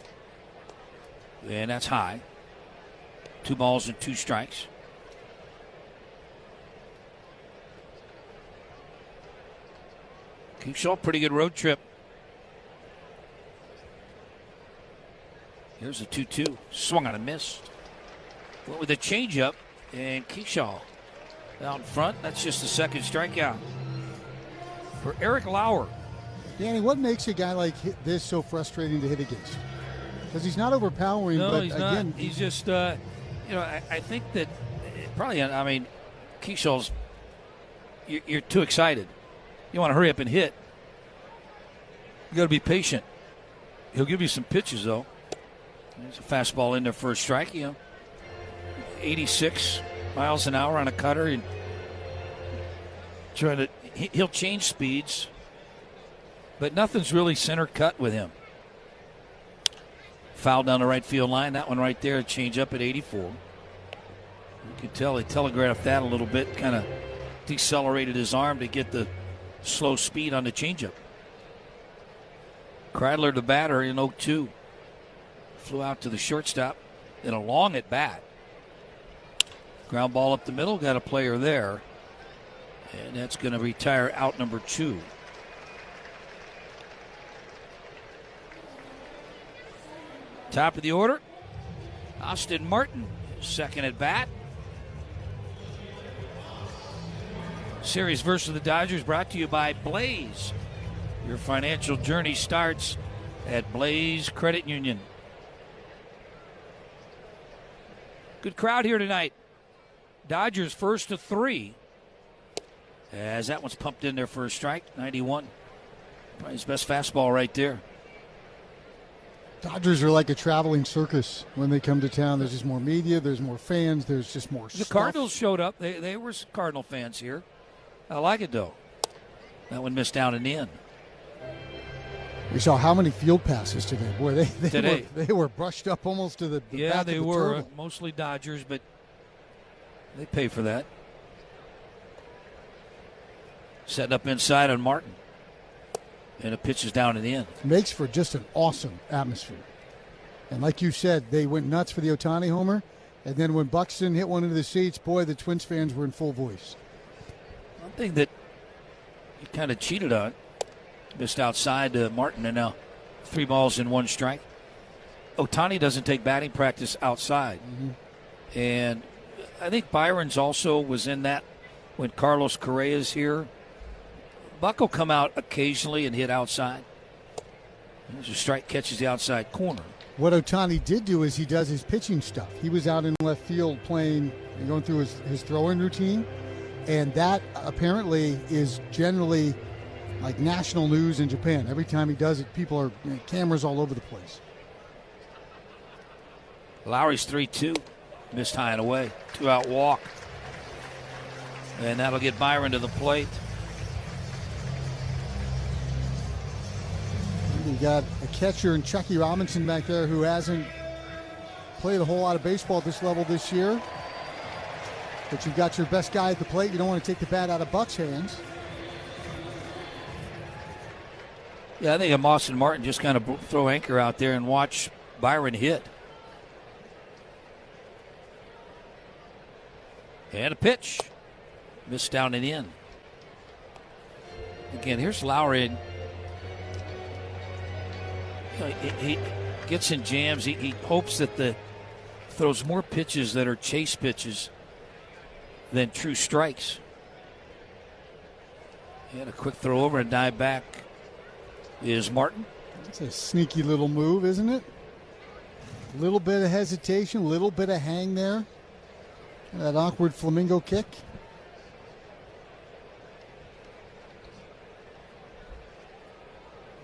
And that's high. 2 balls and 2 strikes. Keyshaw, pretty good road trip. Here's a 2-2. Swung on a miss. Went with a changeup, and Keyshaw out in front. That's just the 2nd strikeout for Eric Lauer. Danny, what makes a guy like this so frustrating to hit against? Because he's not overpowering. No, but he's again, not. He's just, I think that probably, Keeschall's, you're too excited. You want to hurry up and hit. You got to be patient. He'll give you some pitches, though. There's a fastball in there for a strike. 86 miles an hour on a cutter. And he'll change speeds, but nothing's really center cut with him. Foul down the right field line. That one right there, change up at 84. You can tell he telegraphed that a little bit, kind of decelerated his arm to get the slow speed on the changeup. Kreidler, the batter, in 0-2. Flew out to the shortstop in a long at bat. Ground ball up the middle, got a player there. And that's going to retire out number 2. Top of the order, Austin Martin, second at bat. Series versus the Dodgers brought to you by Blaze. Your financial journey starts at Blaze Credit Union. Good crowd here tonight. Dodgers first to 3. As that one's pumped in there for a strike, 91. Probably his best fastball right there. Dodgers are like a traveling circus when they come to town. There's just more media, there's more fans, there's just more stuff. The Cardinals showed up. They were Cardinal fans here. I like it, though. That one missed down and in. We saw how many field passes today. Boy, Today. they were brushed up almost to the yeah, back they of the were. turtle. Mostly Dodgers, but they pay for that. Setting up inside on Martin. And it pitches down and in. Makes for just an awesome atmosphere. And like you said, they went nuts for the Ohtani homer. And then when Buxton hit one into the seats, boy, the Twins fans were in full voice. One thing that you kind of cheated on, missed outside Martin, and now 3 balls and 1 strike. Ohtani doesn't take batting practice outside. Mm-hmm. And I think Byron's also was in that when Carlos Correa's here. Buck will come out occasionally and hit outside. There's a strike, catches the outside corner. What Ohtani did do is he does his pitching stuff. He was out in left field playing and going through his throwing routine. And that apparently is generally like national news in Japan. Every time he does it, people are cameras all over the place. Lowry's 3-2. Missed high and away. 2-out walk. And that'll get Byron to the plate. You got a catcher in Chucky Robinson back there who hasn't played a whole lot of baseball at this level this year. But you've got your best guy at the plate. You don't want to take the bat out of Buck's hands. Yeah, I think Austin Martin just kind of throw anchor out there and watch Byron hit. And a pitch. Missed down and in. Again, here's Lowry. He gets in jams. He hopes that throws more pitches that are chase pitches than true strikes. And a quick throw over and dive back is Martin. That's a sneaky little move, isn't it? A little bit of hesitation, a little bit of hang there. And that awkward flamingo kick.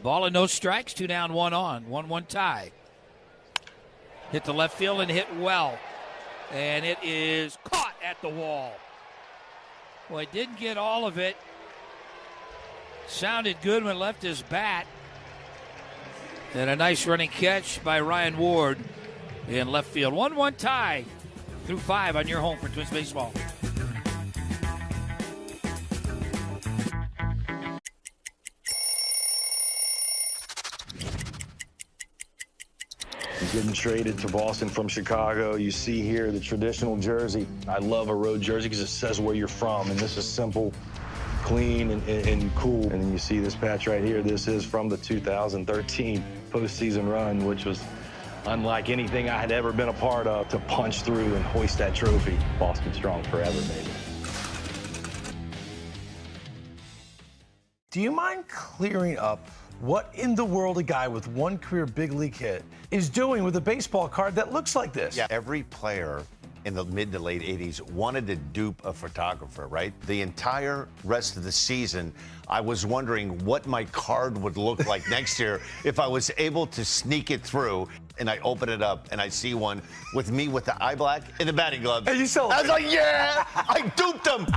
Ball and no strikes, 2 down, 1 on, 1-1 tie. Hit the left field and hit well. And it is caught at the wall. Well, he didn't get all of it. Sounded good when it left his bat. And a nice running catch by Ryan Ward in left field. 1-1 tie through 5 on your home for Twins baseball. Getting traded to Boston from Chicago. You see here the traditional jersey. I love a road jersey because it says where you're from, and this is simple, clean, and cool. And then you see this patch right here. This is from the 2013 postseason run, which was unlike anything I had ever been a part of, to punch through and hoist that trophy. Boston strong forever, baby. Do you mind clearing up what in the world a guy with one career big league hit is doing with a baseball card that looks like this. Yeah, every player in the mid to late 80s wanted to dupe a photographer, right? The entire rest of the season, I was wondering what my card would look like next year if I was able to sneak it through. And I open it up and I see one with me with the eye black and the batting gloves. And you celebrate. I was like, yeah, I duped him.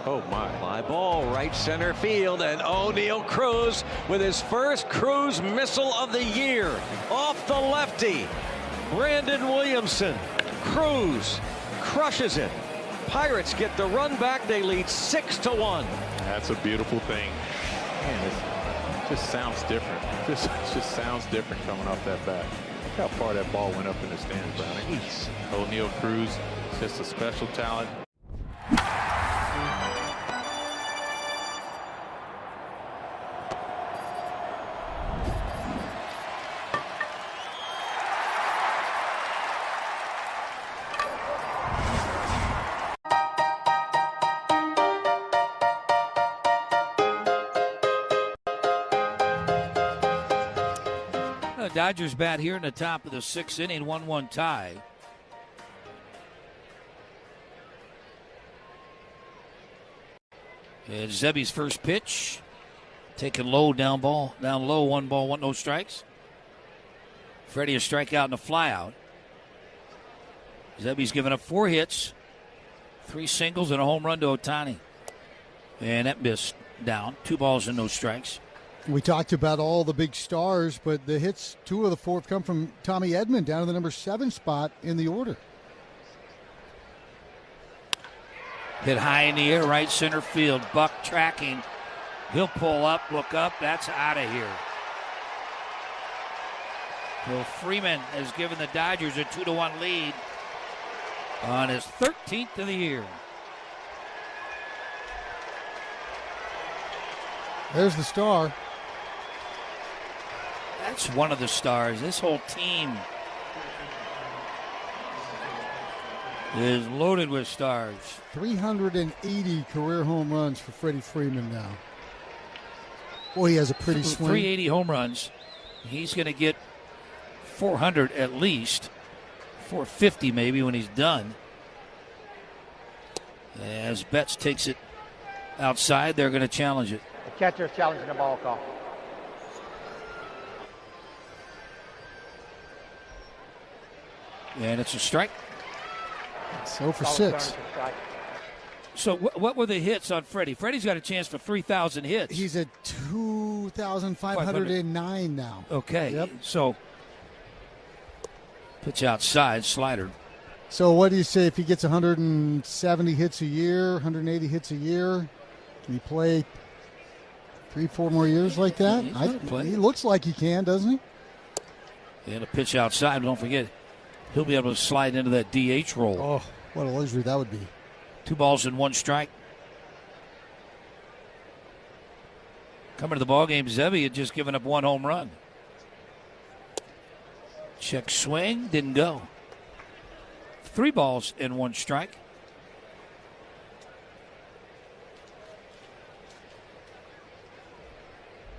Oh, my. Fly ball, right center field, and O'Neal Cruz with his first Cruz missile of the year. Off the lefty, Brandon Williamson. Cruz crushes it. Pirates get the run back. They lead 6-1. That's a beautiful thing. Man, it just sounds different. It just sounds different coming off that bat. Look how far that ball went up in the stands, Browning. O'Neal Cruz, just a special talent. Dodgers bat here in the top of the 6th inning, 1-1 tie. And Zebby's first pitch, taken low, down low, 1 ball, no strikes. Freddie a strikeout and a flyout. Zebby's given up 4 hits, 3 singles and a home run to Ohtani. And that missed down, 2 balls and no strikes. We talked about all the big stars, but the hits, 2 of the 4 come from Tommy Edman down in the number 7 spot in the order. Hit high in the air, right center field. Buck tracking. He'll pull up, look up. That's out of here. Will Freeman has given the Dodgers a 2-1 lead on his 13th of the year. There's the star. That's one of the stars. This whole team is loaded with stars. 380 career home runs for Freddie Freeman now. Boy, he has a pretty swing. 380 home runs. He's going to get 400 at least. 450 maybe when he's done. As Betts takes it outside, they're going to challenge it. The catcher challenging the ball call. And it's a strike. So for 6. So what were the hits on Freddie? Freddie's got a chance for 3,000 hits. He's at 2,509 now. Okay. Yep. So pitch outside, slider. So what do you say if he gets 170 hits a year, 180 hits a year? Can he play 3-4 more years like that? He looks like he can, doesn't he? And a pitch outside. Don't forget, he'll be able to slide into that DH role. Oh, what a luxury that would be. 2 balls and 1 strike. Coming to the ballgame, Zebby had just given up 1 home run. Check swing, didn't go. 3 balls and 1 strike.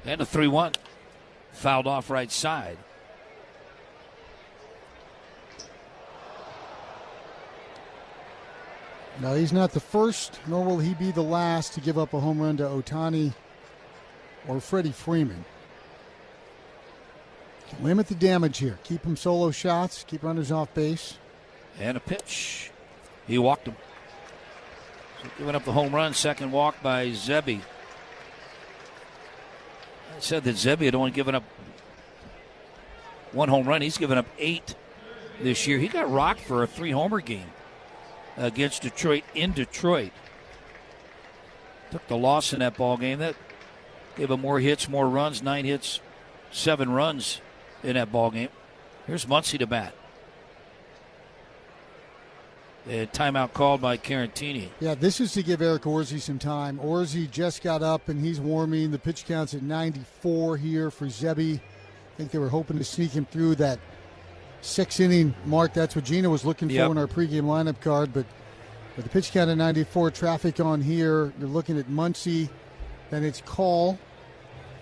And a 3-1. Fouled off right side. No, he's not the first, nor will he be the last to give up a home run to Ohtani or Freddie Freeman. Limit the damage here. Keep him solo shots. Keep runners off base. And a pitch. He walked him. So giving up the home run. Second walk by Zebby. I said that Zebby had only given up 1 home run. He's given up 8 this year. He got rocked for a 3-homer game against Detroit in Detroit. Took the loss in that ball game. That gave him more hits, more runs. 9 hits, 7 runs in that ball game. Here's Muncy to bat. A timeout called by Carantini. Yeah, this is to give Eric Orsi some time. Orsi just got up and he's warming. The pitch count's at 94 here for Zebby. I think they were hoping to sneak him through that 6-inning mark. That's what Gina was looking for in our pregame lineup card, but With the pitch count at 94, traffic on here. You're looking at Muncy, then it's Call,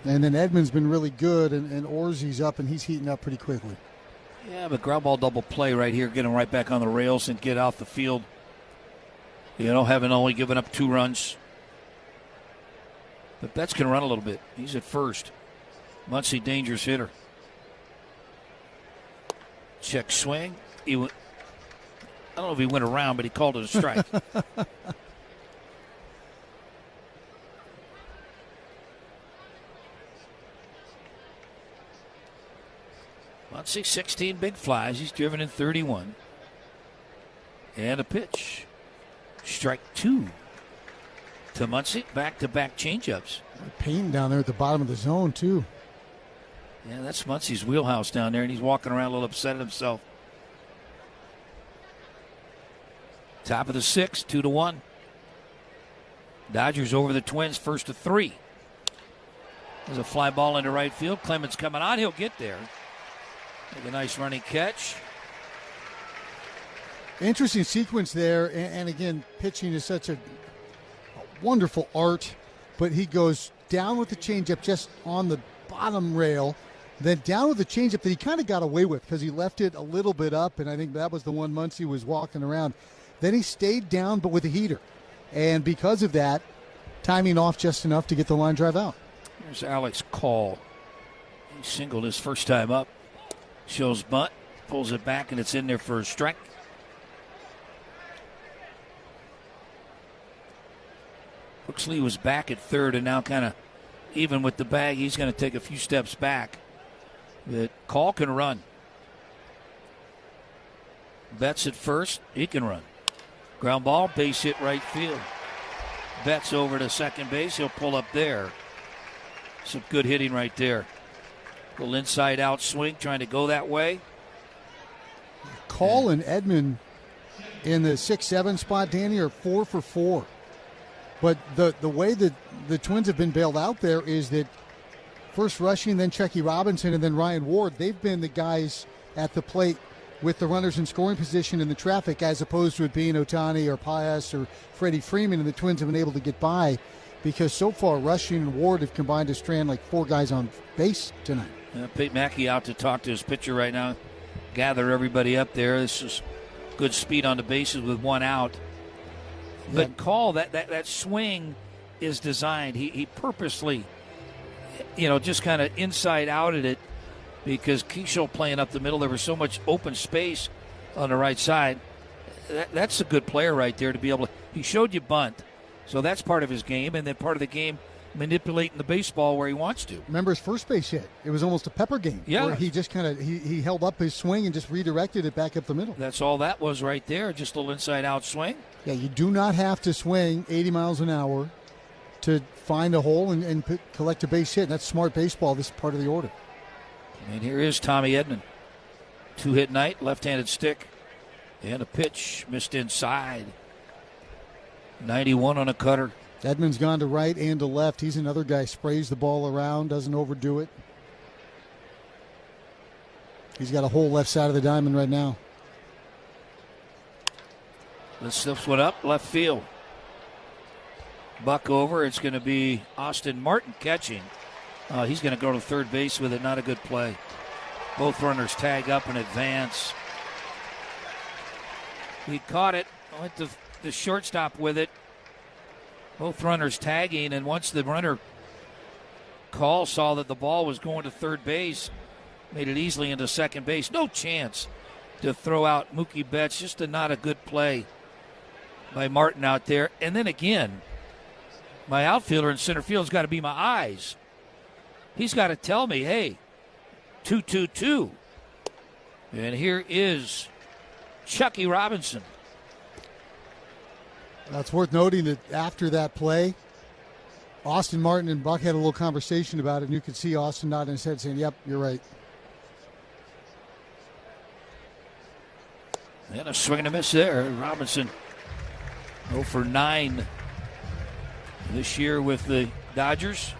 and then Edmonds been really good, and Orzi's up, and he's heating up pretty quickly. Yeah, but ground ball double play right here, get him right back on the rails and get out the field. You know, having only given up 2 runs. But Betts can run a little bit. He's at first. Muncy, dangerous hitter. Check swing. I don't know if he went around, but he called it a strike. Muncy, 16 big flies. He's driven in 31. And a pitch. Strike 2 to Muncy. Back-to-back changeups. Pain down there at the bottom of the zone, too. Yeah, that's Muncy's wheelhouse down there, and he's walking around a little upset at himself. Top of the 6th, 2-1. Dodgers over the Twins, 1-3. There's a fly ball into right field. Clemens coming on. He'll get there. Make a nice running catch. Interesting sequence there, and again, pitching is such a wonderful art, but he goes down with the changeup just on the bottom rail, then down with the changeup that he kind of got away with because he left it a little bit up, and I think that was the one Muncy was walking around. Then he stayed down, but with a heater, and because of that, timing off just enough to get the line drive out. Here's Alex Call. He singled his first time up. Shows bunt, pulls it back, and it's in there for a strike. Huxley was back at third and now kind of even with the bag. He's going to take a few steps back. But Call can run. Betts at first. He can run. Ground ball, base hit right field. Betts over to second base. He'll pull up there. Some good hitting right there. Little inside out swing trying to go that way. Call and Edmund in the 6-7 spot, Danny, are 4 for 4. But the way that the Twins have been bailed out there is that first Rushing, then Chucky Robinson, and then Ryan Ward, they've been the guys at the plate with the runners in scoring position in the traffic, as opposed to it being Ohtani or Pius or Freddie Freeman, and the Twins have been able to get by because so far Rushing and Ward have combined to strand like 4 guys on base tonight. Pete Mackey out to talk to his pitcher right now, gather everybody up there. This is good speed on the bases with 1 out. But Call, that swing is designed. He purposely, just kind of inside outed it because Keishel playing up the middle. There was so much open space on the right side. That's a good player right there to be able to. He showed you bunt, so that's part of his game, and then part of the game manipulating the baseball where he wants to. Remember his first base hit? It was almost a pepper game. Yeah. Where he just kind of he held up his swing and just redirected it back up the middle. That's all that was right there, just a little inside out swing. Yeah, you do not have to swing 80 miles an hour to find a hole and collect a base hit. That's smart baseball. This is part of the order. And here is Tommy Edman. 2-hit night, left-handed stick, and a pitch missed inside. 91 on a cutter. Edman's gone to right and to left. He's another guy, sprays the ball around, doesn't overdo it. He's got a whole left side of the diamond right now. This slips one up, left field. Buck over. It's going to be Austin Martin catching. He's going to go to third base with it. Not a good play. Both runners tag up and advance. He caught it. Went to the shortstop with it. Both runners tagging, and once the runner Call saw that the ball was going to third base, made it easily into second base. No chance to throw out Mookie Betts. Just not a good play by Martin out there. And then again, my outfielder in center field's got to be my eyes. He's got to tell me, hey, 2-2-2. And here is Chucky Robinson. It's worth noting that after that play, Austin Martin and Buck had a little conversation about it, and you could see Austin nodding his head saying, yep, you're right. And a swing and a miss there. Robinson 0 for 9 this year with the Dodgers.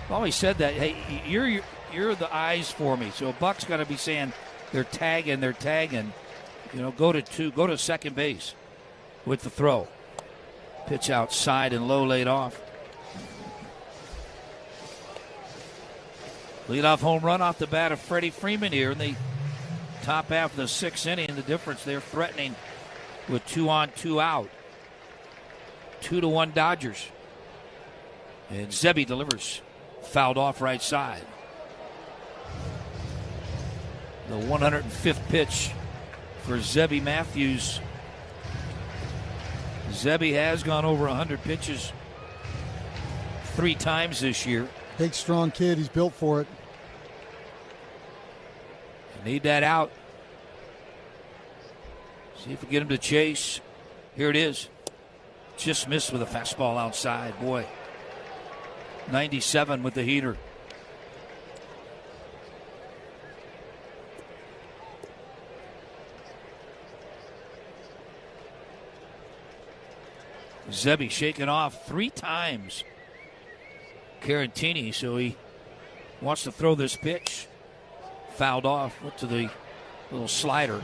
Always said that, hey, you're the eyes for me. So Buck's got to be saying they're tagging. Go to second base. with the throw. Pitch outside and low, laid off. Leadoff home run off the bat of Freddie Freeman here in the top half of the 6th inning. The difference they're threatening with 2 on, 2 out. 2-1 Dodgers. And Zebby delivers. Fouled off right side. The 105th pitch for Zebby Matthews. Zebby has gone over 100 pitches 3 times this year. Big, strong kid. He's built for it. Need that out. See if we get him to chase. Here it is. Just missed with a fastball outside. Boy. 97 with the heater. Zebby shaken off 3 times. Carantini, so he wants to throw this pitch. Fouled off, went to the little slider.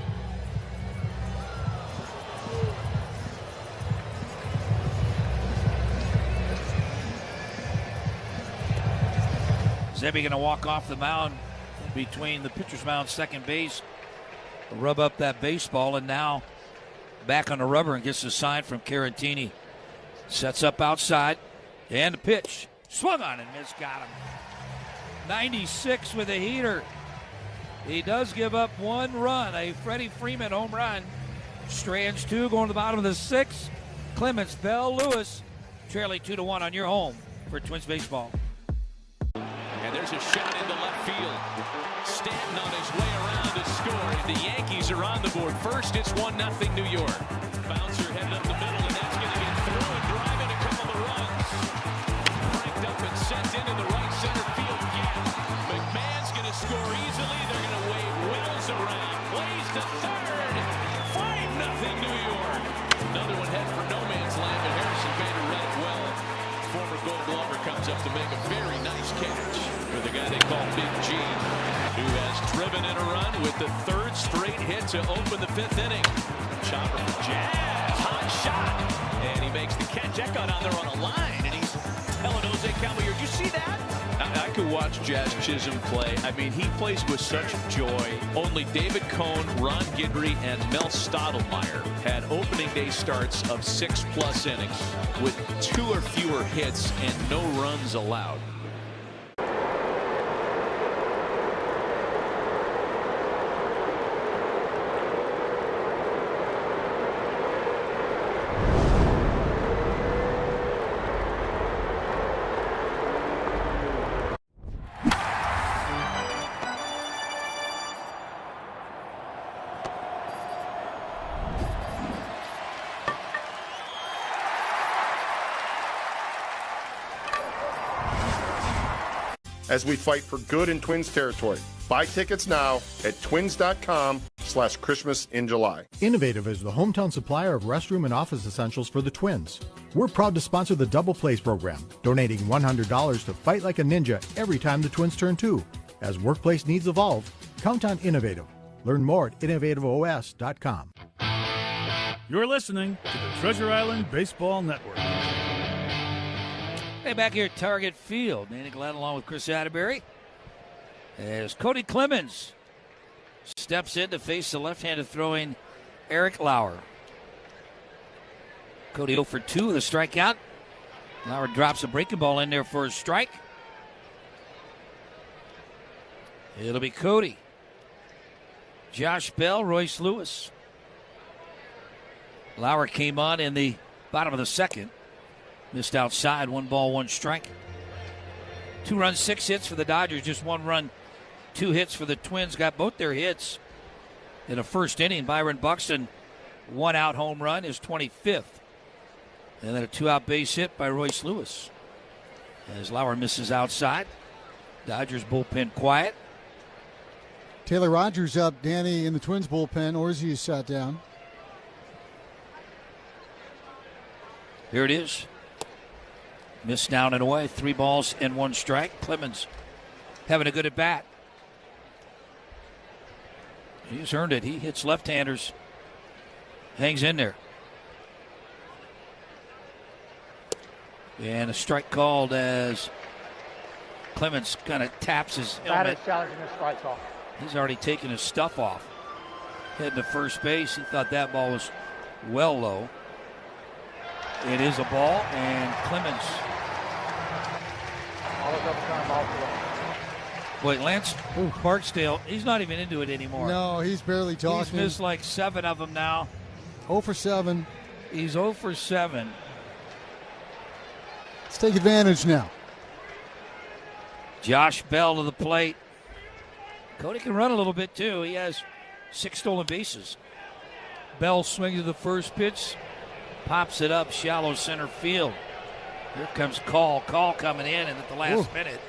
Zebby going to walk off the mound between the pitcher's mound, second base, rub up that baseball, and now back on the rubber and gets a sign from Carantini. Sets up outside, and the pitch. Swung on and missed, got him. 96 with a heater. He does give up 1 run, a Freddie Freeman home run. Strands 2 going to the bottom of the 6th. Clemens, Bell, Lewis trailing 2-1 on your home for Twins baseball. And there's a shot into left field. Stanton on his way around to score. The Yankees are on the board. First, it's 1-0 New York. Bouncer headed up the middle, and that's going to get through and drive in a couple of runs. Cranked up and sent into the right center field gap. McMahon's going to score easily. They're going to wave Wells around. Plays to third. 5-0 New York. Another one head for no man's land, but Harrison Bader read it well. Former Gold Glover comes up to make a very nice catch for the guy they call Big G, who has driven in a run with the 3rd straight hit to open the 5th inning. Chopper for Jazz, hot shot, and he makes the catch. That got on there on a line, and he's telling Jose Calmeyer, "You see that?" I could watch Jazz Chisholm play. I mean, he plays with such joy. Only David Cohn, Ron Guidry, and Mel Stottlemyre had opening day starts of 6+ innings with 2 or fewer hits and no runs allowed. As we fight for good in Twins territory. Buy tickets now at twins.com/Christmas in July. Innovative is the hometown supplier of restroom and office essentials for the Twins. We're proud to sponsor the Double Plays program, donating $100 to fight like a ninja every time the Twins turn 2. As workplace needs evolve, count on Innovative. Learn more at innovativeos.com. You're listening to the Treasure Island Baseball Network. Hey, back here at Target Field. Danny Glenn along with Chris Atterbury. As Cody Clemens steps in to face the left-handed throwing Eric Lauer. Cody 0 for 2 with a strikeout. Lauer drops a breaking ball in there for a strike. It'll be Cody. Josh Bell, Royce Lewis. Lauer came on in the bottom of the 2nd. Missed outside, 1 ball, 1 strike. 2 runs, 6 hits for the Dodgers. Just 1 run, 2 hits for the Twins. Got both their hits in the 1st inning. Byron Buxton, 1 out home run, his 25th. And then a 2-out base hit by Royce Lewis. As Lauer misses outside. Dodgers bullpen quiet. Taylor Rogers up, Danny, in the Twins bullpen. Orsi is sat down. Here it is. Missed down and away. 3 balls and 1 strike. Clemens having a good at bat. He's earned it. He hits left-handers. Hangs in there. And a strike called as Clemens kind of taps his helmet. He's already taken his stuff off. Heading to first base. He thought that ball was well low. It is a ball, and Clemens. Boy, Lance Barksdale, he's not even into it anymore. No, he's barely talking. He's missed like 7 of them now. 0 for 7. He's 0 for 7. Let's take advantage now. Josh Bell to the plate. Cody can run a little bit, too. He has 6 stolen bases. Bell swings to the first pitch. Pops it up, shallow center field. Here comes Call. Call coming in, and at the last minute.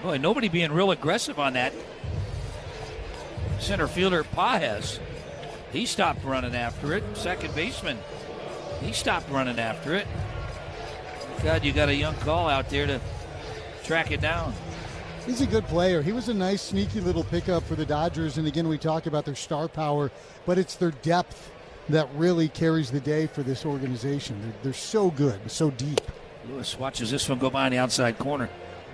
Boy, nobody being real aggressive on that. Center fielder Pajes. He stopped running after it. Second baseman. He stopped running after it. God, you got a young Call out there to track it down. He's a good player. He was a nice, sneaky little pickup for the Dodgers. And again, we talk about their star power, but it's their depth that really carries the day for this organization. They're so good, so deep. Lewis watches this one go by in the outside corner.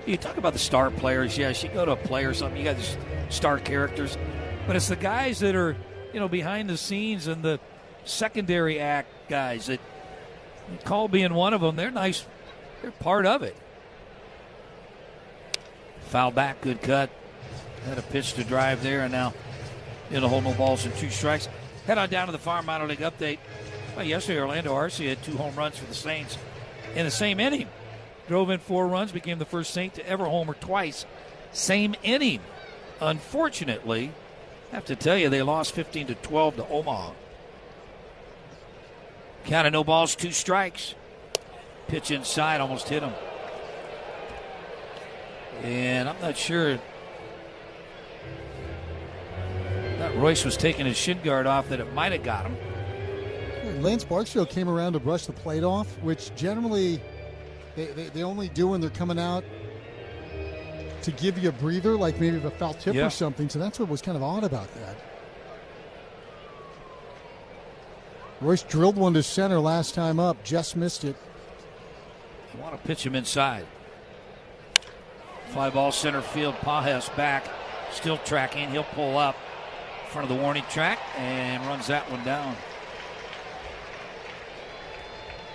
You talk about the star players. Yes, you go to a play or something, you got these star characters. But it's the guys that are, behind the scenes and the secondary act guys that Call being one of them. They're nice. They're part of it. Foul back, good cut. Had a pitch to drive there, and now in a hold, no balls and 2 strikes. Head on down to the Farm Minor League update. Well, yesterday, Orlando Arce had 2 home runs for the Saints in the same inning. Drove in 4 runs, became the first Saint to ever homer twice. Same inning. Unfortunately, I have to tell you, they lost 15-12 to Omaha. Count of no balls, 2 strikes. Pitch inside, almost hit him. And I'm not sure that Royce was taking his shin guard off, that it might have got him. Lance Barksdale came around to brush the plate off, which generally they only do when they're coming out to give you a breather, like maybe a foul tip or something. So that's what was kind of odd about that. Royce drilled one to center last time up, just missed it. You want to pitch him inside. Fly ball center field, Pajes back, still tracking. He'll pull up in front of the warning track and runs that one down.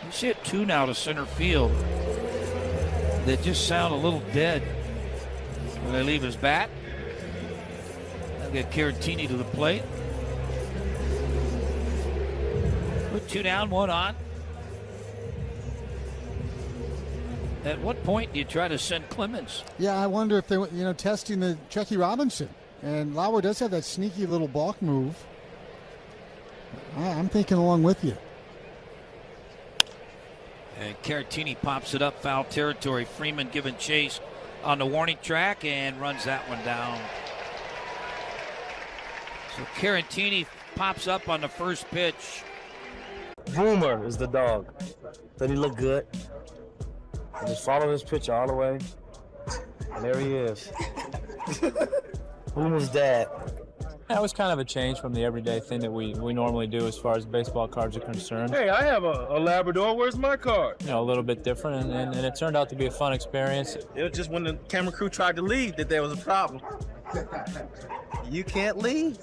You see it 2 now to center field. They just sound a little dead when they leave his bat. They'll get Caratini to the plate. Put 2 down, 1 on. At what point do you try to send Clemens? Yeah, I wonder if they, testing the Chucky Robinson. And Lauer does have that sneaky little balk move. I'm thinking along with you. And Caratini pops it up, foul territory. Freeman giving chase on the warning track and runs that one down. So Caratini pops up on the first pitch. Boomer is the dog. Did he look good? I just followed his pitch all the way, and there he is. Boomer's dad. That was kind of a change from the everyday thing that we normally do as far as baseball cards are concerned. Hey, I have a Labrador. Where's my card? A little bit different, and it turned out to be a fun experience. It was just when the camera crew tried to leave that there was a problem. You can't leave.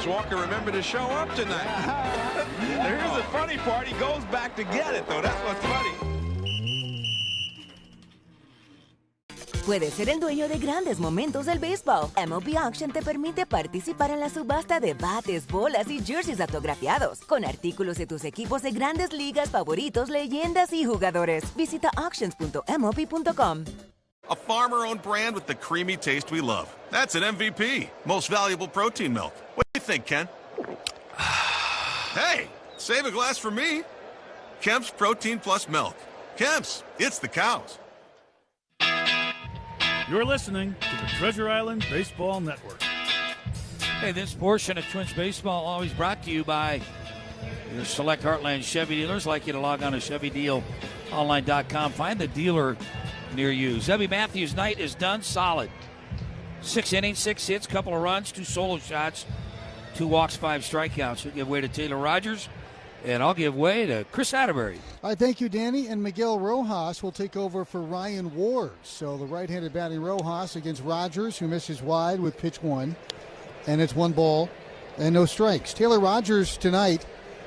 Walker remembered to show up tonight. Here's the funny part. He goes back to get it, though. That's what's funny. Puedes ser el dueño de grandes momentos del béisbol. MLB Auction te permite participar en la subasta de bates, bolas y jerseys autografiados, con artículos de tus equipos de grandes ligas favoritos, leyendas y jugadores. Visita auctions.mlb.com. A farmer-owned brand with the creamy taste we love. That's an MVP. Most valuable protein milk. What do you think, Ken? Hey, save a glass for me. Kemp's Protein Plus Milk. Kemp's, it's the cows. You're listening to the Treasure Island Baseball Network. Hey, this portion of Twins Baseball always brought to you by your select Heartland Chevy dealers. I'd like you to log on to ChevyDealOnline.com. Find the dealer near you. Zebby Matthews' night is done solid. 6 innings, 6 hits, couple of runs, 2 solo shots, 2 walks, 5 strikeouts. He'll give way to Taylor Rogers, and I'll give way to Chris Atterbury. All right, thank you, Danny. And Miguel Rojas will take over for Ryan Ward. So the right-handed batting Rojas against Rogers, who misses wide with pitch 1. And it's 1 ball and no strikes. Taylor Rogers tonight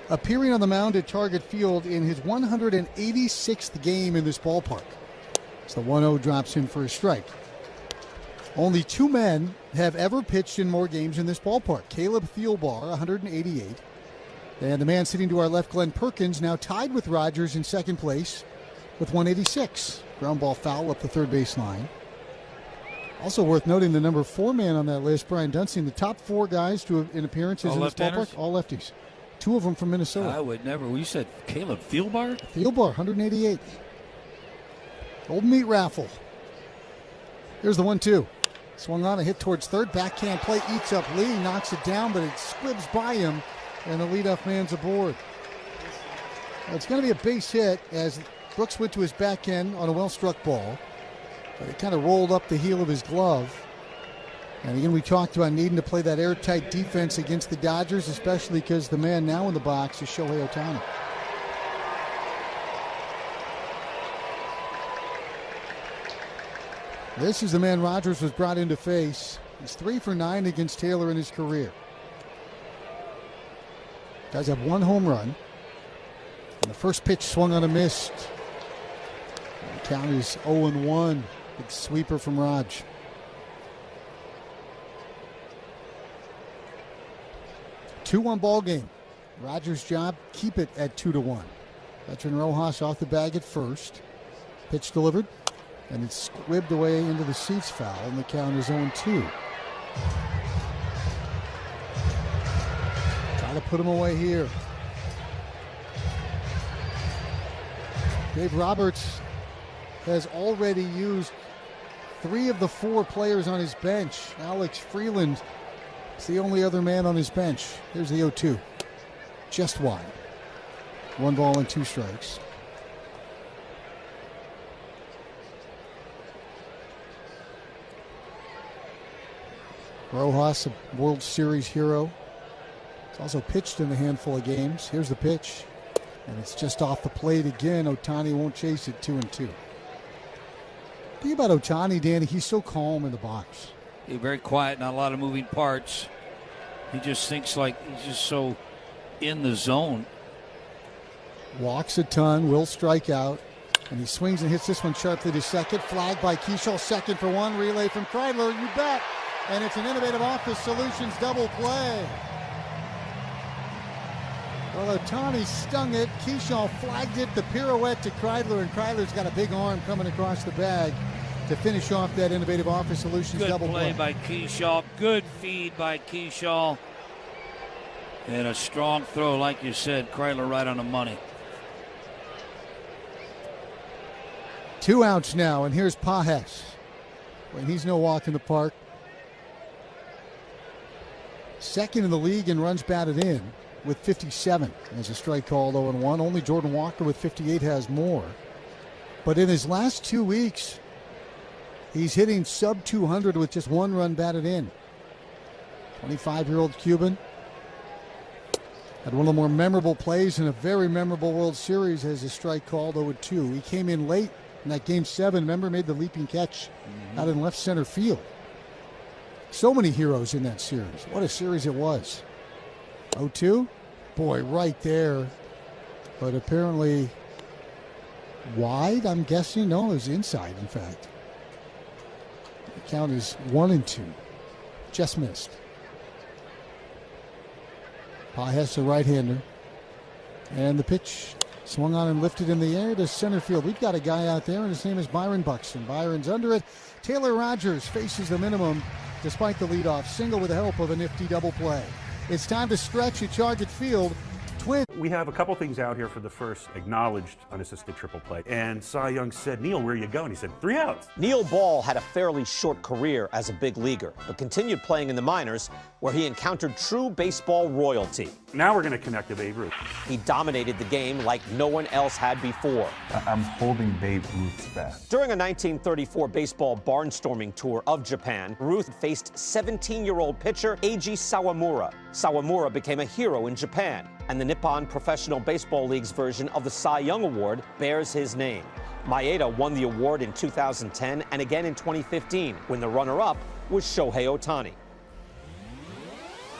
appearing on the mound at Target Field in his 186th game in this ballpark. So 1-0 drops him for a strike. Only 2 men have ever pitched in more games in this ballpark. Caleb Thielbar, 188. And the man sitting to our left, Glenn Perkins, now tied with Rogers in second place with 186. Ground ball foul up the third base line. Also worth noting, the number 4 man on that list, Brian Dunsing, the top 4 guys to have in appearances all in this ballpark, all lefties. 2 of them from Minnesota. I would never. Well, you said Caleb Thielbar? Thielbar, 188. Old meat raffle. Here's the 1-2. Swung on, a hit towards third. Backhand play, eats up Lee, knocks it down, but it squibs by him. And the leadoff man's aboard. It's going to be a base hit as Brooks went to his back end on a well-struck ball. But it kind of rolled up the heel of his glove. And again, we talked about needing to play that airtight defense against the Dodgers, especially because the man now in the box is Shohei Ohtani. This is the man Rogers was brought in to face. He's 3 for 9 against Taylor in his career. Guys have 1 home run. And the first pitch swung on a miss. And the count is 0-1. Big sweeper from Raj. Two-1 ball game. Rogers' job, keep it at 2-1. Veteran Rojas off the bag at first. Pitch delivered. And it's squibbed away into the seats foul. And the count is 0-2. To put him away here. Dave Roberts has already used 3 of the 4 players on his bench. Alex Freeland is the only other man on his bench. Here's the 0-2. Just wide. 1 ball and 2 strikes. Rojas, a World Series hero. He's also pitched in a handful of games. Here's the pitch. And it's just off the plate again. Ohtani won't chase it. 2-2. Think about Ohtani, Danny. He's so calm in the box. He's very quiet, not a lot of moving parts. He just thinks like he's just so in the zone. Walks a ton, will strike out. And he swings and hits this one sharply to second. Flag by Keishall, second for 1. Relay from Kreidler, you bet. And it's an Innovative Office Solutions double play. Well, Ohtani stung it. Keishall flagged it. The pirouette to Kreidler, and Kreidler's got a big arm coming across the bag to finish off that Innovative Office Solutions double play. Good play by Keishall. Good feed by Keishall. And a strong throw, like you said. Kreidler right on the money. 2 outs now, and here's Pajes. When he's no walk in the park. Second in the league in runs batted in with 57 as a strike called 0-1. Only Jordan Walker with 58 has more. But in his last 2 weeks, he's hitting sub 200 with just 1 run batted in. 25-year-old Cuban had one of the more memorable plays in a very memorable World Series as a strike called 0-2. He came in late in that Game 7, remember, made the leaping catch out in left center field. So many heroes in that series. What a series it was. 0-2? Boy, right there. But apparently wide, I'm guessing. No, it was inside, in fact. The count is 1-2. Just missed. Pajes, a right-hander. And the pitch swung on and lifted in the air to center field. We've got a guy out there, and his name is Byron Buxton. Byron's under it. Taylor Rogers faces the minimum despite the leadoff single with the help of a nifty double play. It's time to stretch at Target Field. Twins. We have a couple things out here for the first acknowledged unassisted triple play. And Cy Young said, Neil, where are you going? He said, 3 outs. Neil Ball had a fairly short career as a big leaguer, but continued playing in the minors where he encountered true baseball royalty. Now we're going to connect to Babe Ruth. He dominated the game like no one else had before. I'm holding Babe Ruth's bat. During a 1934 baseball barnstorming tour of Japan, Ruth faced 17-year-old pitcher Eiji Sawamura. Sawamura became a hero in Japan, and the Nippon Professional Baseball League's version of the Cy Young Award bears his name. Maeda won the award in 2010 and again in 2015, when the runner-up was Shohei Ohtani.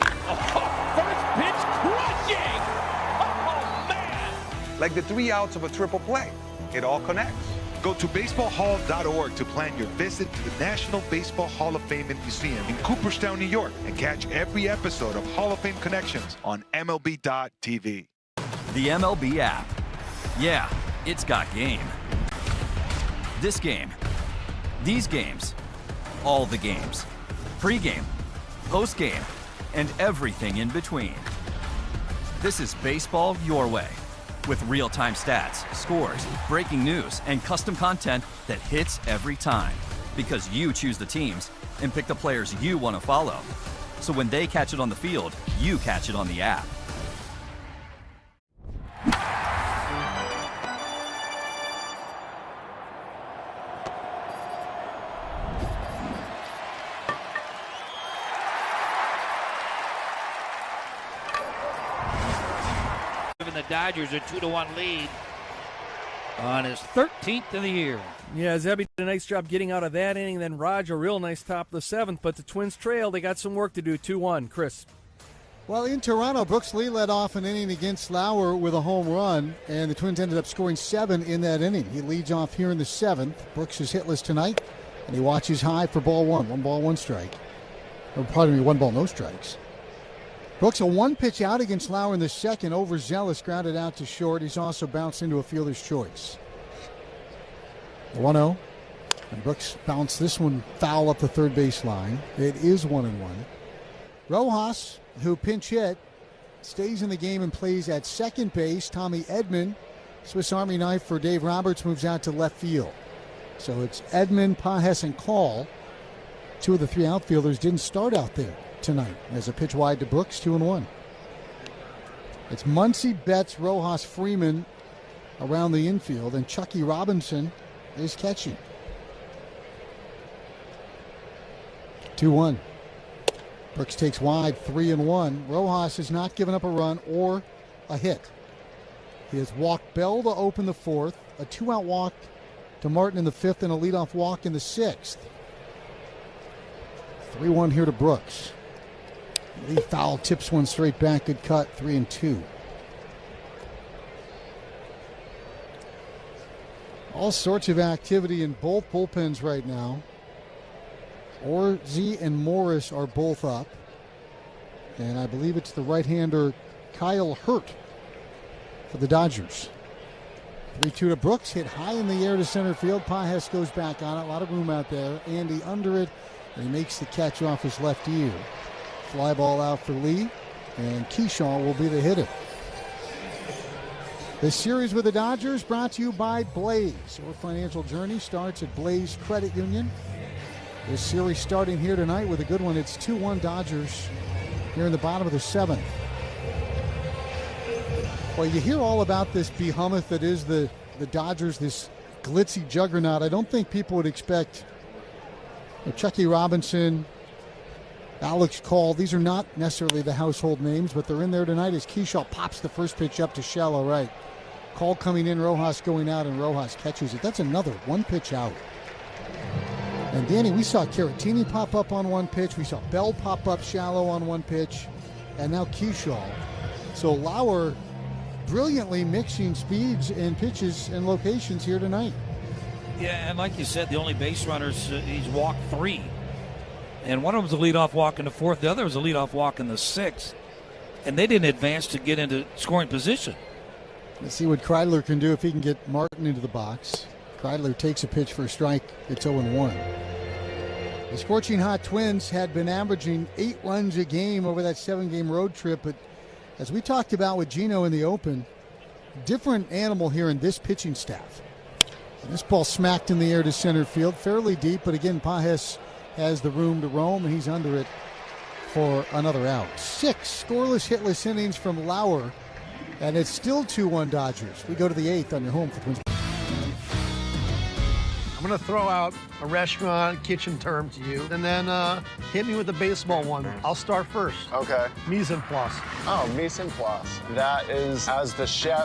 First pitch crushing! Oh, man! Like the 3 outs of a triple play. It all connects. Go to baseballhall.org to plan your visit to the National Baseball Hall of Fame and Museum in Cooperstown, New York, and catch every episode of Hall of Fame Connections on MLB.tv. The MLB app. Yeah, it's got game. This game. These games. All the games. Pre-game, post-game, and everything in between. This is baseball your way. With real-time stats, scores, breaking news, and custom content that hits every time. Because you choose the teams and pick the players you want to follow. So when they catch it on the field, you catch it on the app. Giving the Dodgers a 2-1 lead on his 13th of the year. Yeah, Zebby did a nice job getting out of that inning. Then Raj, a real nice top of the 7th. But the Twins trail. They got some work to do. 2-1. Chris. Well, in Toronto, Brooks Lee led off an inning against Lauer with a home run, and the Twins ended up scoring 7 in that inning. He leads off here in the 7th. Brooks is hitless tonight, and he watches high for ball 1. 1 ball, 1 strike. Or pardon me, 1 ball, no strikes. Brooks, a 1-pitch out against Lauer in the 2nd. Overzealous, grounded out to short. He's also bounced into a fielder's choice. 1-0. And Brooks bounced this one foul up the third base line. It is 1-1. Rojas, who pinch hit, stays in the game and plays at second base. Tommy Edman, Swiss Army knife for Dave Roberts, moves out to left field. So it's Edman, Pajes, and Call. 2 of the 3 outfielders didn't start out there tonight. As a pitch wide to Brooks, 2-1. It's Muncy, Betts, Rojas, Freeman around the infield, and Chucky Robinson is catching. 2-1. Brooks takes wide, 3-1. Rojas has not given up a run or a hit. He has walked Bell to open the 4th, a 2-out walk to Martin in the 5th, and a leadoff walk in the 6th. 3-1 here to Brooks. Lee foul tips one straight back. Good cut, 3-2. All sorts of activity in both bullpens right now. Orzi and Morris are both up. And I believe it's the right-hander Kyle Hurt for the Dodgers. 3-2 to Brooks, hit high in the air to center field. Pajes goes back on it. A lot of room out there. Andy under it, and he makes the catch off his left ear. Fly ball out for Lee, and Keyshaw will be the hitter. This series with the Dodgers brought to you by Blaze. Your financial journey starts at Blaze Credit Union. This series starting here tonight with a good one. It's 2-1 Dodgers here in the bottom of the 7th. Well, you hear all about this behemoth that is the Dodgers, this glitzy juggernaut. I don't think people would expect Chucky Robinson, Alex Call. These are not necessarily the household names, but they're in there tonight as Keyshaw pops the first pitch up to shallow right. Call coming in, Rojas going out, and Rojas catches it. That's another 1-pitch out. And Danny, we saw Caratini pop up on 1 pitch. We saw Bell pop up shallow on 1 pitch. And now Keyshaw. So Lauer brilliantly mixing speeds and pitches and locations here tonight. Yeah, and like you said, the only base runners, he's walked 3. And one of them was a leadoff walk in the 4th. The other was a leadoff walk in the 6th. And they didn't advance to get into scoring position. Let's see what Kreidler can do if he can get Martin into the box. Kreidler takes a pitch for a strike. It's 0-1. The scorching hot Twins had been averaging 8 runs a game over that 7-game road trip. But as we talked about with Gino in the open, different animal here in this pitching staff. And this ball smacked in the air to center field, fairly deep. But again, Pages has the room to roam, and he's under it for another out. 6 scoreless, hitless innings from Lauer, and it's still 2-1 Dodgers. We go to the 8th on your home for Twins. I'm going to throw out a restaurant kitchen term to you, and then hit me with the baseball one. I'll start first. Okay. Mise en place. Oh, mise en place. That is, as the chef